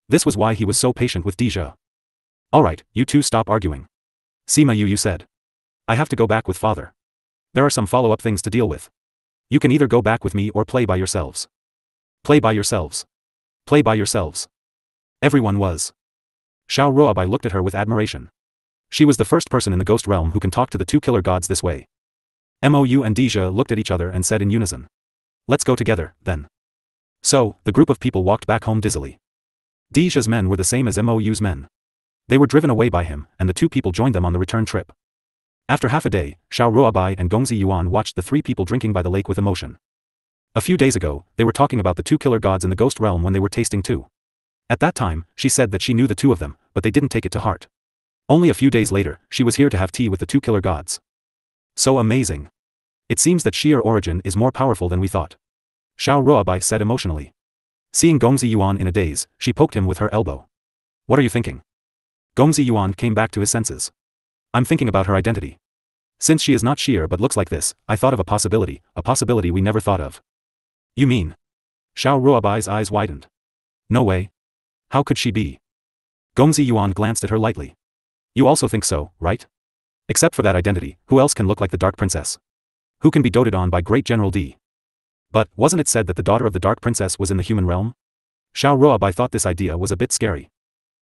This was why he was so patient with Deja. Alright, you two stop arguing. Sima Yu said. I have to go back with father. There are some follow-up things to deal with. You can either go back with me or play by yourselves. Play by yourselves. Play by yourselves. Everyone was. Xiao Ruobai looked at her with admiration. She was the first person in the ghost realm who can talk to the two killer gods this way. Mou and Deja looked at each other and said in unison. Let's go together, then. So, the group of people walked back home dizzily. Deja's men were the same as Mou's men. They were driven away by him, and the two people joined them on the return trip. After half a day, Xiao Ruobai and Gongzi Yuan watched the three people drinking by the lake with emotion. A few days ago, they were talking about the two killer gods in the ghost realm when they were tasting too. At that time, she said that she knew the two of them, but they didn't take it to heart. Only a few days later, she was here to have tea with the two killer gods. So amazing. It seems that sheer origin is more powerful than we thought. Xiao Ruobai said emotionally. Seeing Gongzi Yuan in a daze, she poked him with her elbow. What are you thinking? Gongzi Yuan came back to his senses. I'm thinking about her identity. Since she is not sheer but looks like this, I thought of a possibility we never thought of. You mean? Xiao Ruobai's eyes widened. No way. How could she be? Gongzi Yuan glanced at her lightly. You also think so, right? Except for that identity, who else can look like the Dark Princess? Who can be doted on by Great General D? But, wasn't it said that the daughter of the Dark Princess was in the human realm? Xiao Ruobai thought this idea was a bit scary.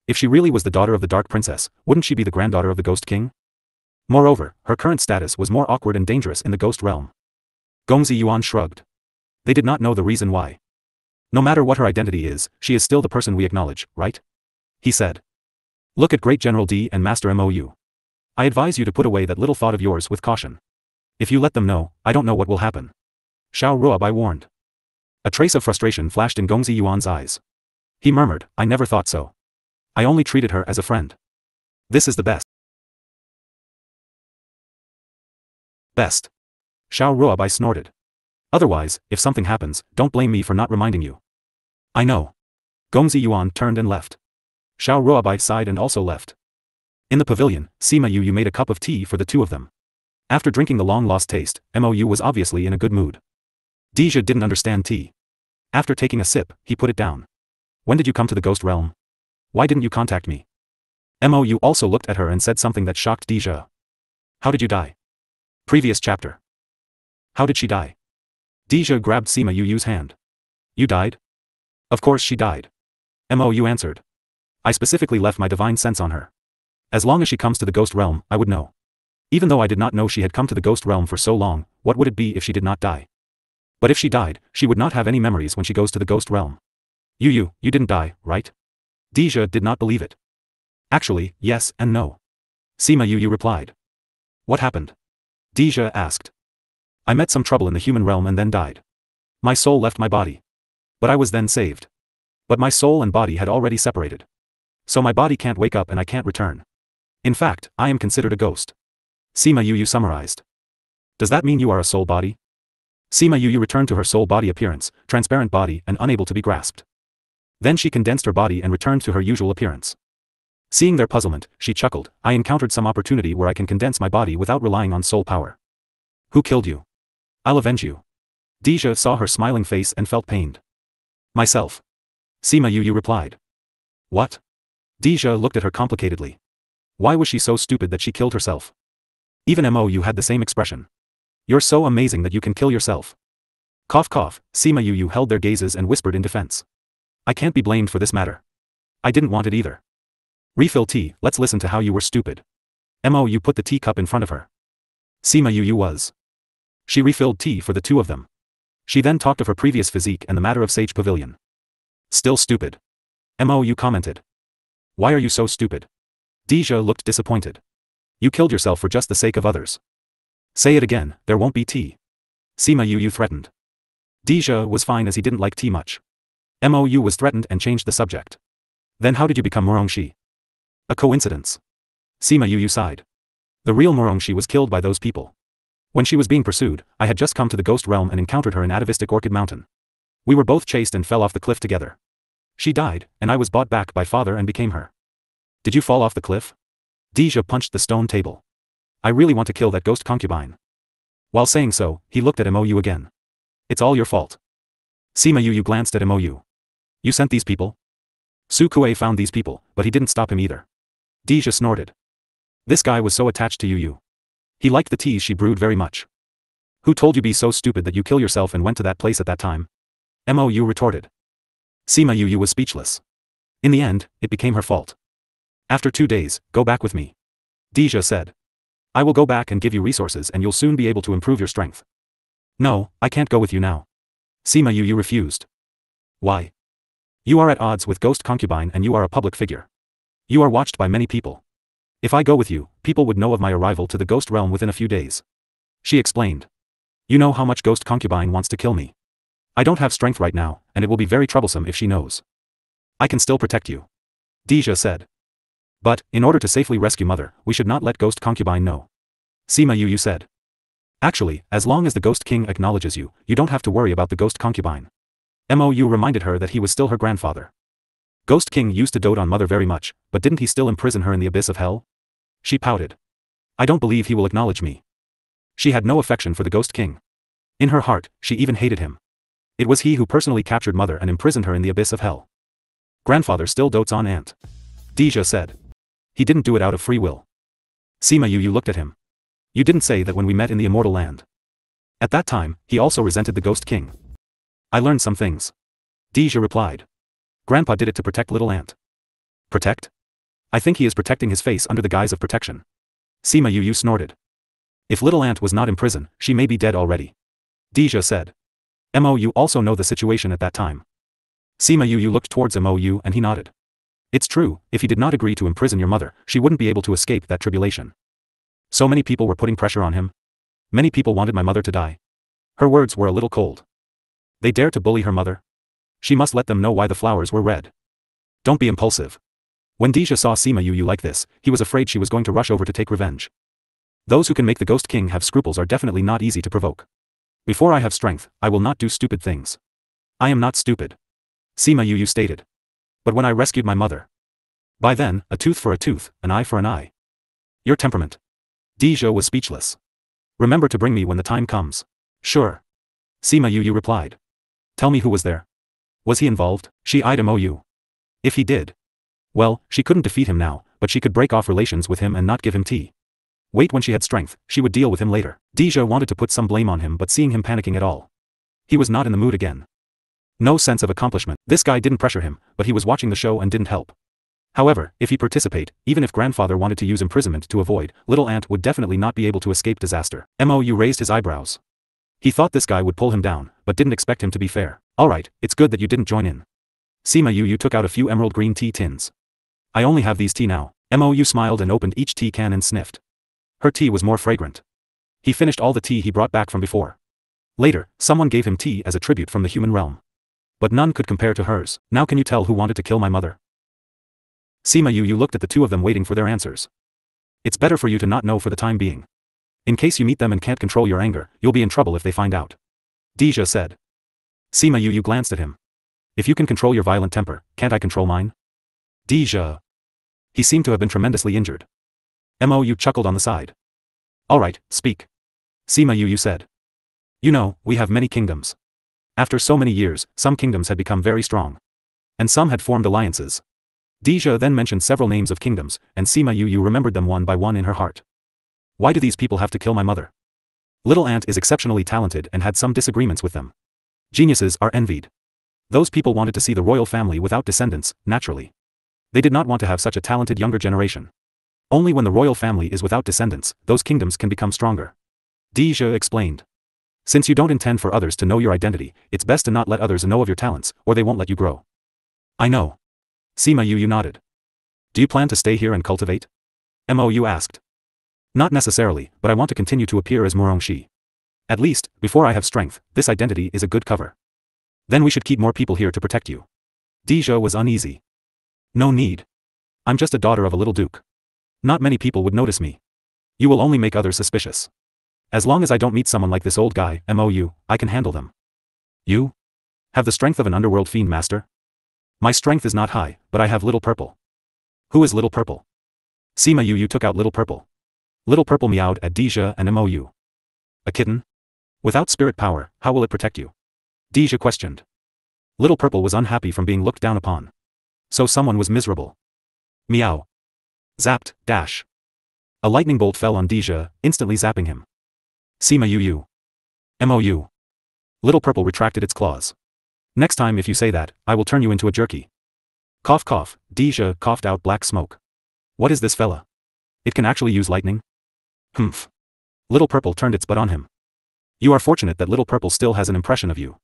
If she really was the daughter of the Dark Princess, wouldn't she be the granddaughter of the Ghost King? Moreover, her current status was more awkward and dangerous in the ghost realm. Gongzi Yuan shrugged. They did not know the reason why. No matter what her identity is, she is still the person we acknowledge, right? He said. Look at Great General D and Master Mou. I advise you to put away that little thought of yours with caution. If you let them know, I don't know what will happen. Xiao Ruobai warned. A trace of frustration flashed in Gongzi Yuan's eyes. He murmured, I never thought so. I only treated her as a friend. This is the best. Best. Xiao Ruobai snorted. Otherwise, if something happens, don't blame me for not reminding you. I know. Gongzi Yuan turned and left. Xiao Ruobai sighed and also left. In the pavilion, Sima Yu made a cup of tea for the two of them. After drinking the long-lost taste, Mou was obviously in a good mood. Deja didn't understand tea. After taking a sip, he put it down. When did you come to the ghost realm? Why didn't you contact me? Mou also looked at her and said something that shocked Deja. How did you die? Previous chapter. How did she die? Deja grabbed Sima Yu's hand. You died? Of course she died. Mou answered. I specifically left my divine sense on her. As long as she comes to the ghost realm, I would know. Even though I did not know she had come to the ghost realm for so long, what would it be if she did not die? But if she died, she would not have any memories when she goes to the ghost realm. You didn't die, right? Deja did not believe it. Actually, yes and no. Sima Yu replied. What happened? Deja asked. I met some trouble in the human realm and then died. My soul left my body. But I was then saved. But my soul and body had already separated. So my body can't wake up and I can't return. In fact, I am considered a ghost. Sima Yu summarized. Does that mean you are a soul body? Sima Yu returned to her soul body appearance, transparent body and unable to be grasped. Then she condensed her body and returned to her usual appearance. Seeing their puzzlement, she chuckled, I encountered some opportunity where I can condense my body without relying on soul power. Who killed you? I'll avenge you. Deja saw her smiling face and felt pained. Myself. Sima Yu replied. What? Deja looked at her complicatedly. Why was she so stupid that she killed herself? Even Mou had the same expression. You're so amazing that you can kill yourself. Cough cough, Sima Yu held their gazes and whispered in defense. I can't be blamed for this matter. I didn't want it either. Refill tea, let's listen to how you were stupid. Mou put the teacup in front of her. Sima Yu was. She refilled tea for the two of them. She then talked of her previous physique and the matter of Sage Pavilion. Still stupid. Mou commented. Why are you so stupid? Deja looked disappointed. You killed yourself for just the sake of others. Say it again, there won't be tea. Sima Yu threatened. Deja was fine as he didn't like tea much. Mou was threatened and changed the subject. Then how did you become Murongshi? A coincidence. Sima Yu sighed. The real Murongshi was killed by those people. When she was being pursued, I had just come to the ghost realm and encountered her in atavistic Orchid Mountain. We were both chased and fell off the cliff together. She died, and I was bought back by father and became her. Did you fall off the cliff? Deja punched the stone table. I really want to kill that ghost concubine. While saying so, he looked at Mou again. It's all your fault. Sima Yu glanced at Mou. You sent these people? Su Kuei found these people, but he didn't stop him either. Deja snorted. This guy was so attached to Yu. He liked the teas she brewed very much. Who told you be so stupid that you kill yourself and went to that place at that time? Mou retorted. Sima Yu was speechless. In the end, it became her fault. After 2 days, go back with me. Deja said. I will go back and give you resources and you'll soon be able to improve your strength. No, I can't go with you now. Sima Yu refused. Why? You are at odds with Ghost Concubine and you are a public figure. You are watched by many people. If I go with you, people would know of my arrival to the ghost realm within a few days. She explained. You know how much Ghost Concubine wants to kill me. I don't have strength right now, and it will be very troublesome if she knows. I can still protect you. Deja said. But, in order to safely rescue Mother, we should not let Ghost Concubine know. Sima Yu said. Actually, as long as the Ghost King acknowledges you, you don't have to worry about the Ghost Concubine. Mou reminded her that he was still her grandfather. Ghost King used to dote on Mother very much, but didn't he still imprison her in the abyss of hell? She pouted. I don't believe he will acknowledge me. She had no affection for the Ghost King. In her heart, she even hated him. It was he who personally captured Mother and imprisoned her in the abyss of hell. Grandfather still dotes on Aunt. Deja said. He didn't do it out of free will. Sima Yu looked at him. You didn't say that when we met in the Immortal Land. At that time, he also resented the Ghost King. I learned some things. Deja replied. Grandpa did it to protect little Aunt. Protect? I think he is protecting his face under the guise of protection. Sima Yu snorted. If little Aunt was not in prison, she may be dead already. Deja said. Mou also know the situation at that time. Sima Yu looked towards Mou and he nodded. It's true, if he did not agree to imprison your mother, she wouldn't be able to escape that tribulation. So many people were putting pressure on him. Many people wanted my mother to die. Her words were a little cold. They dare to bully her mother? She must let them know why the flowers were red. Don't be impulsive. When Deja saw Sima Yu like this, he was afraid she was going to rush over to take revenge. Those who can make the Ghost King have scruples are definitely not easy to provoke. Before I have strength, I will not do stupid things. I am not stupid. Sima Yu stated. But when I rescued my mother. By then, a tooth for a tooth, an eye for an eye. Your temperament. Deja was speechless. Remember to bring me when the time comes. Sure. Sima Yu replied. Tell me who was there. Was he involved? She eyed Mou. If he did. Well, she couldn't defeat him now, but she could break off relations with him and not give him tea. Wait, when she had strength, she would deal with him later. Deja wanted to put some blame on him, but seeing him panicking at all. He was not in the mood again. No sense of accomplishment. This guy didn't pressure him, but he was watching the show and didn't help. However, if he participate, even if grandfather wanted to use imprisonment to avoid, little Aunt would definitely not be able to escape disaster. Mou raised his eyebrows. He thought this guy would pull him down, but didn't expect him to be fair. Alright, it's good that you didn't join in. Sima Yu took out a few emerald green tea tins. I only have these tea now. Mou smiled and opened each tea can and sniffed. Her tea was more fragrant. He finished all the tea he brought back from before. Later, someone gave him tea as a tribute from the human realm. But none could compare to hers. Now can you tell who wanted to kill my mother? Sima Yu looked at the two of them waiting for their answers. It's better for you to not know for the time being. In case you meet them and can't control your anger, you'll be in trouble if they find out. Deja said. Sima Yu glanced at him. If you can control your violent temper, can't I control mine? Deja. He seemed to have been tremendously injured. Mou chuckled on the side. Alright, speak. Sima Yu said. You know, we have many kingdoms. After so many years, some kingdoms had become very strong. And some had formed alliances. Dija then mentioned several names of kingdoms, and Sima Yu remembered them one by one in her heart. Why do these people have to kill my mother? Little Ant is exceptionally talented and had some disagreements with them. Geniuses are envied. Those people wanted to see the royal family without descendants, naturally. They did not want to have such a talented younger generation. Only when the royal family is without descendants, those kingdoms can become stronger. Dija explained. Since you don't intend for others to know your identity, it's best to not let others know of your talents, or they won't let you grow. I know. Sima Yu nodded. Do you plan to stay here and cultivate? Mou asked. Not necessarily, but I want to continue to appear as Murongxi. At least, before I have strength, this identity is a good cover. Then we should keep more people here to protect you. Dija was uneasy. No need. I'm just a daughter of a little duke. Not many people would notice me. You will only make others suspicious. As long as I don't meet someone like this old guy, Mou, I can handle them. You? Have the strength of an underworld fiend master? My strength is not high, but I have Little Purple. Who is Little Purple? Sima Yu took out Little Purple. Little Purple meowed at Dija and Mou. A kitten? Without spirit power, how will it protect you? Dija questioned. Little Purple was unhappy from being looked down upon. So someone was miserable. Meow. Zapped, dash. A lightning bolt fell on Dija, instantly zapping him. Sima Yu. Mou. Little Purple retracted its claws. Next time if you say that, I will turn you into a jerky. Cough cough, Dija coughed out black smoke. What is this fella? It can actually use lightning? Humph. Little Purple turned its butt on him. You are fortunate that Little Purple still has an impression of you.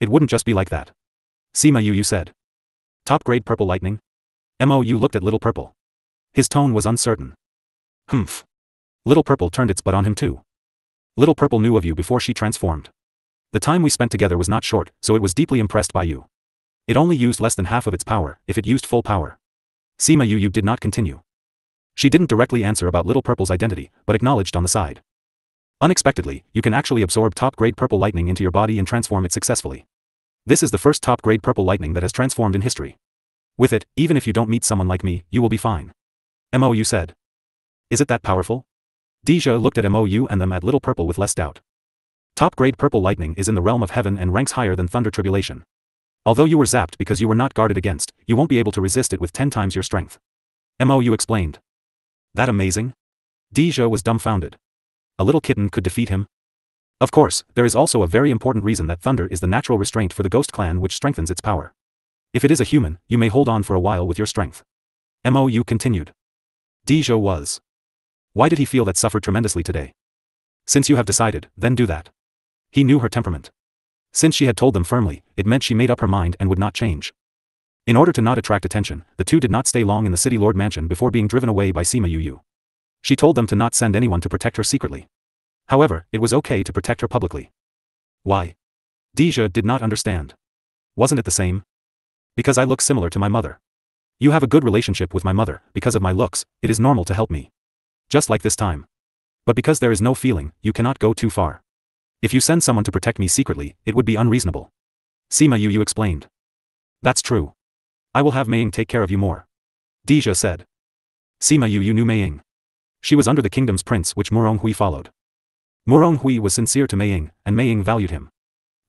It wouldn't just be like that. Sima Yu said. Top grade purple lightning? Mou looked at Little Purple. His tone was uncertain. Humph. Little Purple turned its butt on him too. Little Purple knew of you before she transformed. The time we spent together was not short, so it was deeply impressed by you. It only used less than half of its power, if it used full power. Sima Yu did not continue. She didn't directly answer about Little Purple's identity, but acknowledged on the side. Unexpectedly, you can actually absorb top-grade purple lightning into your body and transform it successfully. This is the first top-grade purple lightning that has transformed in history. With it, even if you don't meet someone like me, you will be fine. Mou said. Is it that powerful? Dija looked at Mou and them at Little Purple with less doubt. Top-grade purple lightning is in the realm of heaven and ranks higher than thunder tribulation. Although you were zapped because you were not guarded against, you won't be able to resist it with 10 times your strength. Mou explained. That amazing? Dija was dumbfounded. A little kitten could defeat him? Of course, there is also a very important reason that thunder is the natural restraint for the ghost clan which strengthens its power. If it is a human, you may hold on for a while with your strength. Mou continued. Dija was. Why did he feel that suffered tremendously today? Since you have decided, then do that. He knew her temperament. Since she had told them firmly, it meant she made up her mind and would not change. In order to not attract attention, the two did not stay long in the city lord mansion before being driven away by Sima Yu. She told them to not send anyone to protect her secretly. However, it was okay to protect her publicly. Why? Dija did not understand. Wasn't it the same? Because I look similar to my mother. You have a good relationship with my mother, because of my looks, it is normal to help me. Just like this time. But because there is no feeling, you cannot go too far. If you send someone to protect me secretly, it would be unreasonable. Sima Yu explained. That's true. I will have Meiying take care of you more. Dija said. Sima Yu knew Meiying. She was under the kingdom's prince which Muronghui followed. Muronghui was sincere to Meiying, and Meiying valued him.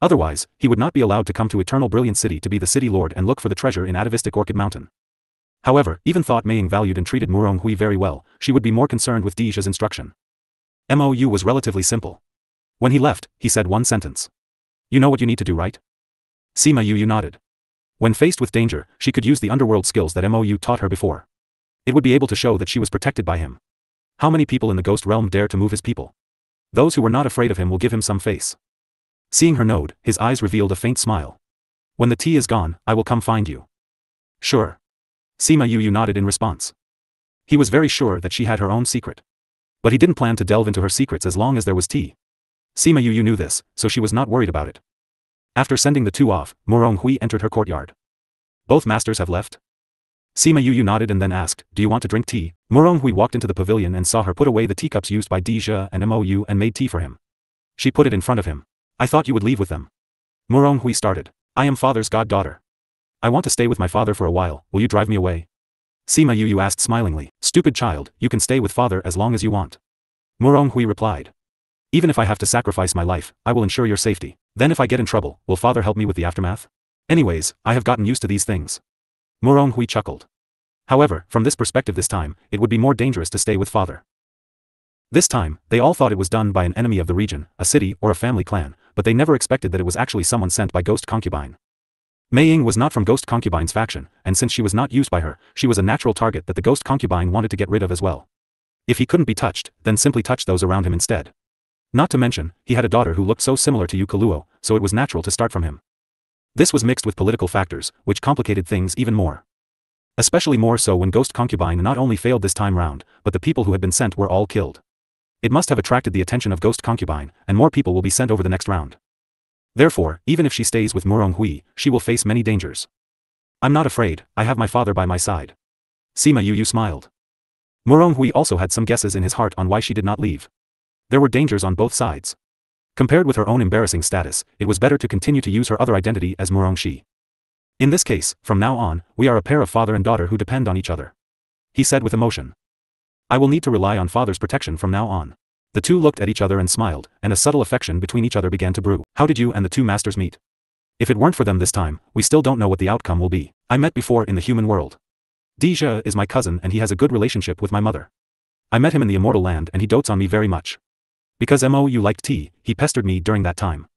Otherwise, he would not be allowed to come to Eternal Brilliant City to be the city lord and look for the treasure in atavistic Orchid Mountain. However, even thought Meiying valued and treated Muronghui very well, she would be more concerned with Dija's instruction. Mou was relatively simple. When he left, he said one sentence. You know what you need to do, right? Sima Yu nodded. When faced with danger, she could use the underworld skills that Mou taught her before. It would be able to show that she was protected by him. How many people in the ghost realm dare to move his people? Those who were not afraid of him will give him some face. Seeing her nod, his eyes revealed a faint smile. When the tea is gone, I will come find you. Sure. Sima Yu nodded in response. He was very sure that she had her own secret. But he didn't plan to delve into her secrets as long as there was tea. Sima Yu knew this, so she was not worried about it. After sending the two off, Muronghui entered her courtyard. Both masters have left? Sima Yu nodded and then asked, do you want to drink tea? Muronghui walked into the pavilion and saw her put away the teacups used by Dija and Mou and made tea for him. She put it in front of him. I thought you would leave with them. Muronghui started. I am father's goddaughter. I want to stay with my father for a while, will you drive me away? Sima Yu asked smilingly. Stupid child, you can stay with father as long as you want. Muronghui replied. Even if I have to sacrifice my life, I will ensure your safety. Then if I get in trouble, will father help me with the aftermath? Anyways, I have gotten used to these things. Muronghui chuckled. However, from this perspective this time, it would be more dangerous to stay with father. This time, they all thought it was done by an enemy of the region, a city, or a family clan, but they never expected that it was actually someone sent by Ghost Concubine. Mei Ying was not from Ghost Concubine's faction, and since she was not used by her, she was a natural target that the Ghost Concubine wanted to get rid of as well. If he couldn't be touched, then simply touch those around him instead. Not to mention, he had a daughter who looked so similar to Yu Kaluo, so it was natural to start from him. This was mixed with political factors, which complicated things even more. Especially more so when Ghost Concubine not only failed this time round, but the people who had been sent were all killed. It must have attracted the attention of Ghost Concubine, and more people will be sent over the next round. Therefore, even if she stays with Murong Hui, she will face many dangers. I'm not afraid, I have my father by my side. Sima Yu smiled. Murong Hui also had some guesses in his heart on why she did not leave. There were dangers on both sides. Compared with her own embarrassing status, it was better to continue to use her other identity as Murong Shi. In this case, from now on, we are a pair of father and daughter who depend on each other. He said with emotion. I will need to rely on father's protection from now on. The two looked at each other and smiled, and a subtle affection between each other began to brew. How did you and the two masters meet? If it weren't for them this time, we still don't know what the outcome will be. I met before in the human world. Dija is my cousin and he has a good relationship with my mother. I met him in the immortal land and he dotes on me very much. Because you liked tea, he pestered me during that time.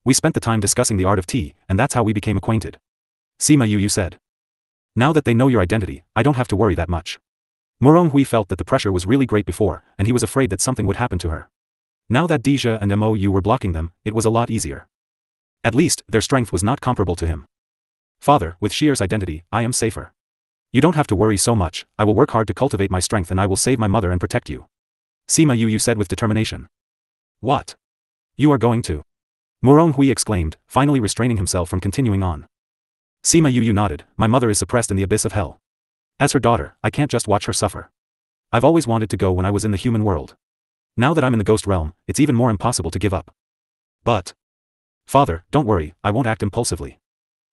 We spent the time discussing the art of tea, and that's how we became acquainted. Sima Yu said. Now that they know your identity, I don't have to worry that much. Murong Hui felt that the pressure was really great before, and he was afraid that something would happen to her. Now that Dija and Mou were blocking them, it was a lot easier. At least, their strength was not comparable to him. Father, with Shier's identity, I am safer. You don't have to worry so much, I will work hard to cultivate my strength and I will save my mother and protect you. Sima Yu said with determination. What? You are going to? Murong Hui exclaimed, finally restraining himself from continuing on. Sima Yu nodded, my mother is suppressed in the abyss of hell. As her daughter, I can't just watch her suffer. I've always wanted to go when I was in the human world. Now that I'm in the ghost realm, it's even more impossible to give up. But. Father, don't worry, I won't act impulsively.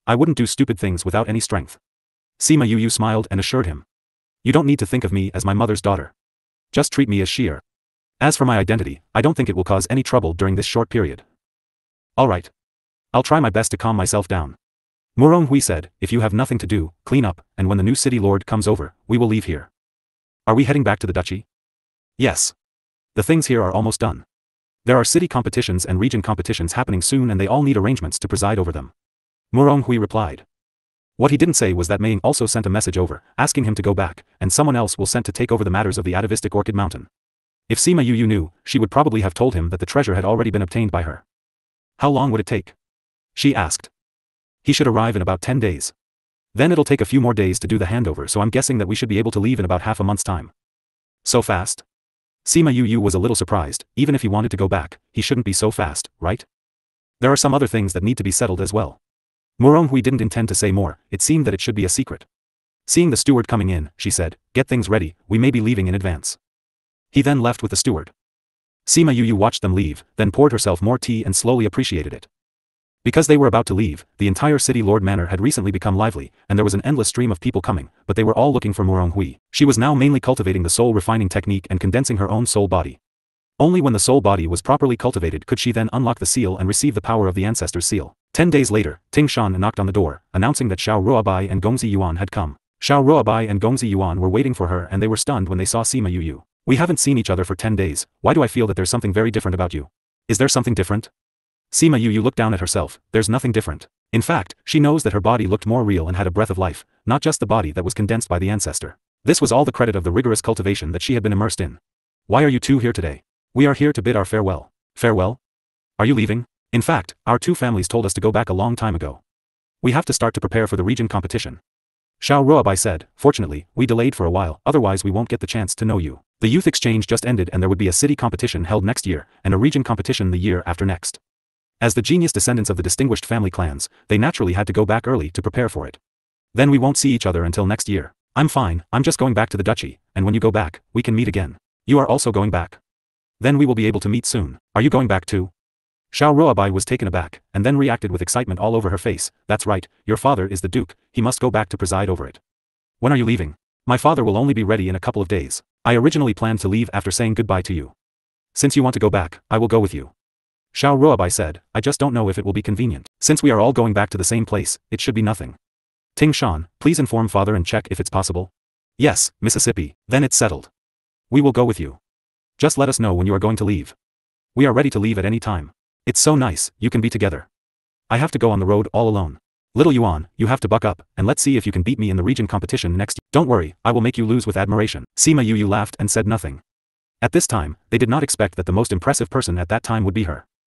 I wouldn't do stupid things without any strength. Sima Yu smiled and assured him. You don't need to think of me as my mother's daughter. Just treat me as Shier. As for my identity, I don't think it will cause any trouble during this short period. Alright. I'll try my best to calm myself down. Murong Hui said, if you have nothing to do, clean up, and when the new city lord comes over, we will leave here. Are we heading back to the duchy? Yes. The things here are almost done. There are city competitions and region competitions happening soon and they all need arrangements to preside over them. Murong Hui replied. What he didn't say was that Mei Ying also sent a message over, asking him to go back, and someone else will sent to take over the matters of the atavistic Orchid Mountain. If Sima Yu knew, she would probably have told him that the treasure had already been obtained by her. How long would it take? She asked. He should arrive in about 10 days. Then it'll take a few more days to do the handover, so I'm guessing that we should be able to leave in about half a month's time. So fast? Sima Yu was a little surprised. Even if he wanted to go back, he shouldn't be so fast, right? There are some other things that need to be settled as well. Murong Hui didn't intend to say more, it seemed that it should be a secret. Seeing the steward coming in, she said, get things ready, we may be leaving in advance. He then left with the steward. Sima Yu watched them leave, then poured herself more tea and slowly appreciated it. Because they were about to leave, the entire city lord manor had recently become lively, and there was an endless stream of people coming, but they were all looking for Murong Hui. She was now mainly cultivating the soul refining technique and condensing her own soul body. Only when the soul body was properly cultivated could she then unlock the seal and receive the power of the ancestor's seal. 10 days later, Ting Shan knocked on the door, announcing that Xiao Ruobai and Gongzi Yuan had come. Xiao Ruobai and Gongzi Yuan were waiting for her and they were stunned when they saw Sima Yu. We haven't seen each other for 10 days, why do I feel that there's something very different about you? Is there something different? Sima Yu looked down at herself, there's nothing different. In fact, she knows that her body looked more real and had a breath of life, not just the body that was condensed by the ancestor. This was all the credit of the rigorous cultivation that she had been immersed in. Why are you two here today? We are here to bid our farewell. Farewell? Are you leaving? In fact, our two families told us to go back a long time ago. We have to start to prepare for the region competition. Xiao Ruobai said, fortunately, we delayed for a while, otherwise we won't get the chance to know you. The youth exchange just ended and there would be a city competition held next year, and a region competition the year after next. As the genius descendants of the distinguished family clans, they naturally had to go back early to prepare for it. Then we won't see each other until next year. I'm fine, I'm just going back to the duchy, and when you go back, we can meet again. You are also going back. Then we will be able to meet soon. Are you going back too? Xiao Ruobai was taken aback, and then reacted with excitement all over her face. That's right, your father is the duke, he must go back to preside over it. When are you leaving? My father will only be ready in a couple of days. I originally planned to leave after saying goodbye to you. Since you want to go back, I will go with you. Xiao Ruobai said, I just don't know if it will be convenient. Since we are all going back to the same place, it should be nothing. Ting Shan, please inform father and check if it's possible. Yes, Mississippi, then it's settled. We will go with you. Just let us know when you are going to leave. We are ready to leave at any time. It's so nice, you can be together. I have to go on the road all alone. Little Yuan, you have to buck up, and let's see if you can beat me in the region competition next year. Don't worry, I will make you lose with admiration. Sima Yu laughed and said nothing. At this time, they did not expect that the most impressive person at that time would be her.